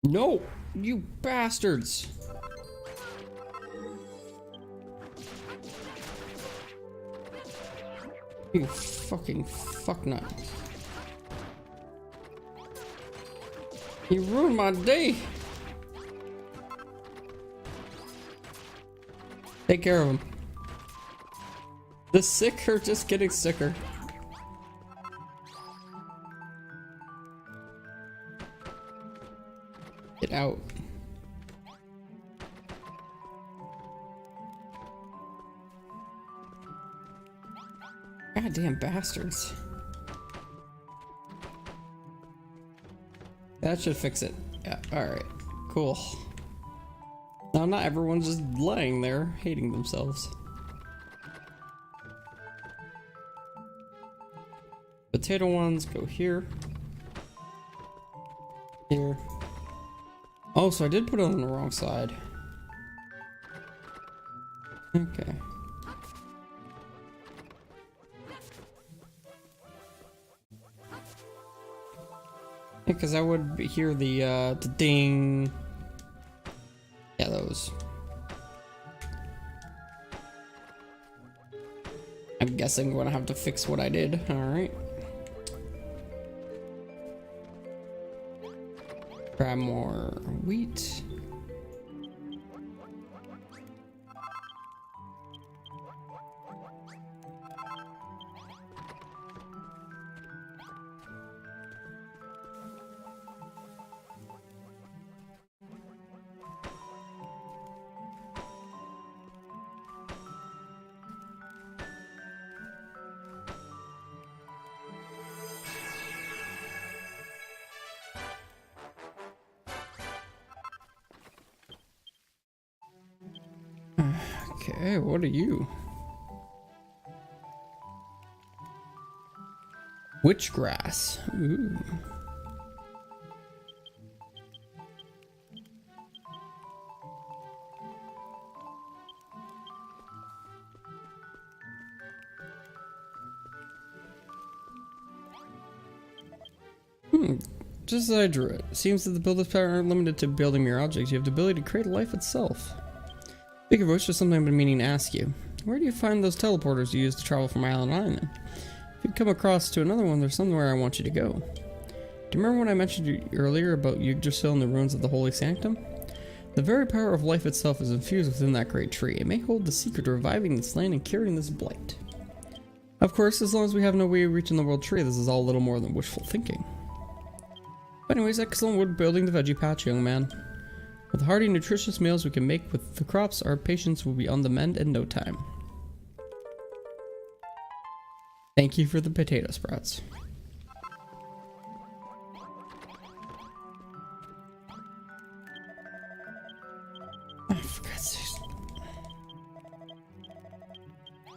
No, you bastards! You fucking fucknut. You ruined my day. Take care of him. The sick are just getting sicker. Get out. Goddamn bastards. That should fix it. Yeah, alright. Cool. Now not everyone's just lying there, hating themselves. Potato ones go here. Here. Oh, so I did put it on the wrong side. Okay. Because I would hear the ding. Yeah, those. I'm guessing I'm gonna have to fix what I did. Alright. Grab more wheat. Okay, what are you? Witchgrass. Ooh. Just as I drew it. Seems that the builder's power aren't limited to building mere objects. You have the ability to create life itself. Speaking of which, there's something I've been meaning to ask you. Where do you find those teleporters you use to travel from island to island? If you come across to another one, there's somewhere I want you to go. Do you remember when I mentioned you earlier about Yggdrasil and the ruins of the Holy Sanctum? The very power of life itself is infused within that great tree. It may hold the secret to reviving this land and curing this blight. Of course, as long as we have no way of reaching the world tree, this is all a little more than wishful thinking. But anyways, excellent wood building the veggie patch, young man. With the hearty, nutritious meals we can make with the crops, our patience will be on the mend in no time. Thank you for the potato sprouts. Oh, for God's sake.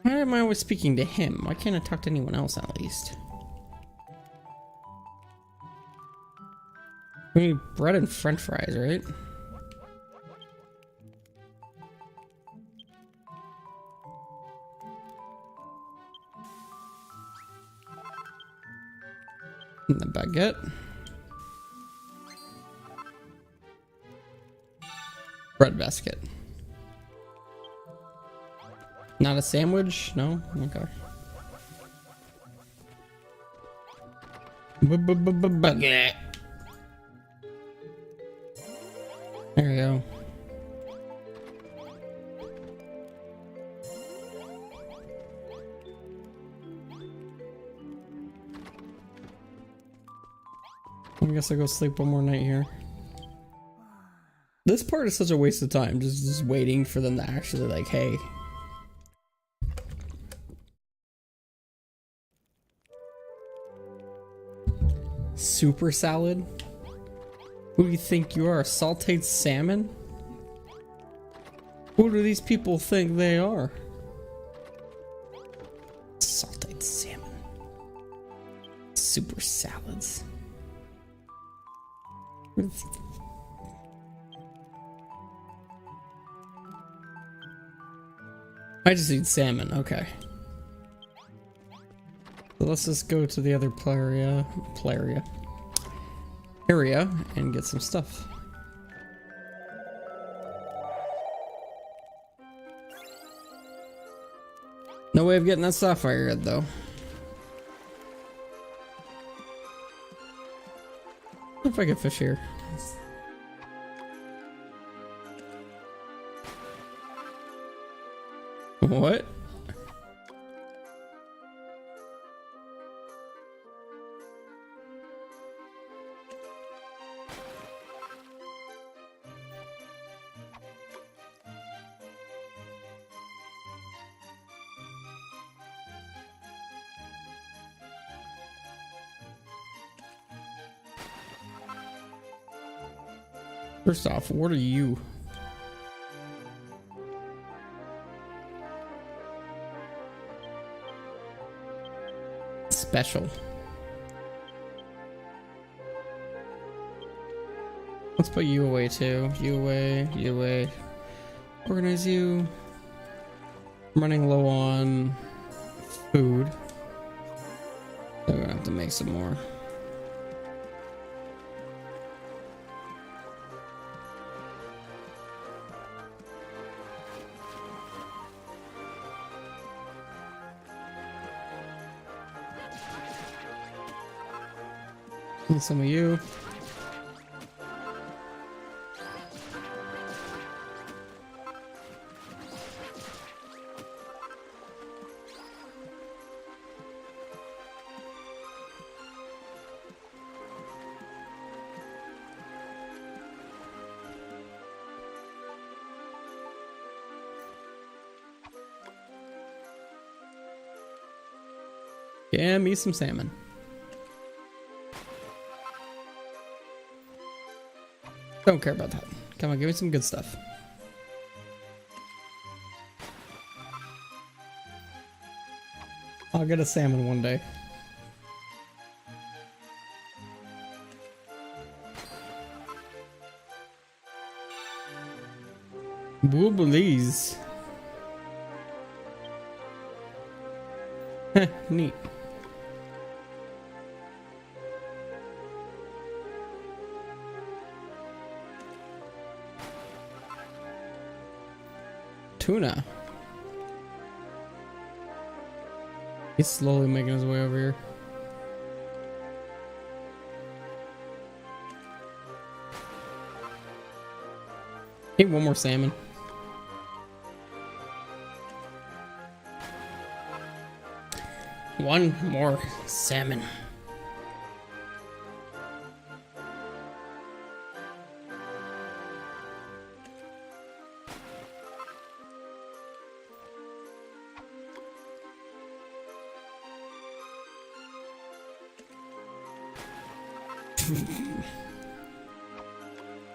Why am I always speaking to him? Why can't I talk to anyone else at least? We need bread and french fries, right? And the baguette. Bread basket. Not a sandwich? No? Okay. Baguette. There we go. I guess I'll go sleep one more night here. This part is such a waste of time, just waiting for them to actually like, hey. Super salad? Who do you think you are, a sauteed salmon? Who do these people think they are? Salted salmon. Super salads. I just eat salmon, okay. So let's just go to the other area and get some stuff. No way of getting that sapphire yet, though. What if I get fish here? What? First off, what are you? Special. Let's put you away too. You away, you away. Organize you. I'm running low on food. So we're gonna have to make some more. And some of you. Yeah, me some salmon. Don't care about that. Come on, give me some good stuff. I'll get a salmon one day. Booblies. Heh, neat. Tuna. He's slowly making his way over here. Hey, one more salmon. One more salmon.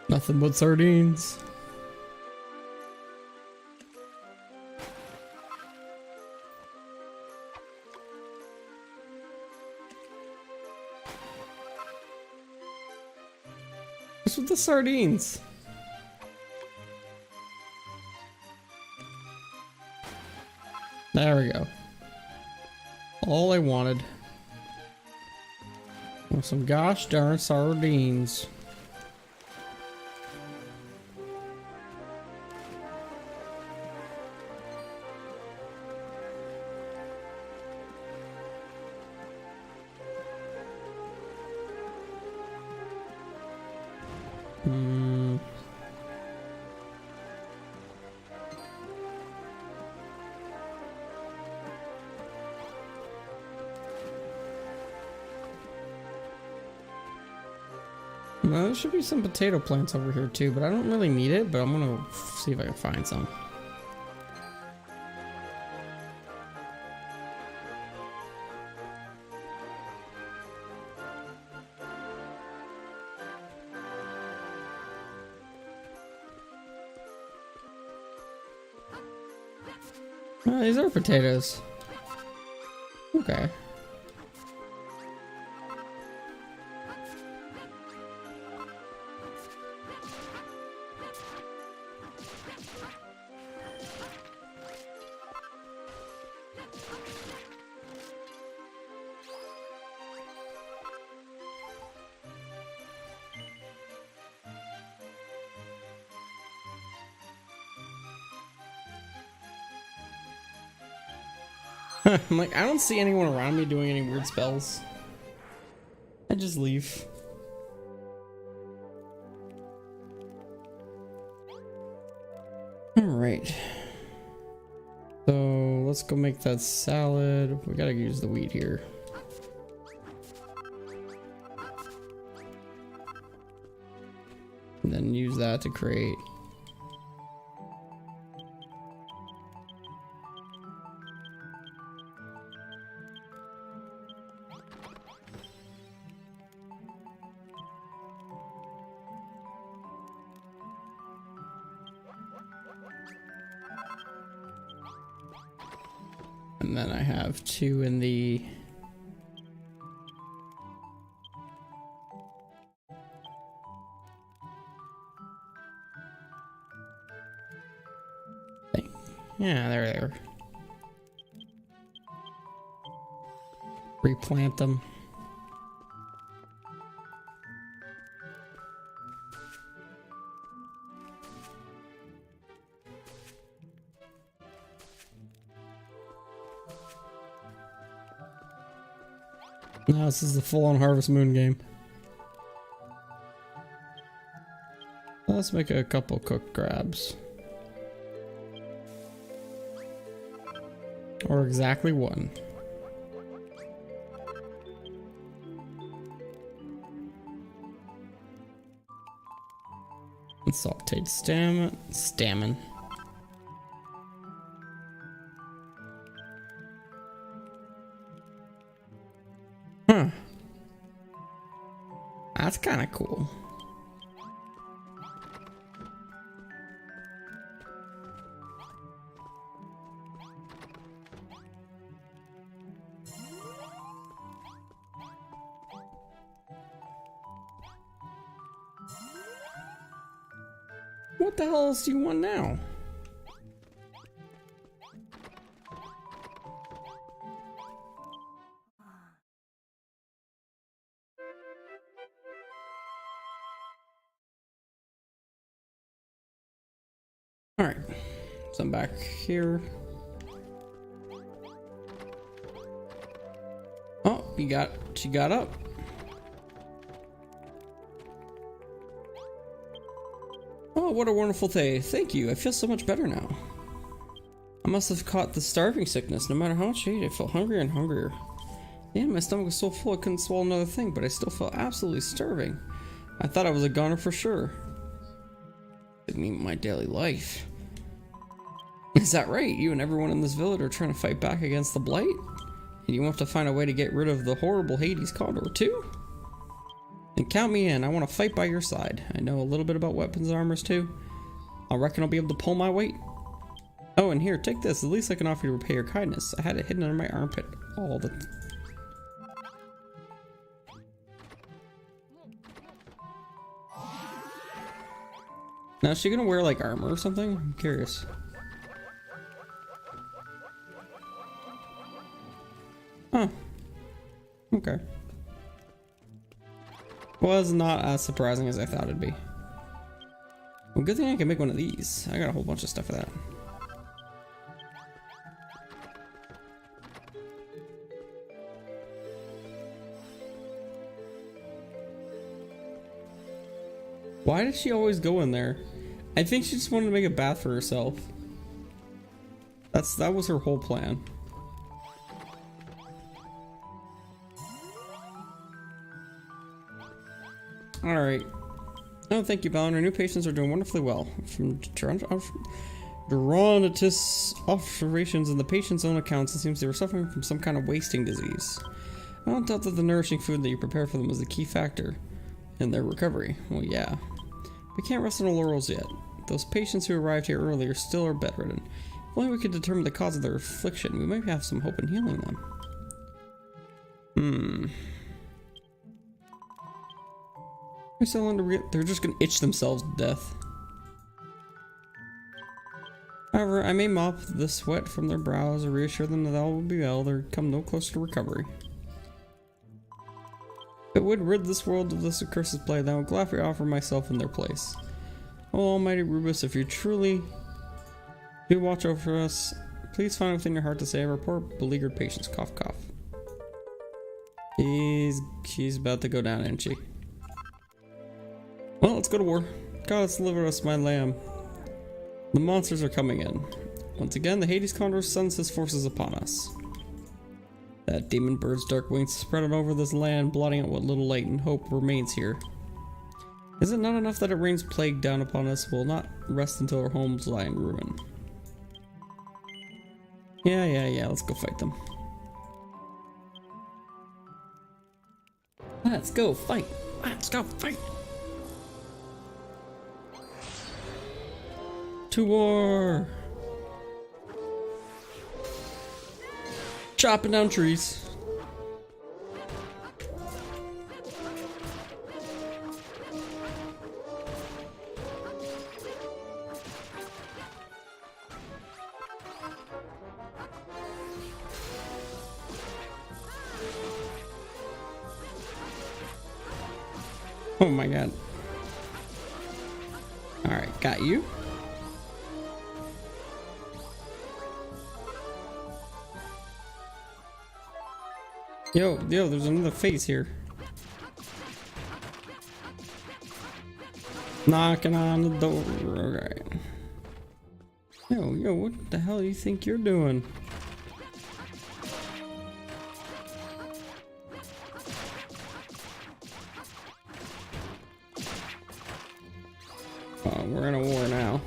Nothing but sardines. What's with the sardines? There we go. All I wanted was some gosh darn sardines. Well, there should be some potato plants over here too, but I don't really need it, but I'm gonna see if I can find some. Oh, these are potatoes. Okay. I'm like, I don't see anyone around me doing any weird spells. I just leave. Alright. So let's go make that salad. We gotta use the wheat here. And then use that to create. And then I have 2 in the thing. Yeah, there. Replant them. Now this is the full-on Harvest Moon game. Let's make a couple cooked crabs. Or exactly 1. And sauteed stammen. Huh. That's kind of cool. What the hell else do you want now? Alright, so I'm back here. Oh, she got up. Oh, what a wonderful day. Thank you, I feel so much better now. I must have caught the starving sickness. No matter how much I ate, I felt hungrier and hungrier. Yeah, my stomach was so full I couldn't swallow another thing, but I still felt absolutely starving. I thought I was a goner for sure. Didn't eat my daily life. Is that right? You and everyone in this village are trying to fight back against the blight? And you want to find a way to get rid of the horrible Hades Condor too? Then count me in. I want to fight by your side. I know a little bit about weapons and armors too. I reckon I'll be able to pull my weight. Oh, and here, take this. At least I can offer you to repay your kindness. I had it hidden under my armpit all the Now, is she gonna wear like armor or something? I'm curious. Huh. Okay. Was not as surprising as I thought it'd be. Well, good thing I can make one of these. I got a whole bunch of stuff for that. Why did she always go in there? I think she just wanted to make a bath for herself. That was her whole plan. Alright. Oh, thank you, Balonator. Our new patients are doing wonderfully well. From Geronatus observations in the patient's own accounts, it seems they were suffering from some kind of wasting disease. I don't doubt that the nourishing food that you prepare for them was the key factor in their recovery. Well, yeah. We can't rest on our laurels yet. Those patients who arrived here earlier still are bedridden. If only we could determine the cause of their affliction, we might have some hope in healing them. They're just gonna itch themselves to death. However, I may mop the sweat from their brows or reassure them that all will be well. They'll come no closer to recovery. If it would rid this world of this accursed plague, then I would gladly offer myself in their place. Oh, Almighty Rubus, if you truly do watch over us, please find within your heart to save our poor beleaguered patients. Cough, cough. She's about to go down, isn't she? Well, let's go to war. God, let's deliver us, my lamb. The monsters are coming in. Once again, the Hades Condor sends his forces upon us. That demon bird's dark wings spread out over this land, blotting out what little light and hope remains here. Is it not enough that it rains plague down upon us? We'll not rest until our homes lie in ruin. Yeah, let's go fight them. Let's go fight! Let's go fight! To war! Chopping down trees. Oh my god. Alright, got you. Yo, there's another face here. Knocking on the door. Alright. Yo, what the hell do you think you're doing? Oh, we're in a war now.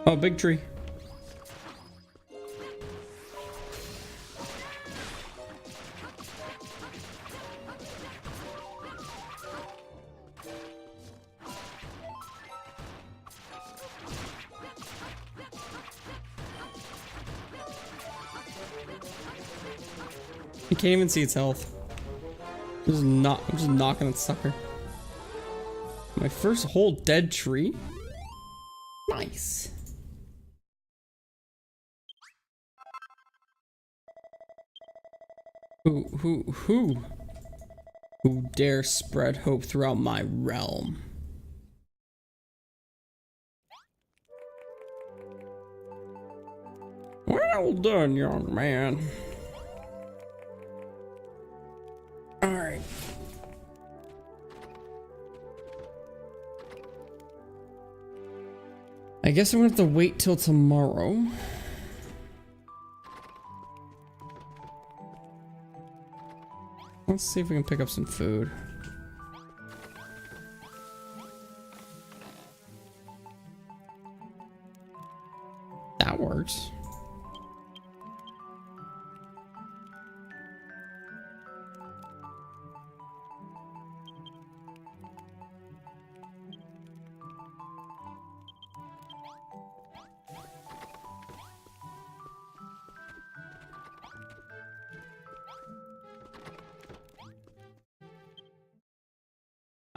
Oh, big tree. You can't even see its health. I'm just knocking that sucker. My first whole dead tree? Nice. Who dare spread hope throughout my realm? Well done, young man. Alright. I guess I'm gonna have to wait till tomorrow. Let's see if we can pick up some food. That works.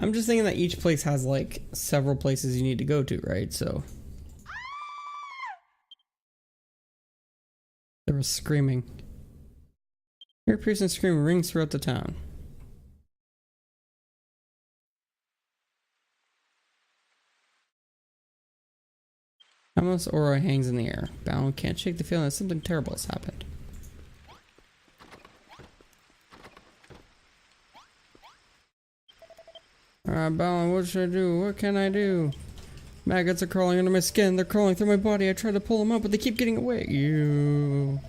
I'm just thinking that each place has like several places you need to go to, right? So there was screaming. Your piercing scream rings throughout the town. Almost aura hangs in the air. Balon can't shake the feeling that something terrible has happened. Balon, what should I do? What can I do? Maggots are crawling under my skin. They're crawling through my body. I try to pull them out, but they keep getting away. You.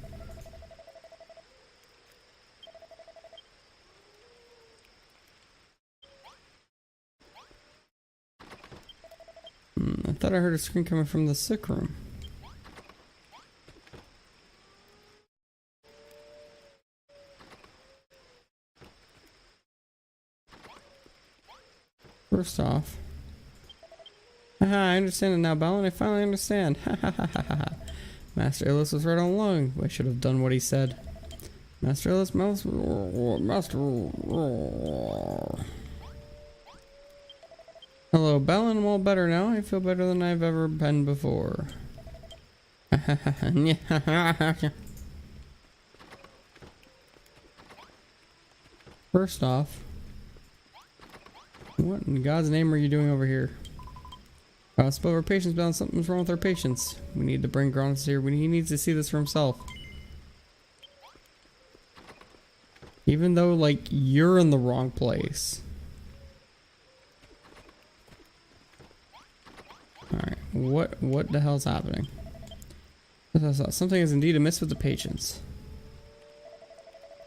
I thought I heard a scream coming from the sick room. First off. Haha, I understand it now, Balin. I finally understand. Ha ha ha ha ha. Master Illis was right all along. I should have done what he said. Master Illis, Master. Hello, Balin. I'm all better now. I feel better than I've ever been before. First off, what in God's name are you doing over here? Spoke our patience, Balin. Something's wrong with our patience. We need to bring Gronus here. He needs to see this for himself. Even though, like, you're in the wrong place. Alright, what the hell's happening? Something is indeed amiss with the patients.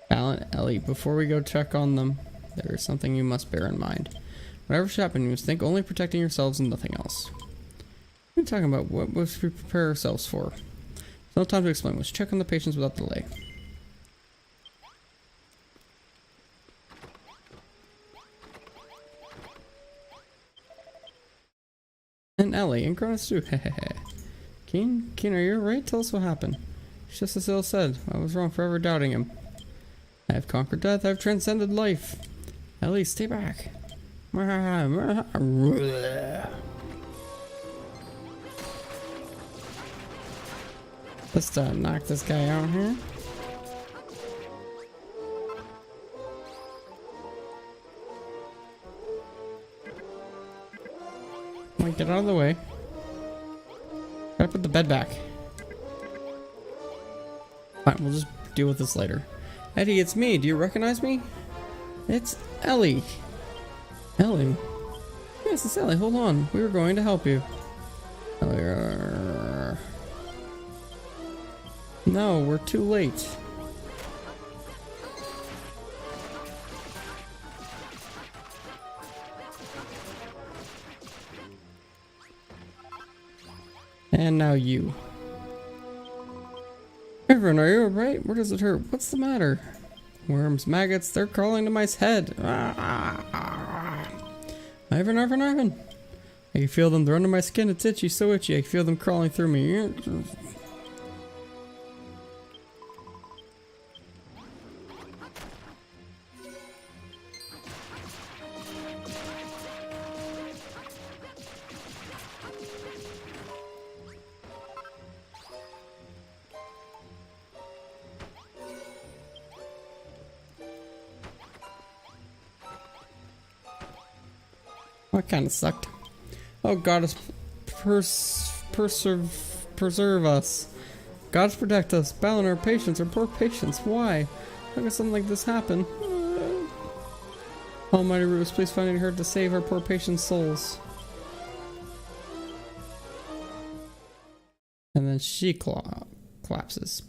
Balin, Ellie, before we go check on them, there is something you must bear in mind. Whatever should happen, you must think only protecting yourselves and nothing else. What are you talking about? What must we prepare ourselves for? There's no time to explain. Let's check on the patients without delay. And Ellie, and Cronus too. Hehehe. Keen, are you alright? Tell us what happened. It's just as Il said. I was wrong for ever doubting him. I have conquered death. I have transcended life. Ellie, stay back. Let's knock this guy out here. Like, get out of the way. Gotta put the bed back. Fine, we'll just deal with this later. Eddie, it's me. Do you recognize me? It's Ellie. Ellie? Yes, it's Ellie. Hold on. We were going to help you. Ellie. No, we're too late. And now you. Everyone, are you alright? Where does it hurt? What's the matter? Worms, maggots, they're crawling to my head. Ivan. I can feel them. They're under my skin. It's itchy, so itchy. I can feel them crawling through me. That kind of sucked. Oh, Goddess, preserve us. Goddess, protect us. Balin, our patients, our poor patients. Why? How could something like this happen? Almighty Rufus, please find it hard to save our poor patients' souls. And then she collapses.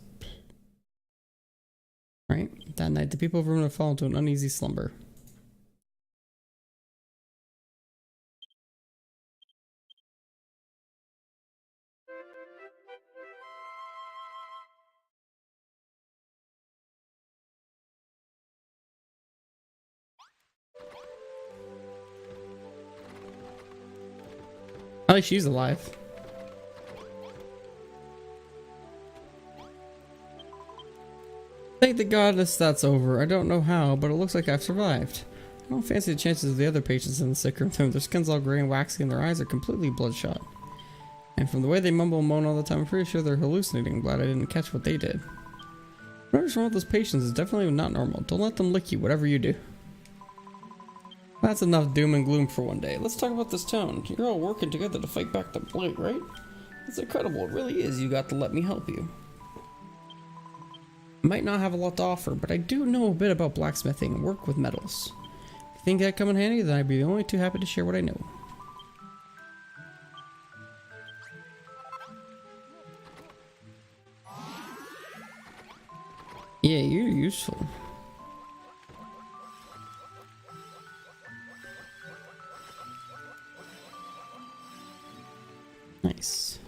Right? That night, the people of Ruin have fallen into an uneasy slumber. At least she's alive. Thank the goddess that's over. I don't know how, but it looks like I've survived. I don't fancy the chances of the other patients in the sick room. Their skin's all gray and waxy and their eyes are completely bloodshot. And from the way they mumble and moan all the time, I'm pretty sure they're hallucinating. I'm glad I didn't catch what they did. Whatever's wrong with those patients is definitely not normal. Don't let them lick you, whatever you do. That's enough doom and gloom for one day. Let's talk about this town. You're all working together to fight back the blight, right? It's incredible. It really is. You got to let me help you. I might not have a lot to offer, but I do know a bit about blacksmithing and work with metals. If you think that'd come in handy, then I'd be only too happy to share what I know. Yeah, you're useful. Nice.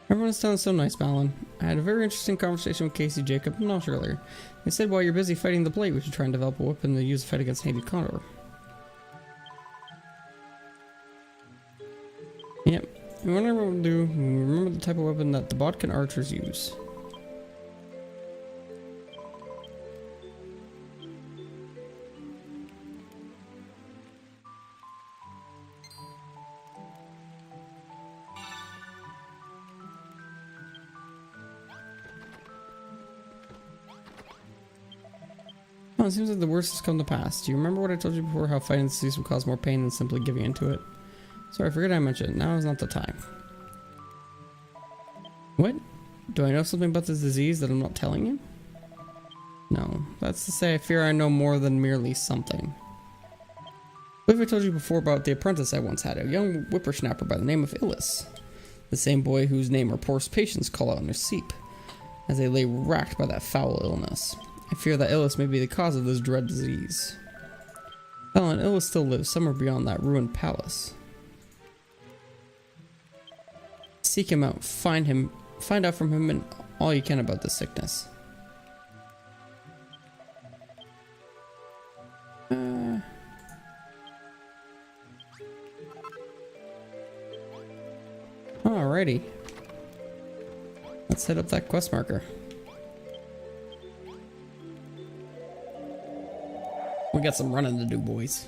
Everyone sounds so nice, Balin. I had a very interesting conversation with Casey, Jacob, and Nosh earlier. They said while you're busy fighting the blight, we should try and develop a weapon to use to fight against Hated Condor. Yep. You wonder what we'll do. Remember the type of weapon that the Bodkin archers use. Oh, it seems like the worst has come to pass. Do you remember what I told you before, how fighting this disease would cause more pain than simply giving into it? Sorry, I forget I mentioned it. Now is not the time. What? Do I know something about this disease that I'm not telling you? No. That's to say, I fear I know more than merely something. What if I told you before about the apprentice I once had, a young whippersnapper by the name of Illis? The same boy whose name our poorest patients call out in their sleep, as they lay racked by that foul illness. I fear that Illis may be the cause of this dread disease. Helen, Illis still lives somewhere beyond that ruined palace. Seek him out, find out from him and all you can about this sickness. Alrighty. Let's hit up that quest marker. We got some running to do, boys.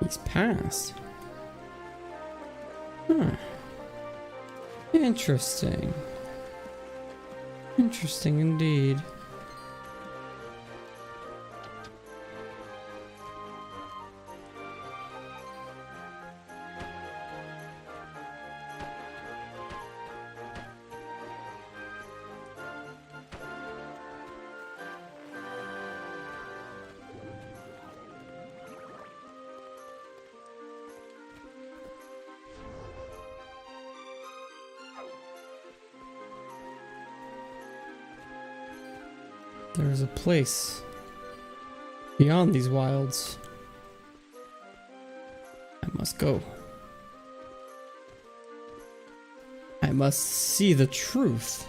He's passed. Huh. Interesting. Interesting indeed. There's a place beyond these wilds. I must go. I must see the truth.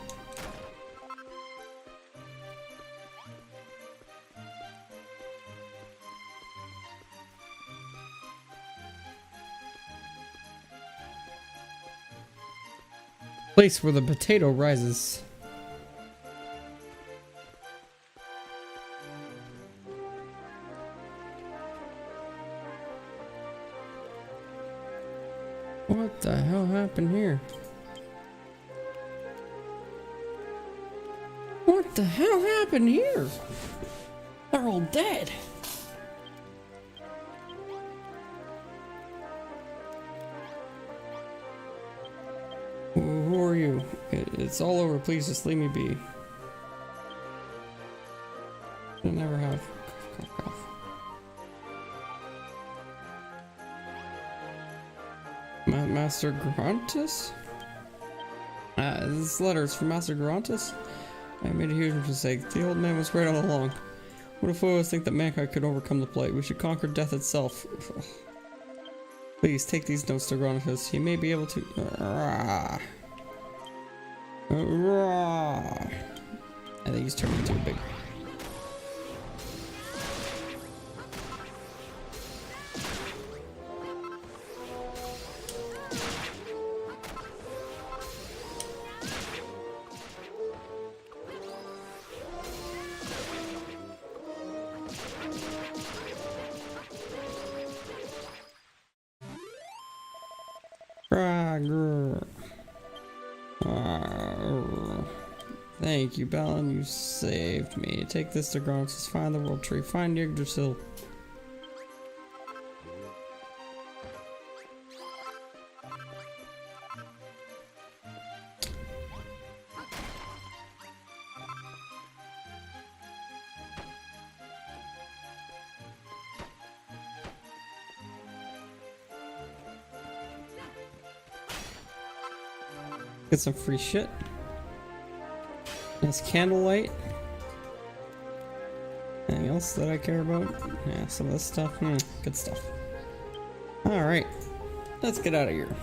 Place where the potato rises. What the hell happened here? What the hell happened here? They're all dead. Who are you? It's all over. Please just leave me be. I never have. Cough, cough. Master Grantis? This letter is from Master Grantis? I made a huge mistake. The old man was right all along. What if we always think that mankind could overcome the plague? We should conquer death itself. Please take these notes to Grantis. He may be able to. I think he's turning into a big. Frogger. Thank you, Balin. You saved me. Take this to Gronx's. Find the world tree. Find Yggdrasil. Get some free shit. Nice candlelight. Anything else that I care about? Yeah, some of this stuff. Good stuff. Alright. Let's get out of here.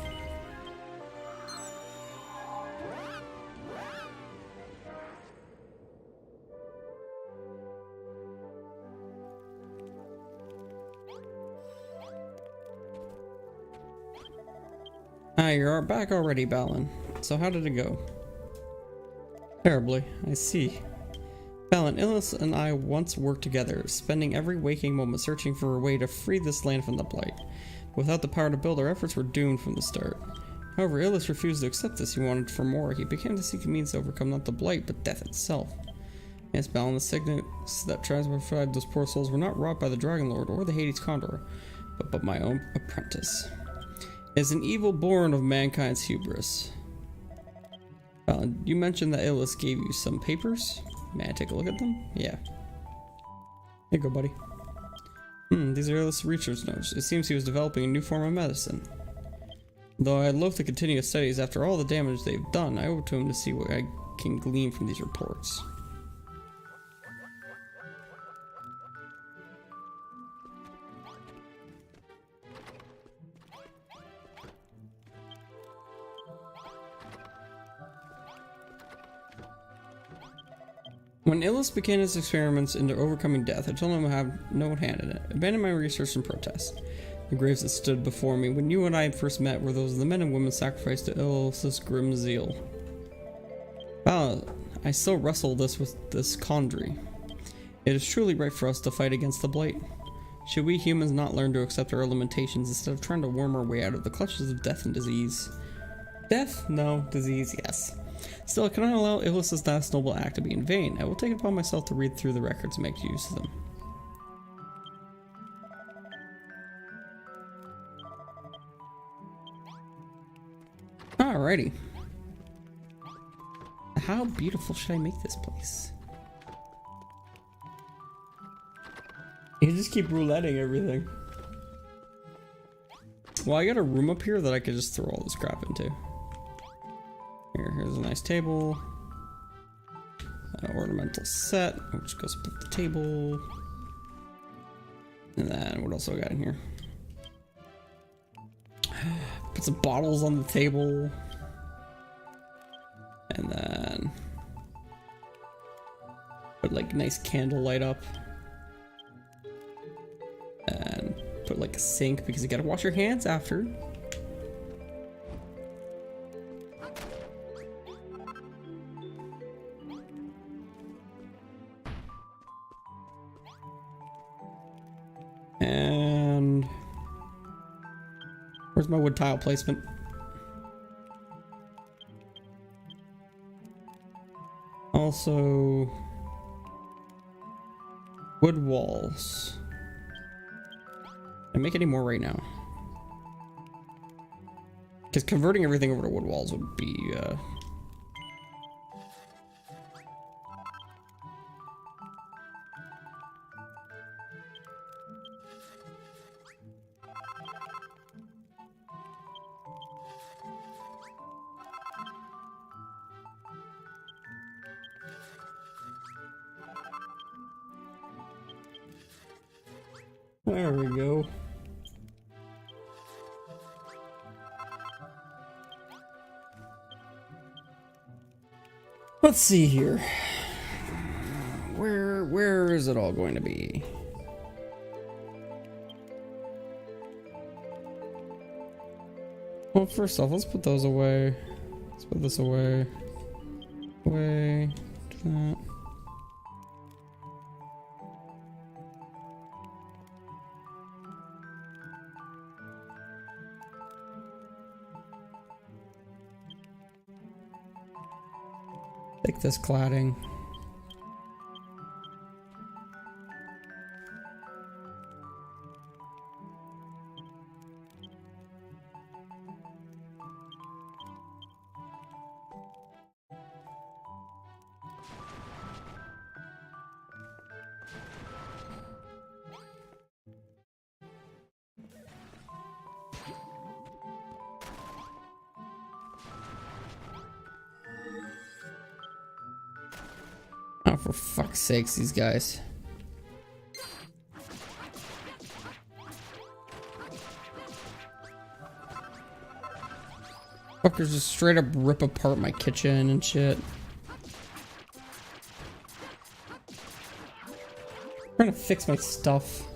Ah, you're back already, Balin. So how did it go? Terribly, I see. Balin, Illis and I once worked together, spending every waking moment searching for a way to free this land from the Blight. Without the power to build, our efforts were doomed from the start. However, Illis refused to accept this. He wanted for more. He began to seek a means to overcome not the Blight, but death itself. Yes, Balin, the sickness that transmogrified those poor souls were not wrought by the Dragon Lord or the Hades Condor, but by my own apprentice. It is an evil born of mankind's hubris. You mentioned that Illis gave you some papers. May I take a look at them? Yeah. Here you go, buddy. These are Illis' research notes. It seems he was developing a new form of medicine. Though I'd love to continue his studies after all the damage they've done, I owe it to him to see what I can glean from these reports. When Illis began his experiments into overcoming death, I told him I have no hand in it. I abandoned my research and protest. The graves that stood before me when you and I first met were those of the men and women sacrificed to Illis' grim zeal. Wow, I still wrestle with this quandary. It is truly right for us to fight against the Blight. Should we humans not learn to accept our limitations instead of trying to worm our way out of the clutches of death and disease? Death? No. Disease? Yes. Still, I cannot allow Illis' last noble act to be in vain. I will take it upon myself to read through the records and make use of them. Alrighty. How beautiful should I make this place? You just keep rouletting everything. Well, I got a room up here that I could just throw all this crap into. Here's a nice table. An ornamental set, which goes up the table. And then, what else do I got in here? Put some bottles on the table. And then put like nice candle light up. And put like a sink because you gotta wash your hands after. And where's my wood tile placement? Also, wood walls. Can I make any more right now? Because converting everything over to wood walls would be there we go. Let's see here. Where is it all going to be? Well, first off, let's put those away. Let's put this away. Away. That. Take this cladding. Oh, for fuck's sakes, these guys. Fuckers just straight up rip apart my kitchen and shit. Trying to fix my stuff.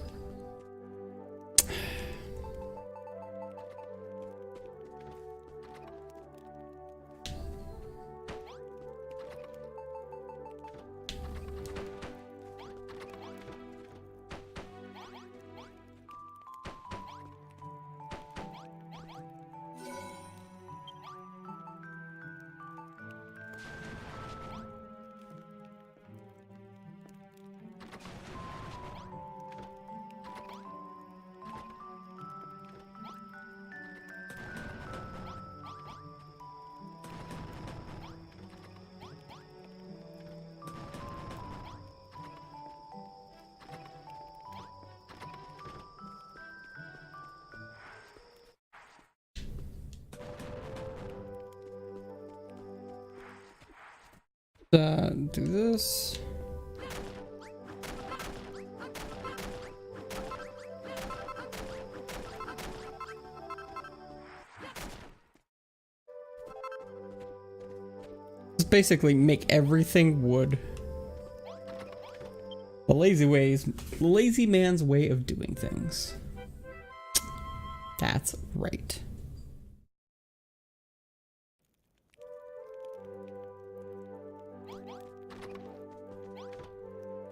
Do this. Just basically make everything wood. The lazy man's way of doing things. That's right.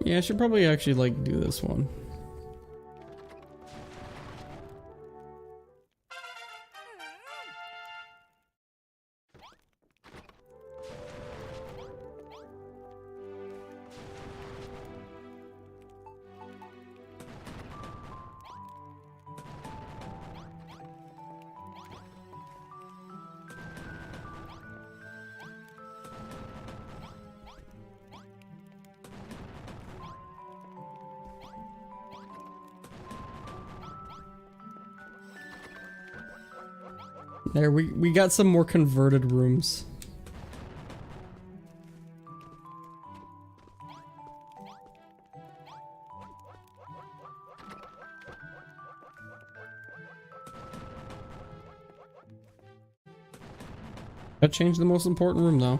Yeah, I should probably actually like do this one. There, we got some more converted rooms. That changed the most important room though.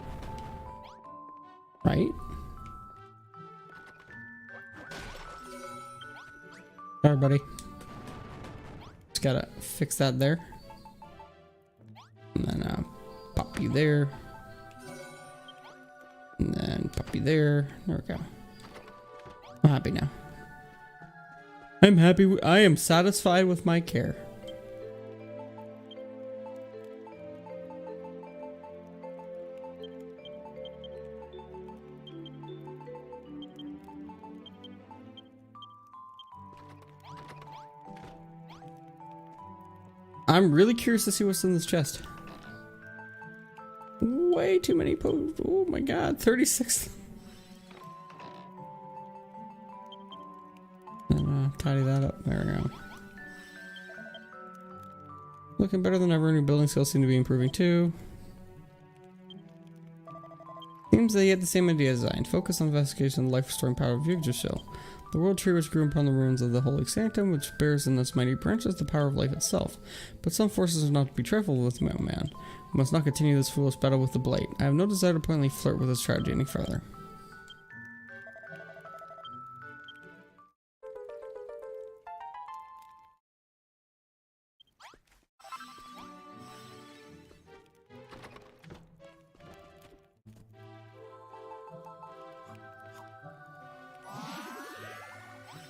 Right? Sorry, buddy. Just gotta fix that there. And then pop you there. And then pop you there. There we go. I'm happy now. I'm happy. I am satisfied with my care. I'm really curious to see what's in this chest. Way too many posts. Oh my god, 36. And tidy that up. There we go. Looking better than ever. New building skills seem to be improving too. Seems they had the same idea designed. Focus on investigation and life restoring power of Yggdrasil. The world tree which grew upon the ruins of the Holy Sanctum, which bears in its mighty branches the power of life itself. But some forces are not to be trifled with, my own man. We must not continue this foolish battle with the Blight. I have no desire to pointedly flirt with this strategy any further.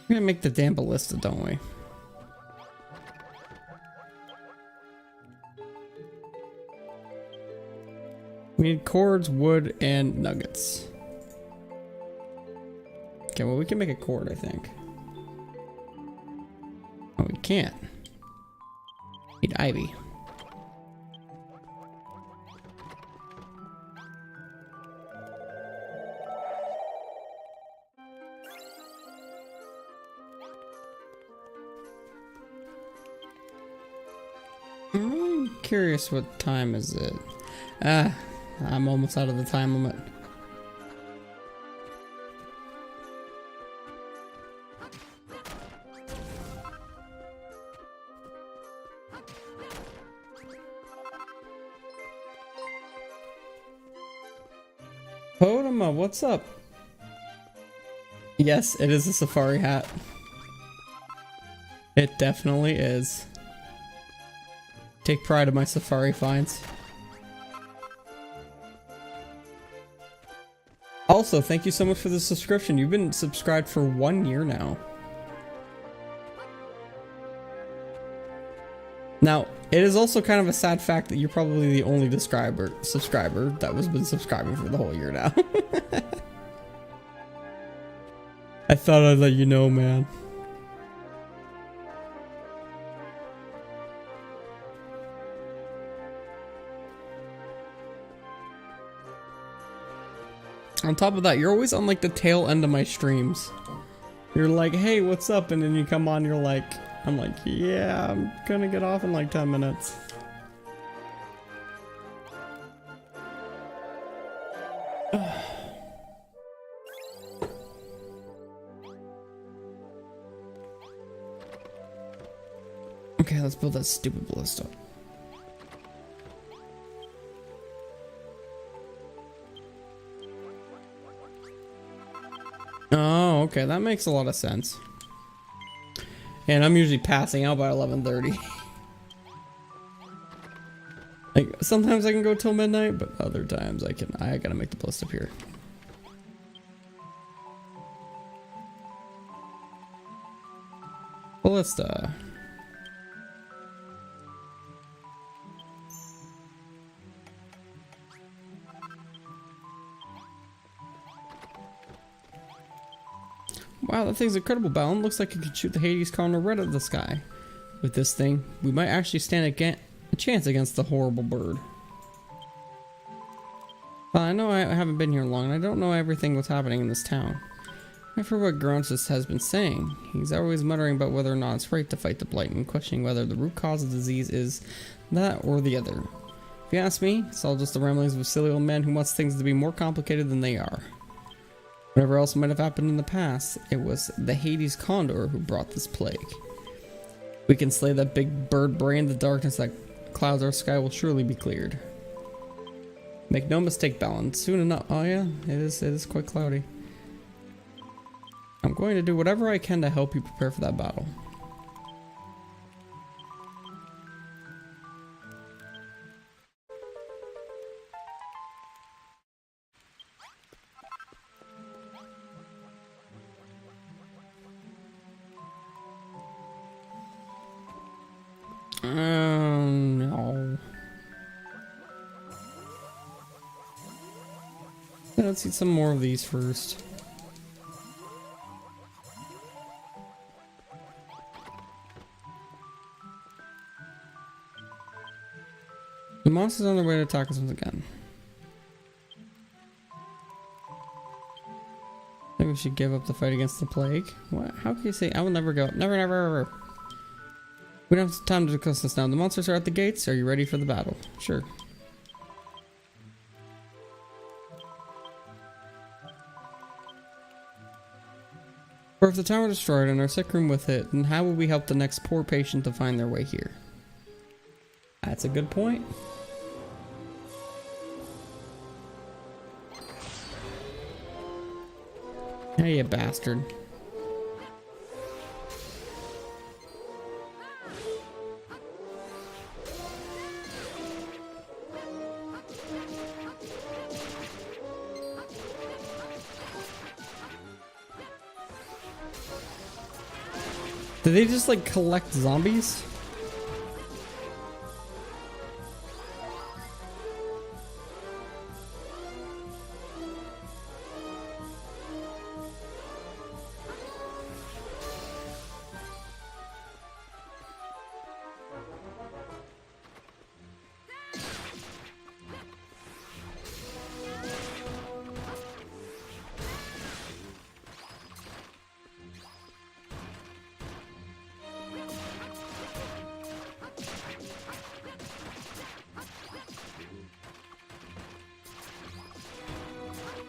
We're gonna make the damn ballista, don't we? We need cords, wood, and nuggets. Okay, well, we can make a cord, I think. Oh, we can't. Need ivy. I'm really curious what time is it. I'm almost out of the time limit. Podema, what's up? Yes, it is a safari hat. It definitely is. Take pride in my safari finds. Also, thank you so much for the subscription. You've been subscribed for 1 year now. Now, it is also kind of a sad fact that you're probably the only subscriber that has been subscribing for the whole year now. I thought I'd let you know, man. On top of that, you're always on like the tail end of my streams. You're like, hey, what's up? And then you come on, you're like, I'm like, yeah, I'm gonna get off in like 10 minutes. Okay, let's build that stupid ballista. Oh, okay, that makes a lot of sense. And I'm usually passing out by 11:30. Like, sometimes I can go till midnight, but other times I gotta make the post up here. Ballista. Wow, that thing's incredible, Balon. Looks like it could shoot the Hades Condor right out of the sky. With this thing, we might actually stand a chance against the horrible bird. Well, I know I haven't been here long, and I don't know everything that's happening in this town. I've heard what Grontus has been saying. He's always muttering about whether or not it's right to fight the blight and questioning whether the root cause of the disease is that or the other. If you ask me, it's all just the ramblings of a silly old man who wants things to be more complicated than they are. Whatever else might have happened in the past, it was the Hades Condor who brought this plague. We can slay that big bird brain, the darkness that clouds our sky will surely be cleared. Make no mistake, Balon, soon enough. Oh yeah, it is quite cloudy. I'm going to do whatever I can to help you prepare for that battle. No. Let's eat some more of these first. The monster's on their way to attack us once again. I think we should give up the fight against the plague. What? How can you say I will never go? Never, never, ever. We don't have time to discuss this now. The monsters are at the gates. Are you ready for the battle? Sure. Or if the tower destroyed and our sick room with it, then how will we help the next poor patient to find their way here? That's a good point. Hey, you bastard. Did they just like collect zombies?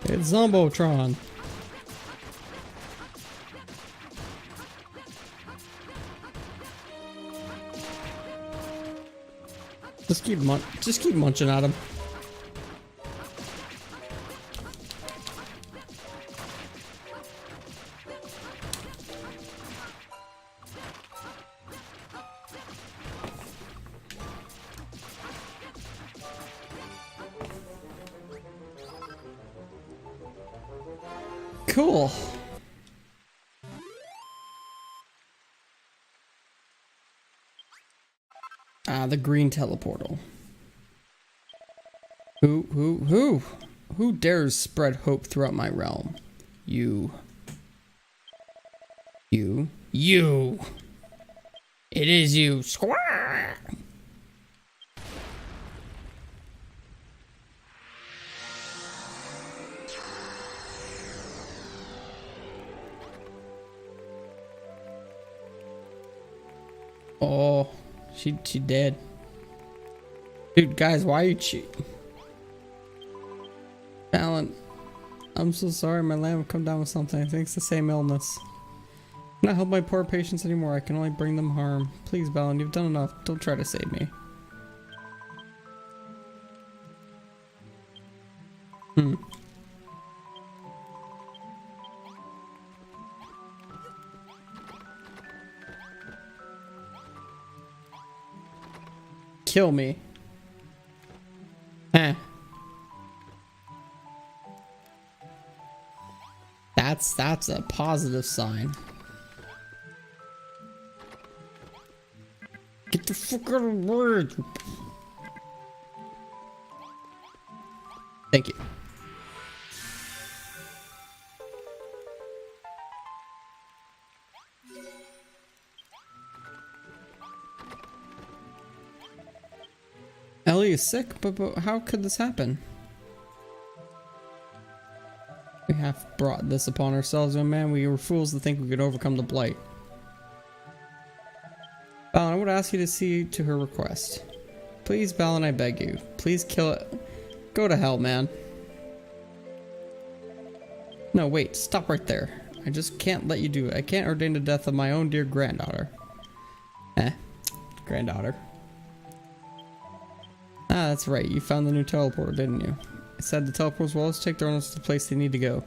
It's Zombotron. Just keep munching at him. Cool. Ah, the green teleportal. Who dares spread hope throughout my realm? You. It is you. Squawk! Oh, she dead. Dude, guys, why are you cheating? Alan, I'm so sorry, my lamb come down with something. I think it's the same illness. I cannot help my poor patients anymore. I can only bring them harm. Please, Balin, you've done enough. Don't try to save me. Kill me. Eh. That's a positive sign. Get the fuck out of the word. Thank you. Ellie is sick, but how could this happen? We have brought this upon ourselves, young man. We were fools to think we could overcome the blight. Balin, I would ask you to see to her request. Please, Balin, I beg you. Please kill it. Go to hell, man. No, wait. Stop right there. I just can't let you do it. I can't ordain the death of my own dear granddaughter. Granddaughter. Ah, that's right. You found the new teleporter, didn't you? It said the teleporters will always take their owners to the place they need to go.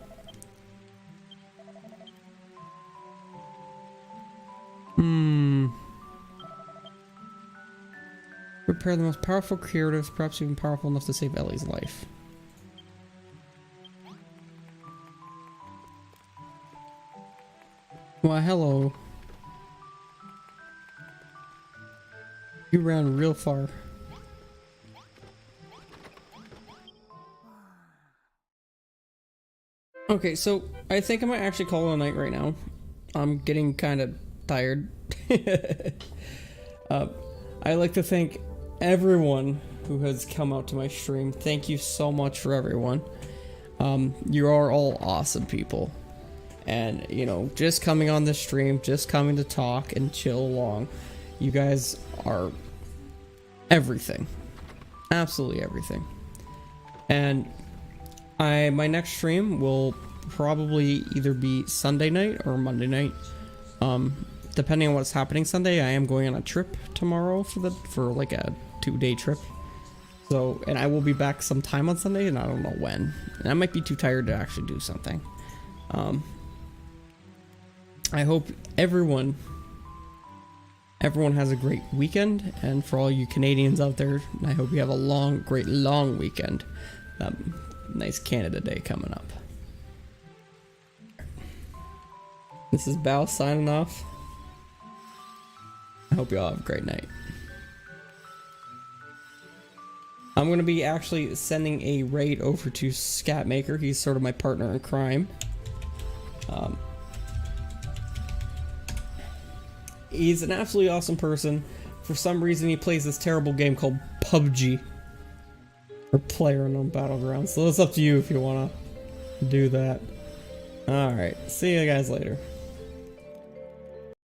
Prepare the most powerful creatives, perhaps even powerful enough to save Ellie's life. Why, hello. You ran real far. Okay, so I think I might actually call it a night right now. I'm getting kind of tired. I like to thank everyone who has come out to my stream. Thank you so much for everyone. You are all awesome people. And, you know, just coming on this stream, just coming to talk and chill along. You guys are everything. Absolutely everything. And my next stream will probably either be Sunday night or Monday night. Depending on what's happening Sunday, I am going on a trip tomorrow for like a 2-day trip. So, and I will be back sometime on Sunday, and I don't know when. And I might be too tired to actually do something. I hope everyone has a great weekend, and for all you Canadians out there, I hope you have a great long weekend. Nice Canada Day coming up. This is Bao signing off. I hope you all have a great night. I'm going to be actually sending a raid over to Scatmaker. He's sort of my partner in crime. He's an absolutely awesome person. For some reason, he plays this terrible game called PUBG. Or PlayerUnknown Battlegrounds. So it's up to you if you want to do that. Alright, see you guys later.